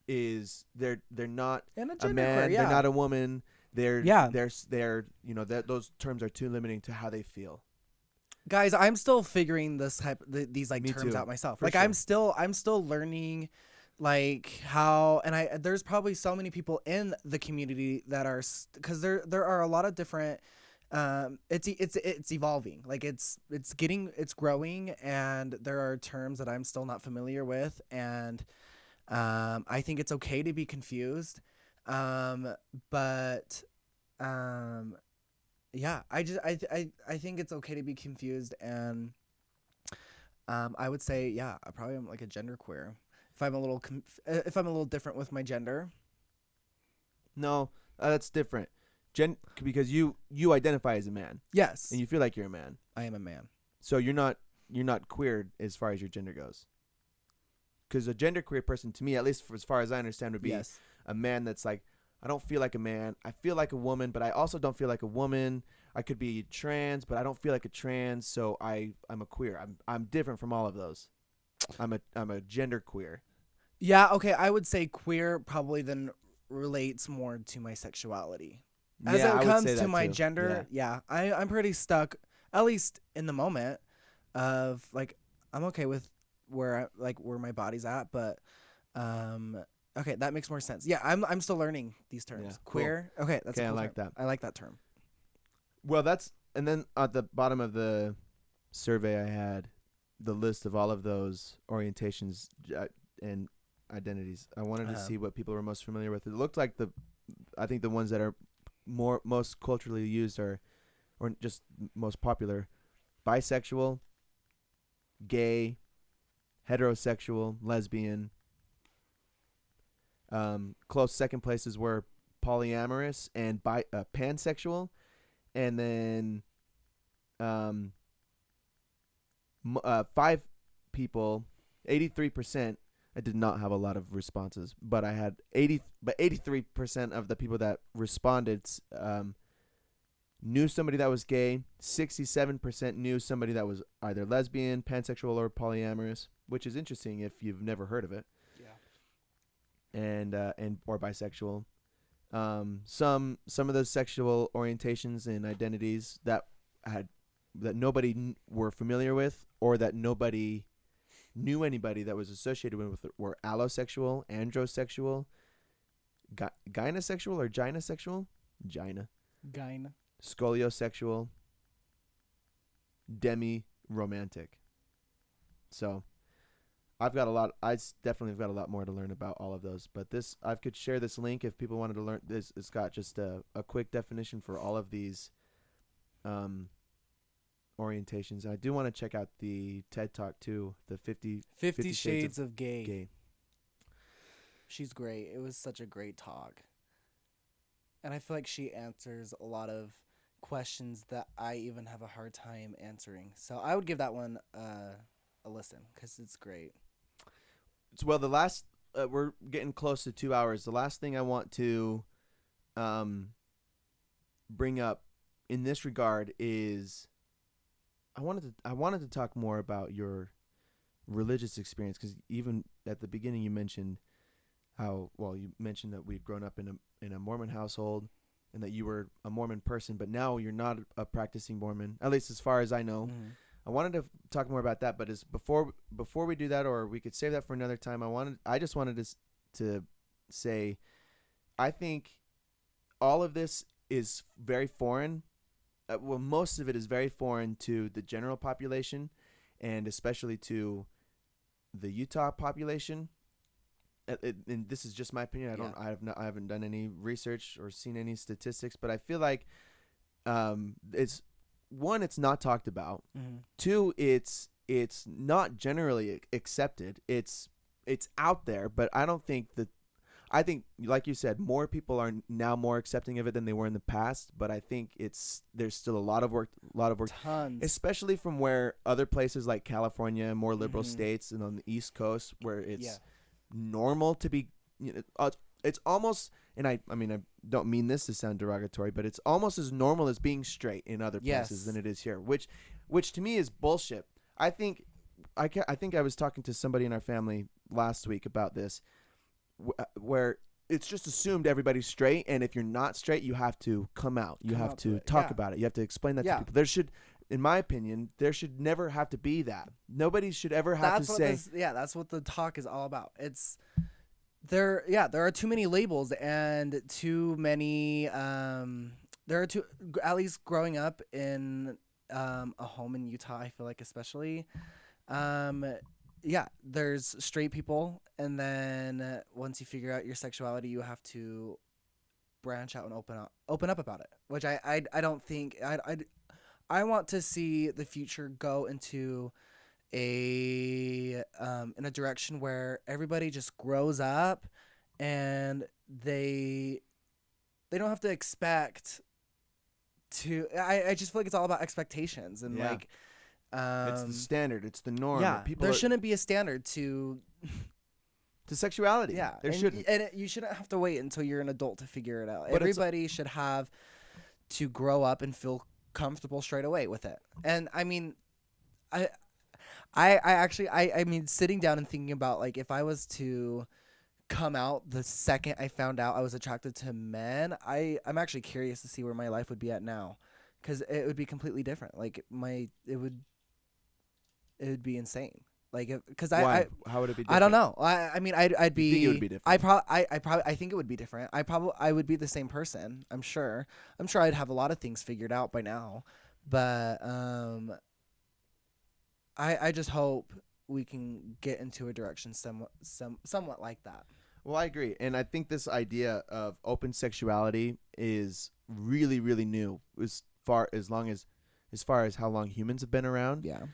is they're not And a a gender man, queer, yeah. they're not a woman. They're Yeah. they're that those terms are too limiting to how they feel. Guys, I'm still figuring these like Me terms too, out myself. for Like sure. I'm still learning like how, and there's probably so many people in the community that are, because there are a lot of different it's evolving. Like it's growing, and there are terms that I'm still not familiar with, and I think it's okay to be confused. But yeah, I think it's okay to be confused, and I would say, yeah, I probably am like a gender queer. If I'm a little if I'm a little different with my gender. No, that's different. Because you identify as a man Yes, and you feel like you're a man. I am a man. So you're not queer as far as your gender goes. Because a gender queer person, to me, at least as far as I understand, would be Yes. a man that's like, I don't feel like a man. I feel like a woman, but I also don't feel like a woman. I could be trans, but I don't feel like a trans, so I'm a queer. I'm different from all of those. I'm a gender queer. Yeah, okay, I would say queer probably then relates more to my sexuality. As Yeah, I it would comes say to that my too. gender, yeah, I'm pretty stuck, at least in the moment, of like I'm okay with where my body's at, but okay, that makes more sense. Yeah, I'm still learning these terms. Yeah, cool. Queer. Okay, that's a Okay, I cool like term. that. I like that term. Well, and then at the bottom of the survey, I had the list of all of those orientations and identities. I wanted to see what people were most familiar with. It looked like I think the ones that are most culturally used or just most popular: bisexual, gay, heterosexual, lesbian. Close second places were polyamorous and pansexual, and then 5 people, 83%. I did not have a lot of responses, but I had 83% of the people that responded knew somebody that was gay. 67% knew somebody that was either lesbian, pansexual, or polyamorous, which is interesting if you've never heard of it. Yeah. And or bisexual. Some of those sexual orientations and identities that nobody were familiar with, or that nobody knew anybody that was associated with it, were allosexual, androsexual, gynosexual or gynosexual, Gyne. scoliosexual, demi-romantic. So I definitely have got a lot more to learn about all of those. But I could share this link if people wanted to learn this. It's got just a quick definition for all of these orientations. I do want to check out the TED Talk too, the 50 Shades of Gay. Gay. She's great. It was such a great talk. And I feel like she answers a lot of questions that I even have a hard time answering. So I would give that one a listen, because it's great. Well, the last we're getting close to 2 hours. The last thing I want to bring up in this regard is I wanted to talk more about your religious experience, because even at the beginning you mentioned that we'd grown up in a Mormon household and that you were a Mormon person, but now you're not a practicing Mormon, at least as far as I know. Mm-hmm. I wanted to talk more about that, but before we do that, or we could save that for another time, I just wanted to say I think all of this is very foreign. Most of it is very foreign to the general population, and especially to the Utah population. And this is just my opinion. I haven't done any research or seen any statistics, but I feel like it's not talked about. Mm-hmm. 2, it's it's not generally accepted. It's out there, but I don't think that. I think, like you said, more people are now more accepting of it than they were in the past. But I think there's still a lot of work, Tons. especially from where other places like California, more liberal Mm-hmm. states, and on the East Coast, where Yeah. it's normal to be. It's almost, and I mean, I don't mean this to sound derogatory, but it's almost as normal as being straight in other places than Yes. it is here, which to me is bullshit. I think, I think I was talking to somebody in our family last week about this, where it's just assumed everybody's straight, and if you're not straight, you have to come out. You Come have out to to it. talk Yeah. about it. You have to explain that to Yeah. people. There should, in my opinion, there should never have to be that. Nobody should ever have That's to what say, this. Yeah. That's what the talk is all about. It's there. Yeah. There are too many labels and too many. There are too. At least growing up in a home in Utah, I feel like especially. Um, yeah, there's straight people, and then once you figure out your sexuality, you have to branch out and open up about it. Which I don't think I want to see the future go into a in a direction where everybody just grows up and they don't have to expect to. I just feel like it's all about expectations and yeah, like it's the standard, it's the norm. yeah, People there are, shouldn't be a standard to to sexuality. yeah, There and shouldn't. you shouldn't have to wait until you're an adult to figure it out. But it's Everybody should have to grow up and feel comfortable straight away with it. And I mean, I I actually I mean sitting down and thinking about like if I was to come out the second I found out I was attracted to men, I'm actually curious to see where my life would be at now, because it would be completely different. Like it would be insane. Like because why? How would it be I different? don't know. I mean I'd be You think it would be different? I think it would be different. I would be the same person. I'm sure I'd have a lot of things figured out by now, but I just hope we can get into a direction somewhat like that. Well, I agree, and I think this idea of open sexuality is really, really new as far as how long humans have been around. Yeah.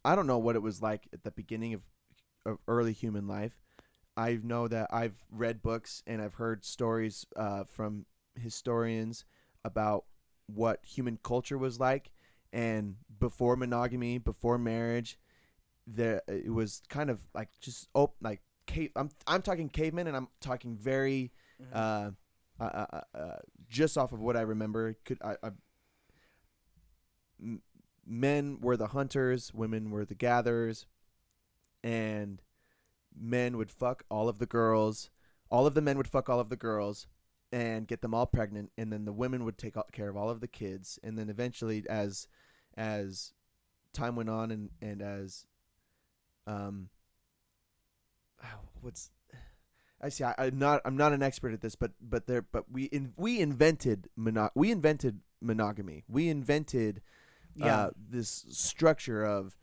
I don't know what it was like at the beginning of early human life. I know that I've read books and I've heard stories from historians about what human culture was like, and before monogamy, before marriage, there it was kind of like just like cave. I'm talking cavemen, and I'm talking very uh, just off of what I remember. Men were the hunters, women were the gatherers, and men would fuck all of the girls. All of the men would fuck all of the girls and get them all pregnant, and then the women would take care of all of the kids. And then eventually, as time went on, and as what's I see. I'm not an expert at this, but we invented monogamy. We invented Yeah. this structure of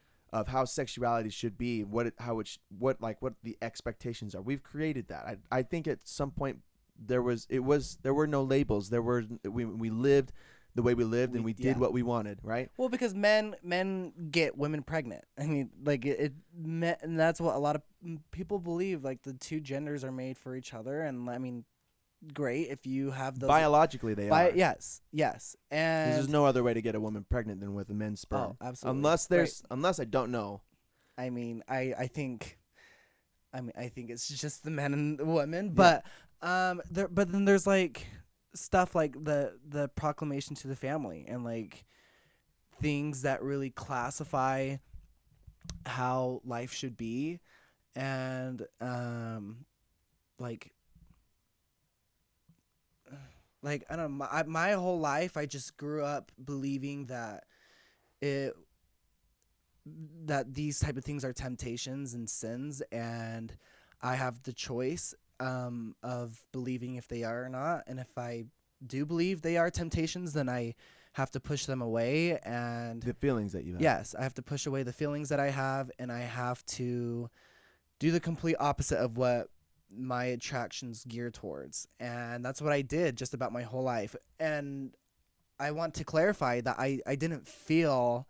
how sexuality should be, what the expectations are. We've created that. I think at some point there were no labels. We lived the way we lived, and we did Yeah. what we wanted, right? Well, because men get women pregnant. I mean, like and that's what a lot of people believe. Like the two genders are made for each other, and I mean, great if you have those. Biologically, they are. Yes, and There's no other way to get a woman pregnant than with a men's sperm. oh, absolutely. Unless I don't know. I mean, I think it's just the men and the women, but but then there's like stuff like the proclamation to the family and like things that really classify how life should be, and like I don't know, my whole life I just grew up believing that it that these type of things are temptations and sins, and I have the choice of believing if they are or not. And if I do believe they are temptations, then I have to push them away. And The feelings that you have. yes, I have to push away the feelings that I have, and I have to do the complete opposite of what my attractions gear towards. And that's what I did just about my whole life. And I want to clarify that I didn't feel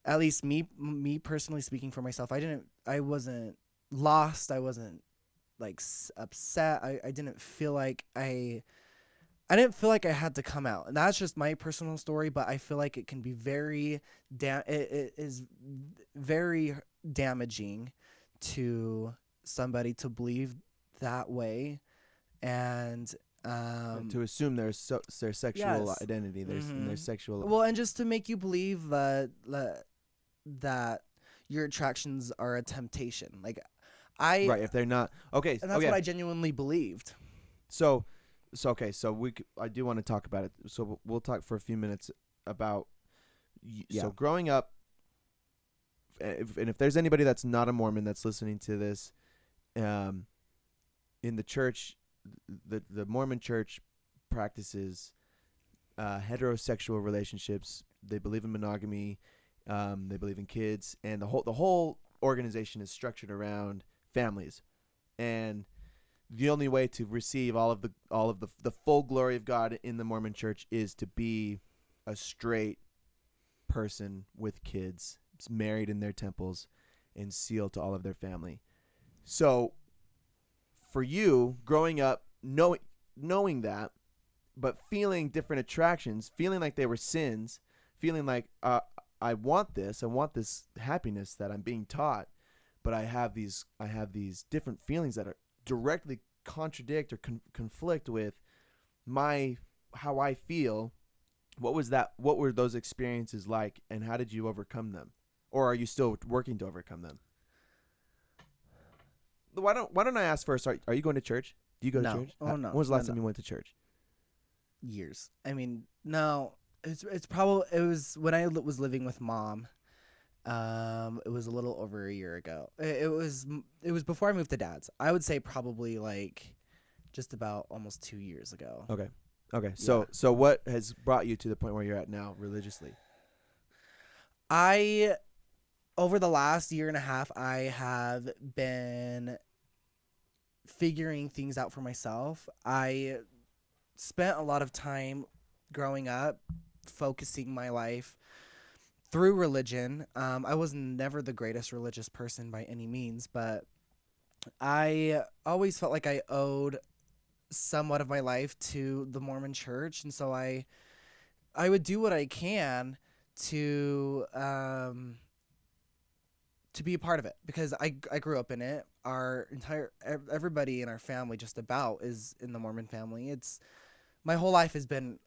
at least me personally speaking for myself, I wasn't lost. I wasn't like upset. I didn't feel like I didn't feel like I had to come out. And that's just my personal story, but I feel like it can be it is very damaging to somebody to believe that way. And To assume their sexual yes. identity, their sexual. Well, and just to make you believe that your attractions are a temptation. Like I Right, if they're not okay. and that's what I genuinely believed. So, okay. So I do want to talk about it. So we'll talk for a few minutes about. Yeah. So growing up, and if there's anybody that's not a Mormon that's listening to this, in the church, the Mormon church practices heterosexual relationships. They believe in monogamy. They believe in kids, and the whole organization is structured around families, and the only way to receive all of the full glory of God in the Mormon church is to be a straight person with kids, married in their temples, and sealed to all of their family. So, for you, growing up, knowing that, but feeling different attractions, feeling like they were sins, feeling like I want this happiness that I'm being taught, but I have these different feelings that are directly contradict or conflict with how I feel. What were those experiences like, and how did you overcome them, or are you still working to overcome them? Why don't I ask first? Are you going to church? Do you go to No. church? Oh no. When was the No, last time you went to church? years. I mean, no, it's probably it was when I was living with mom. It was a little over a year ago. It was before I moved to dad's. I would say probably like just about almost 2 years ago. Okay. Okay. Yeah. So what has brought you to the point where you're at now religiously? I over the last year and a half, I have been figuring things out for myself. I spent a lot of time growing up focusing my life through religion. I was never the greatest religious person by any means, but I always felt like I owed somewhat of my life to the Mormon church, and so I would do what I can to be a part of it because I grew up in it. Our entire everybody in our family just about is in the Mormon family. It's my whole life has been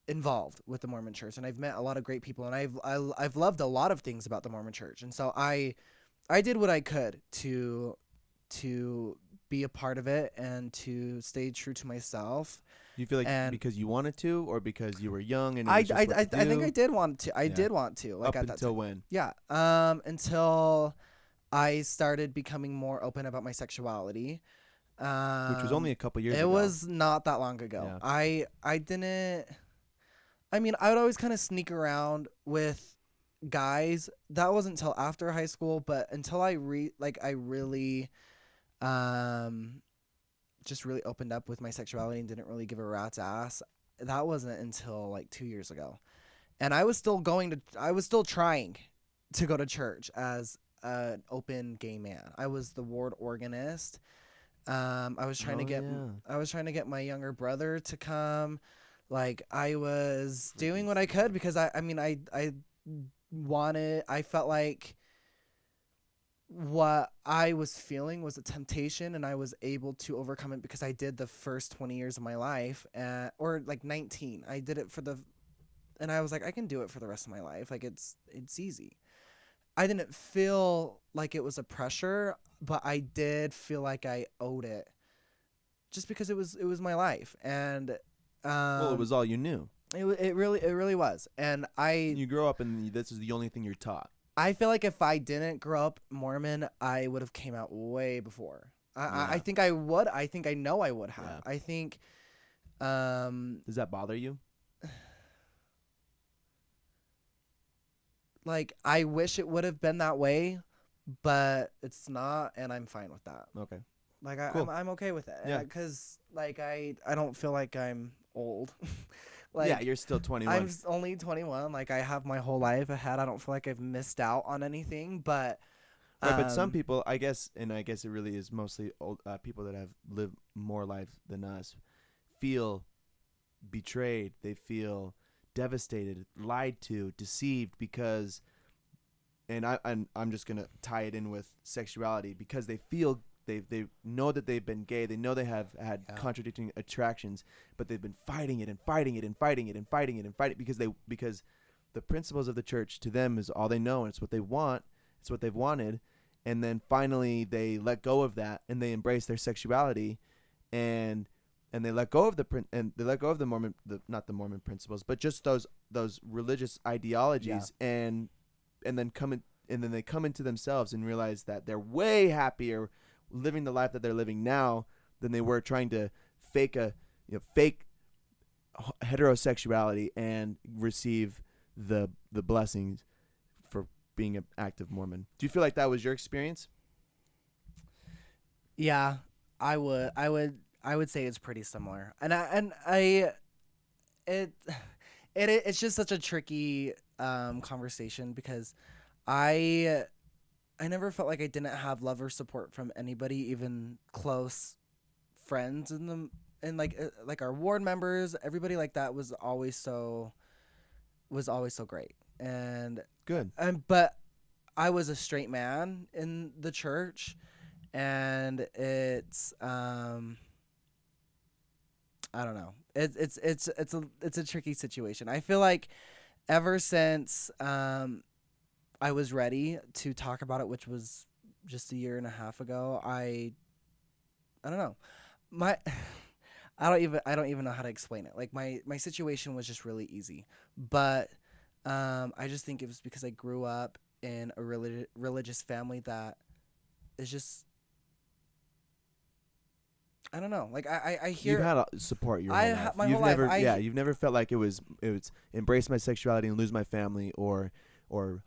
involved with the Mormon church, and I've met a lot of great people, and I've loved a lot of things about the Mormon church, and so I did what I could to be a part of it and to stay true to myself. Do you feel like And because you wanted to, or because you were young and it I was just I what I, to I think do? I did want to. I Yeah. did want to like Up at that until time. when? Yeah. Until I started becoming more open about my sexuality. Which was only a couple years It ago. was not that long ago. Yeah. I didn't. I mean, I would always kind of sneak around with guys. That wasn't until after high school, but until I really, um, just really opened up with my sexuality and didn't really give a rat's ass. That wasn't until like 2 years ago, and I was still trying to go to church as an open gay man. I was the ward organist. I was trying to get yeah. I was trying to get my younger brother to come. Like I was doing what I could because I mean I felt like what I was feeling was a temptation and I was able to overcome it because I did the first 20 years of my life or like 19. I did it and I was like I can do it for the rest of my life. Like it's easy. I didn't feel like it was a pressure, but I did feel like I owed it just because it was my life. And Well, it was all you knew. it really was. And You grow up and this is the only thing you're taught. I feel like if I didn't grow up Mormon, I would have came out way before. I think I would. I think I know I would have. Yeah. I think Does that bother you? like I wish it would have been that way, but it's not, and I'm fine with that. Okay. Like Cool. I'm okay with it. Yeah. Because like I don't feel like I'm old. Yeah, Like you're still 21. only 21. Like I have my whole life ahead. I don't feel like I've missed out on anything. But Right, but some um, people, I guess, and I guess it really is mostly old people that have lived more life than us, feel betrayed. They feel devastated, lied to, deceived because, and I'm just gonna tie it in with sexuality because they feel they know that they've been gay. They know they have had yeah, contradicting attractions, but they've been fighting it and fighting it and fighting it and fighting it and fighting it because the principles of the church to them is all they know and it's what they want. It's what they've wanted, and then finally they let go of that and they embrace their sexuality, and they let go of and they let go of the not the Mormon principles, but just those religious yeah, ideologies, and then and then they come into themselves and realize that they're way happier living the life that they're living now than they were trying to fake fake heterosexuality and receive the blessings for being an active Mormon. Do you feel like that was your experience? yeah. I would say it's pretty similar. And I it it's just such a tricky conversation because I I never felt like I didn't have love or support from anybody, even close friends in the and like our ward members, everybody like that was always so great. Good. But I was a straight man in the church, and it's I don't know. It's a tricky situation. I feel like ever since I was ready to talk about it, which was just a year and a half ago, I don't know. My I don't even know how to explain it. Like my situation was just really easy. But I just think it was because I grew up in a religious family that is just I don't know. Like I You've hear had support your whole life. my You've whole life never, yeah, you've never felt like it was embrace my sexuality and lose my family, or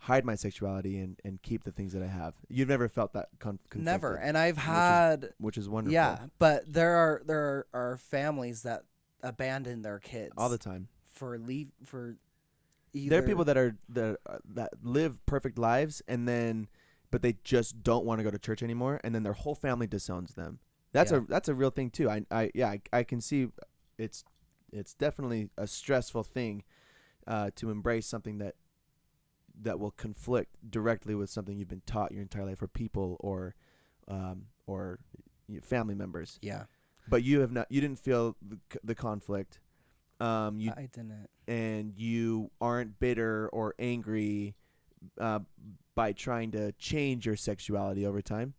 hide my sexuality and keep the things that I have. You've never felt that never. conflicted, And I've which had which is wonderful. yeah, but there are families that abandon their All the kids time. for There are people either that live perfect lives but they just don't want to go to church anymore, and then their whole family disowns them. yeah. That's a real thing too. I can see it's definitely a stressful thing to embrace something that will conflict directly with something you've been taught your entire life, or people, or family members. Yeah. But you didn't feel the conflict. You I didn't. and you aren't bitter or angry uh, by trying to change your sexuality over time.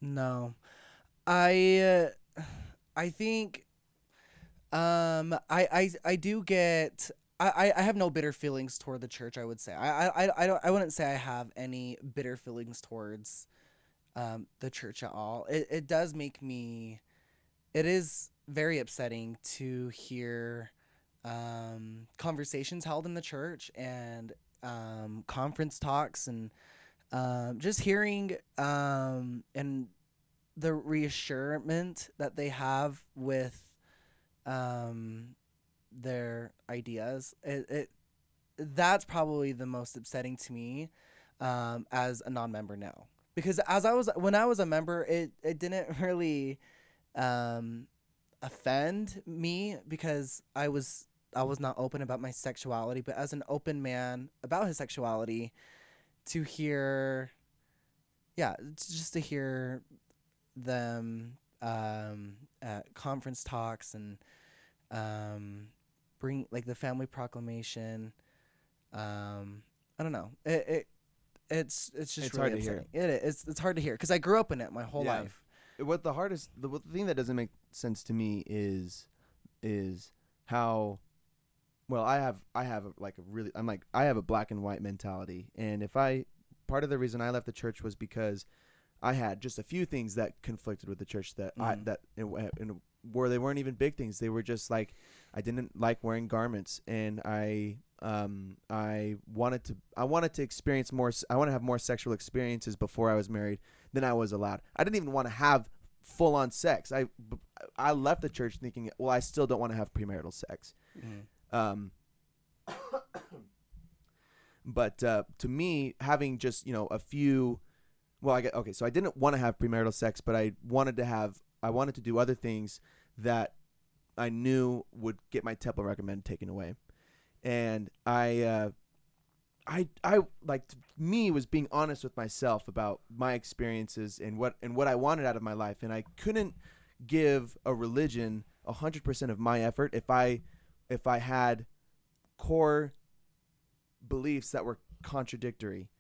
No. I I think I do get I have no bitter feelings toward the church. I would say I wouldn't say I have any bitter feelings towards the church at all. It does make me it is very upsetting to hear conversations held in the church and conference talks and just hearing and the reassurance that they have with their ideas. It that's probably the most upsetting to me as a non-member now, because as I was when I was a member, it didn't really um, offend me because I was not open about my sexuality, but as an open man about his sexuality, to hear, yeah, just to hear them at conference talks and bring like the family proclamation. I don't know. It's just It's really hard to hear. upsetting. It's hard to hear because I grew up in it my whole Yeah. life. The thing that doesn't make sense to me is how well I have like a really I'm like I have a black and white mentality, and if I part of the reason I left the church was because I had just a few things that conflicted with the church that Mhm. where they weren't even big things. They were just like I didn't like wearing garments, and I wanted to experience more. I want to have more sexual experiences before I was married than I was allowed. I didn't even want to have full on sex. I left the church thinking, well, I still don't want to have premarital sex. Um, but to me, having just a few, well, okay. So I didn't want to have premarital sex, but I wanted to do other things that I knew would get my temple recommend taken away, and I like, to me, was being honest with myself about my experiences and what I wanted out of my life, and I couldn't give a religion 100% of my effort if I had core beliefs that were contradictory,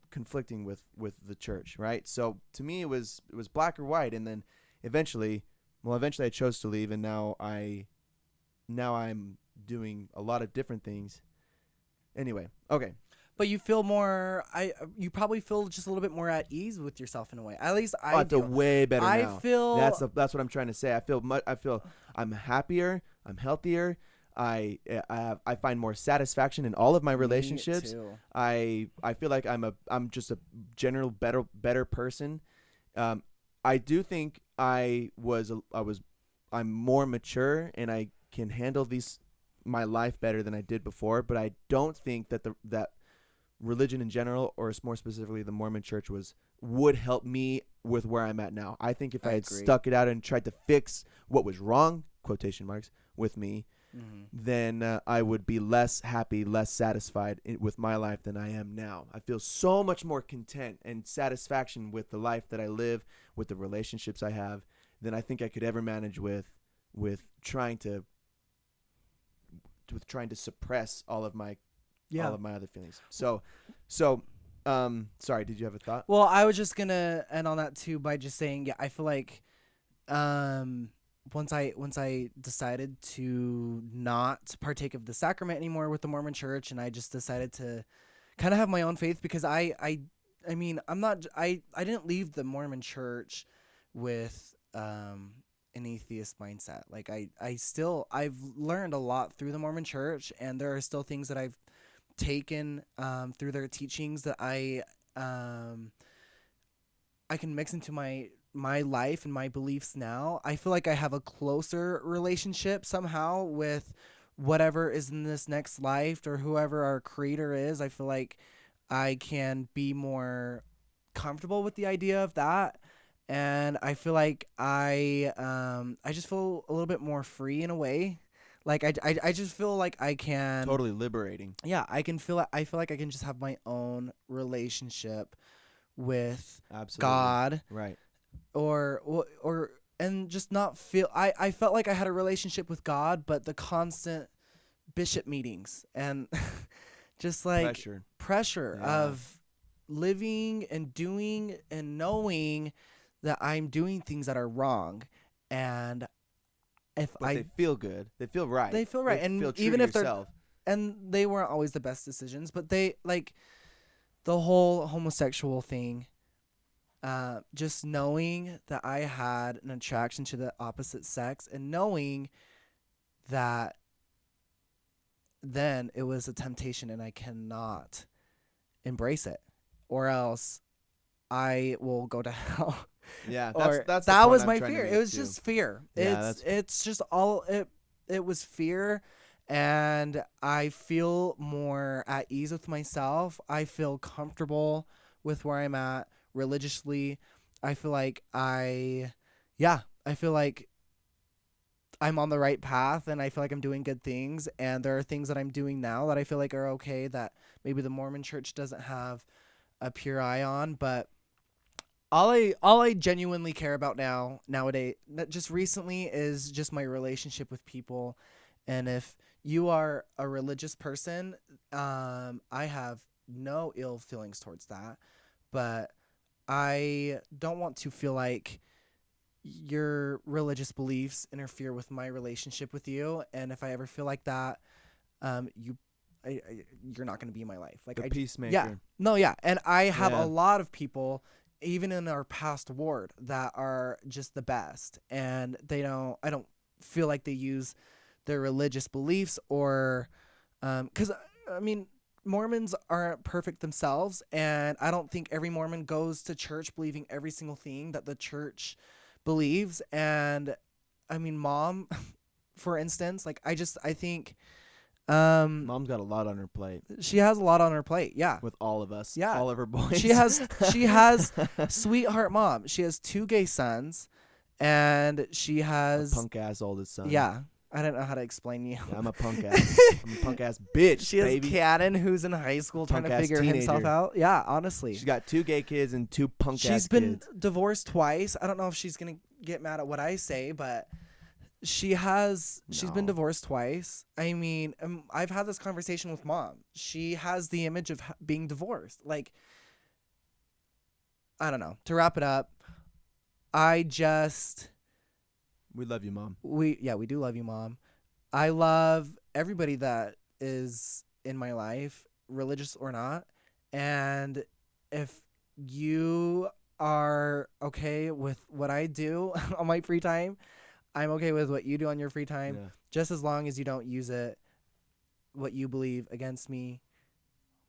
conflicting with the church, right? So to me, it was black or white, and then eventually I chose to leave, and now I'm doing a lot of different things. Anyway, okay. But you feel more. You probably feel just a little bit more at ease with yourself in a way. At least I feel way better now. I feel that's what I'm trying to say. I feel I'm happier. I'm healthier. I find more satisfaction in all of my relationships. Me too. I feel like I'm just a general better person. I do think I'm more mature, and I can handle my life better than I did before. But I don't think that religion in general, or more specifically the Mormon Church, would help me with where I'm at now. I think if I had stuck it out and tried to fix what was wrong, quotation marks, with me, then I would be less happy, less satisfied with my life than I am now. I feel so much more content and satisfaction with the life that I live, with the relationships I have, than I think I could ever manage with trying to suppress all of my other feelings. So, sorry, did you have a thought? Well, I was just gonna end on that too by just saying, yeah, I feel like, once I decided to not partake of the sacrament anymore with the Mormon Church, and I just decided to kind of have my own faith, because I mean, I didn't leave the Mormon Church with an atheist mindset. Like I've learned a lot through the Mormon Church, and there are still things that I've taken through their teachings that I can mix into my life and my beliefs now. I feel like I have a closer relationship somehow with whatever is in this next life, or whoever our creator is. I feel like I can be more comfortable with the idea of that. And I feel like I just feel a little bit more free in a way. Like I just feel like I can totally liberating. Yeah, I feel like I can just have my own relationship with God, right? Or and just not feel. I felt like I had a relationship with God, but the constant bishop meetings and just like pressure of living and doing and knowing that I'm doing things that are wrong, and they feel good, they feel right, and feel true even to if yourself. And they weren't always the best decisions, but they, like, the whole homosexual thing, just knowing that I had an attraction to the opposite sex, and knowing that then it was a temptation and I cannot embrace it, or else I will go to hell. Yeah, that was my fear. It was just fear. Yeah, it's just all it was fear, and I feel more at ease with myself. I feel comfortable with where I'm at religiously. I feel like I feel like I'm on the right path, and I feel like I'm doing good things, and there are things that I'm doing now that I feel like are okay that maybe the Mormon Church doesn't have a pure eye on. But all I genuinely care about nowadays, that just recently, is just my relationship with people. And if you are a religious person, I have no ill feelings towards that, but I don't want to feel like your religious beliefs interfere with my relationship with you. And if I ever feel like that, you're not going to be in my life. Like a peacemaker. Yeah. No, yeah. And I have a lot of people, even in our past ward, that are just the best, and I don't feel like they use their religious beliefs, or because I mean, Mormons aren't perfect themselves, and I don't think every Mormon goes to church believing every single thing that the church believes. And I mean, mom, for instance, like I think Mom's got a lot on her plate she has a lot on her plate. Yeah. with all of us. Yeah. All of her boys. She has sweetheart mom. She has 2 gay sons, and she has punk ass oldest son. Yeah. I don't know how to explain you. Yeah, I'm a punk ass. I'm a punk ass bitch. She has baby. Kaiden, who's in high school trying to Punk-ass figure himself teenager. out. Yeah, honestly. She's got 2 gay kids and 2 punk ass kids. She's been divorced twice. I don't know if she's gonna get mad at what I say, but she's been No. divorced twice. I mean, I've had this conversation with mom. She has the image of being divorced. Like, I don't know. To wrap it up, We love you, Mom. we do love you, mom. I love everybody that is in my life, religious or not. And if you are okay with what I do on my free time, I'm okay with what you do on your free time, Yeah. just as long as you don't use what you believe against me,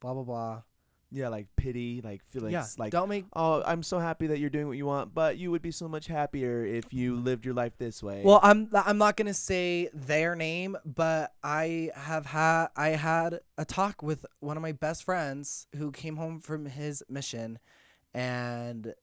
blah, blah, blah. Yeah, like pity, like feelings, Yeah, like, don't make... oh, I'm so happy that you're doing what you want, but you would be so much happier if you lived your life this way. Well, I'm not going to say their name, but I had a talk with one of my best friends who came home from his mission, and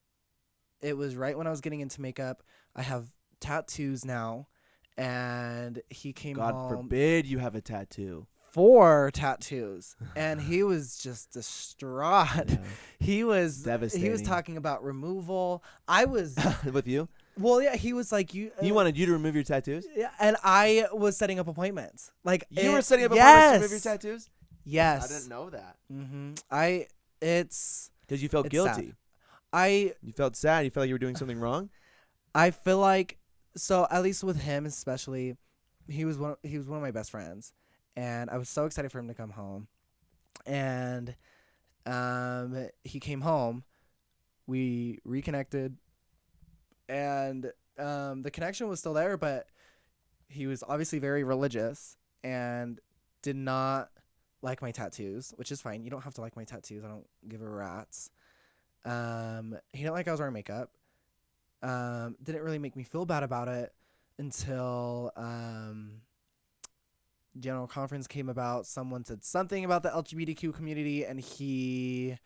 it was right when I was getting into makeup. I have tattoos now, and he came God home forbid you have a tattoo. 4 tattoos, and he was just distraught. Yeah. He was Devastating. talking about removal. I was With you? well, yeah. He was like, you. He wanted you to remove your tattoos? Yeah, and I was setting up appointments. Like, You were setting up appointments to remove your yes, tattoos? yes. I didn't know that. It's Because you felt It's guilty. sad. You felt sad. You felt like you were doing something wrong? I feel like, so at least with him especially, he was one of my best friends, and I was so excited for him to come home. And he came home, we reconnected, and the connection was still there, but he was obviously very religious and did not like my tattoos, which is fine. You don't have to like my tattoos. I don't give a rat's. He didn't like I was wearing makeup. Didn't really make me feel bad about it until general conference came about. Someone said something about the LGBTQ community, and he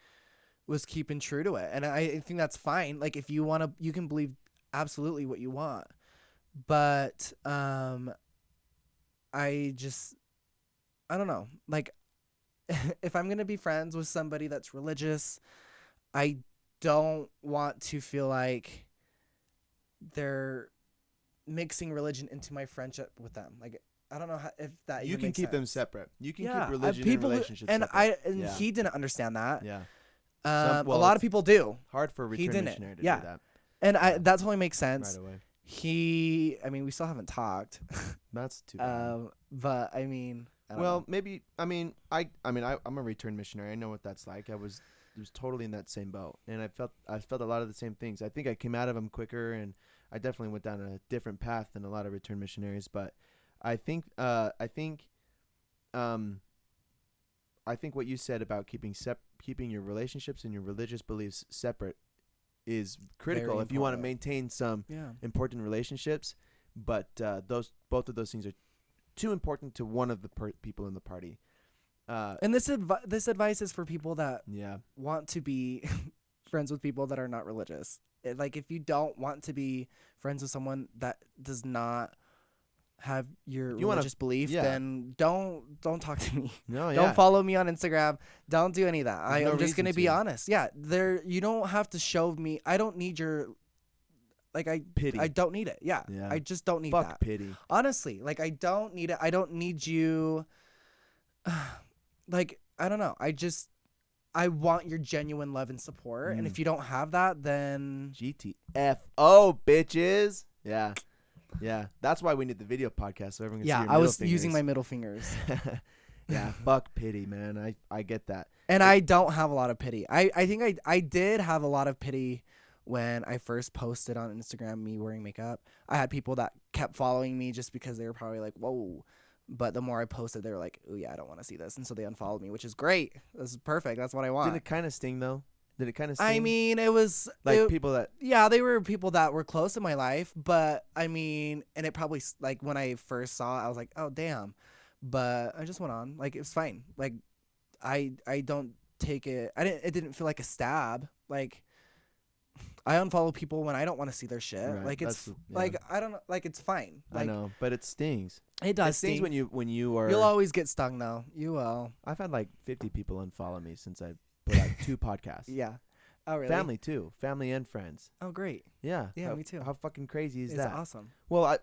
was keeping true to it. And I think that's fine. Like, if you want to, you can believe absolutely what you want. But I don't know. Like, if I'm going to be friends with somebody that's religious, I don't want to feel like they're mixing religion into my friendship with them. Like, I don't know if that You even can makes keep them sense. separate. You can Yeah, keep religion and people who- relationships and separate. and Yeah. he didn't understand that. Yeah. A well, lot of it's people do, Hard for a He return didn't. missionary to Yeah. do that and Yeah. that totally makes right sense. away. I mean, we still haven't talked. That's too bad. But I mean, I don't Well, know. maybe. I'm a return missionary. I know what that's like. I was totally in that same boat, and I felt a lot of the same things. I think I came out of them quicker, and I definitely went down a different path than a lot of return missionaries. But I think what you said about keeping your relationships and your religious beliefs separate is critical Very if you want to important. maintain some Yeah. important relationships. But both of those things are too important to one of the people in the party. And this advice is for people that Yeah. want to be friends with people that are not religious. Like, if you don't want to be friends with someone that does not have your You wanna- religious belief, yeah. then don't talk to me. No, yeah. Don't follow me on Instagram. Don't do any of that. There's no I'm just reason gonna be to. honest. Yeah, you don't have to show me. I don't need your, like, Pity. I don't need it. Yeah, Yeah. I just don't need Fuck that. pity. Honestly, like, I don't need it. I don't need you. Like, I don't know. I want your genuine love and support. And Mm. if you don't have that, then GTFO, bitches. Yeah. Yeah. That's why we need the video podcast so everyone can see yeah, your I was middle using my fingers. middle fingers. Yeah. Fuck pity, man. I get that. And I don't have a lot of pity. I think I did have a lot of pity when I first posted on Instagram me wearing makeup. I had people that kept following me just because they were probably like, whoa. But the more I posted, they were like, oh, yeah, I don't want to see this. And so they unfollowed me, which is great. This is perfect. That's what I want. Did it kind of sting, though? Did it kind of sting? I mean, it was like people that they were people that were close in my life, but I mean, and it probably like when I first saw it, I was like, oh damn, but I just went on, like it was fine. Like I don't take it. It didn't feel like a stab. Like I unfollow people when I don't want to see their shit. Right, Like it's yeah. like I don't know. Like it's fine. Like, I know, but it stings. It does It stings sting. when you are. You'll always get stung though. You will. I've had like 50 people unfollow me since I put out 2 podcasts. Yeah. Oh really? Family too, family and friends. Oh great. Yeah. Yeah, how, me too. How fucking crazy is It's that? awesome. Well,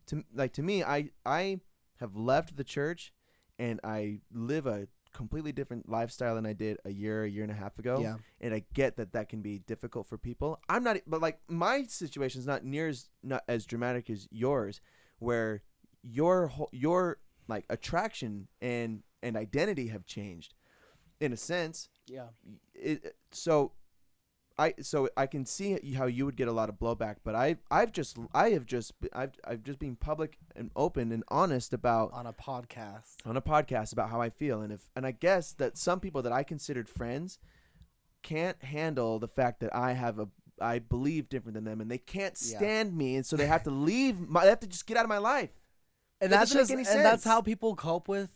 to me, I have left the church, and I live a completely different lifestyle than I did a year and a half ago. Yeah. And I get that can be difficult for people. I'm not, but like my situation is not as dramatic as yours, where your like attraction and identity have changed, in a sense. Yeah. So I can see how you would get a lot of blowback, but I've just been public and open and honest about On a podcast. about how I feel, and I guess that some people that I considered friends can't handle the fact that I believe different than them, and they can't stand me, and so they have to leave. They have to just get out of my life. And That that's doesn't just make any and that's sense. how people cope with.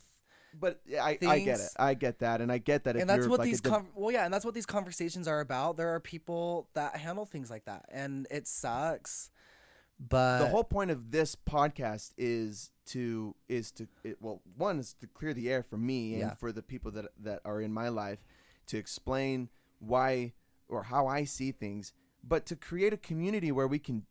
But I get it. Things. I get that, and I get that. And that's what these and that's what these conversations are about. There are people that handle things like that, and it sucks. But the whole point of this podcast is one is to clear the air for me and for the people that are in my life, to explain why or how I see things, but to create a community where we can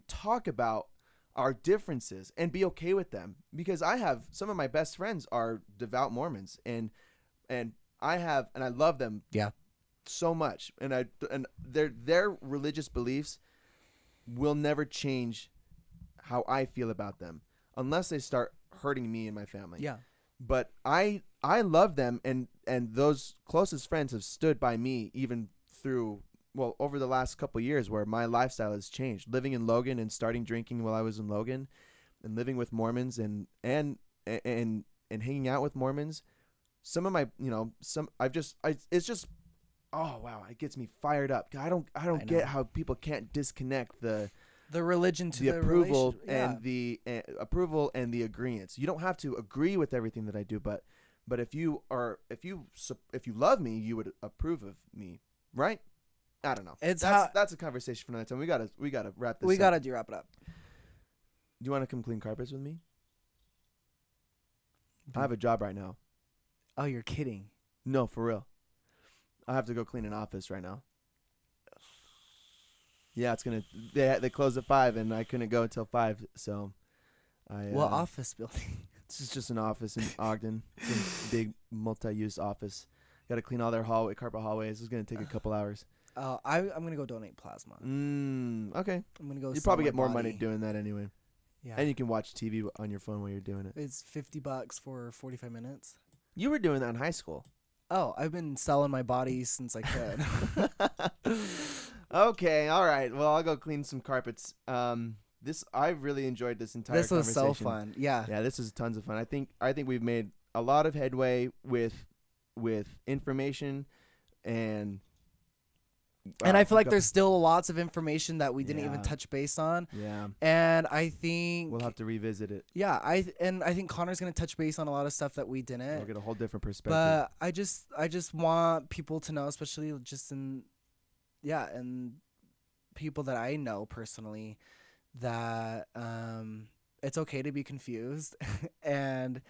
talk about our differences and be okay with them, because I have some of my best friends are devout Mormons, and I love them so much, and their religious beliefs will never change how I feel about them unless they start hurting me and my family. Yeah. But I love them, and those closest friends have stood by me even through over the last couple of years, where my lifestyle has changed, living in Logan and starting drinking while I was in Logan, and living with Mormons and hanging out with Mormons. Some of my, it's just, oh wow, it gets me fired up. I don't get how people can't disconnect the religion to the approval relation, and the approval and the agreeance. You don't have to agree with everything that I do, but if you love me, you would approve of me, right? I don't know. That's a conversation for another time. We gotta wrap this. We up. gotta wrap it up. Do you want to come clean carpets with me? I have a job right now. Oh, you're kidding. No, for real. I have to go clean an office right now. Yeah, it's gonna. They close at 5, and I couldn't go until 5. So, What office building? This is just an office in Ogden. It's a big multi-use office. Got to clean all their carpet hallways. It's gonna take a couple hours. I'm gonna go donate plasma. Okay. I'm gonna go. You probably get more money doing that anyway. Yeah. And you can watch TV on your phone while you're doing it. It's $50 for 45 minutes. You were doing that in high school. Oh, I've been selling my body since I could. Okay, all right. Well, I'll go clean some carpets. I really enjoyed this entire This was conversation. so fun. Yeah. Yeah, this is tons of fun. I think we've made a lot of headway with information, and I feel like there's still lots of information that we didn't even touch base on. Yeah. And I think We'll have to revisit it. Yeah, I think Connor's gonna touch base on a lot of stuff that we didn't. We'll get a whole different perspective. But I just want people to know, especially just and people that I know personally, that it's okay to be confused, and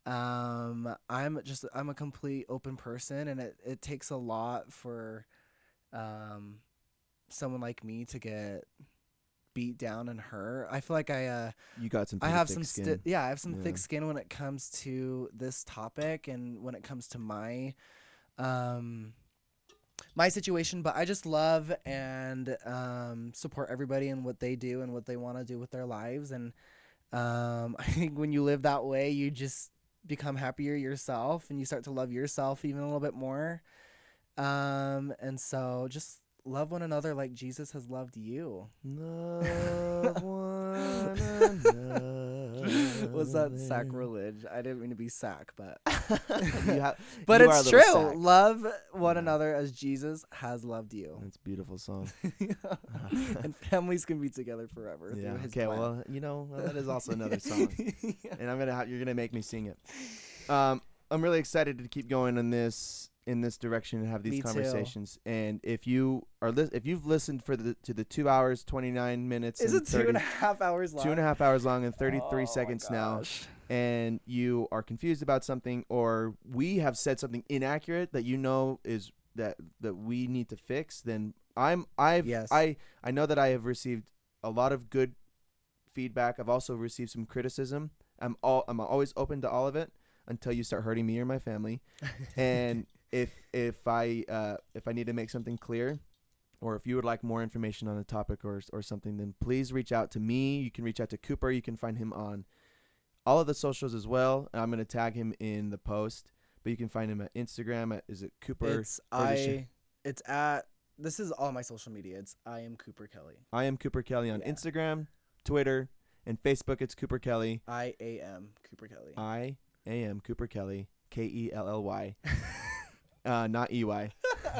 I'm a complete open person, and it takes a lot for someone like me to get beat down and hurt. I feel like you got some. I have thick some skin. I have some thick skin when it comes to this topic and when it comes to my my situation, but I just love and support everybody and what they do and what they want to do with their lives, and I think when you live that way, you just become happier yourself and you start to love yourself even a little bit more, and so just love one another like Jesus has loved you. Love one another. Was that sacrilege? I didn't mean to be sack, but you but are a it's little true. sack. Love one Yeah. another as Jesus has loved you. That's a beautiful song. And families can be together forever Yeah. through his Okay. plan. Well, that is also another song, Yeah. and you're gonna make me sing it. I'm really excited to keep going in this direction and have these Me too. conversations. And if you are if you've listened to the 2 hours 29 minutes Is and it 2.5 hours long? 2.5 hours long and 33 Oh, my seconds now, gosh. and you are confused about something, or we have said something inaccurate that is that we need to fix, then Yes. I know that I have received a lot of good feedback. I've also received some criticism. I'm always open to all of it until you start hurting me or my family. And if I need to make something clear, or if you would like more information on a topic or something, then please reach out to me. You can reach out to Cooper. You can find him on all of the socials as well. I'm going to tag him in the post, but you can find him at Instagram is it Cooper? This is all my social media. It's I am Cooper Kelly. I am Cooper Kelly on Instagram, Twitter, and Facebook. It's Cooper Kelly. I am Cooper Kelly. I am Cooper Kelly. Kelly. Not EY.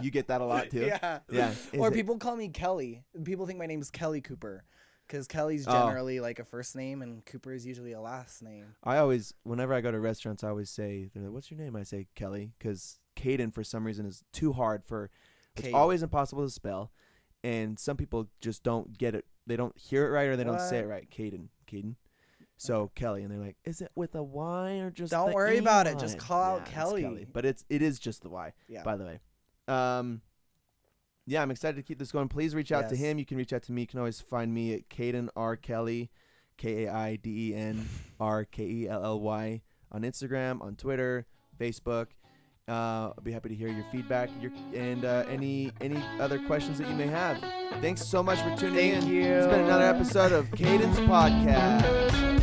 You get that a lot too. Yeah. Or people call me Kelly. People think my name is Kelly Cooper, because Kelly's generally like a first name and Cooper is usually a last name. Whenever I go to restaurants, I always say, they're like, "What's your name?" I say Kelly, because Kaiden for some reason is too hard for. It's always impossible to spell, and some people just don't get it. They don't hear it right, or they don't say it right. Kaiden. So Kelly, and they're like, "Is it with a Y or just?" Don't worry about it. Just call out Kelly. But it is just the Y. Yeah. By the way, yeah, I'm excited to keep this going. Please reach out to him. You can reach out to me. You can always find me at Kaiden R Kelly, Kaiden R Kelly on Instagram, on Twitter, Facebook. I'll be happy to hear your feedback, and any other questions that you may have. Thanks so much for tuning in. Thank you. It's been another episode of Kaiden's Podcast.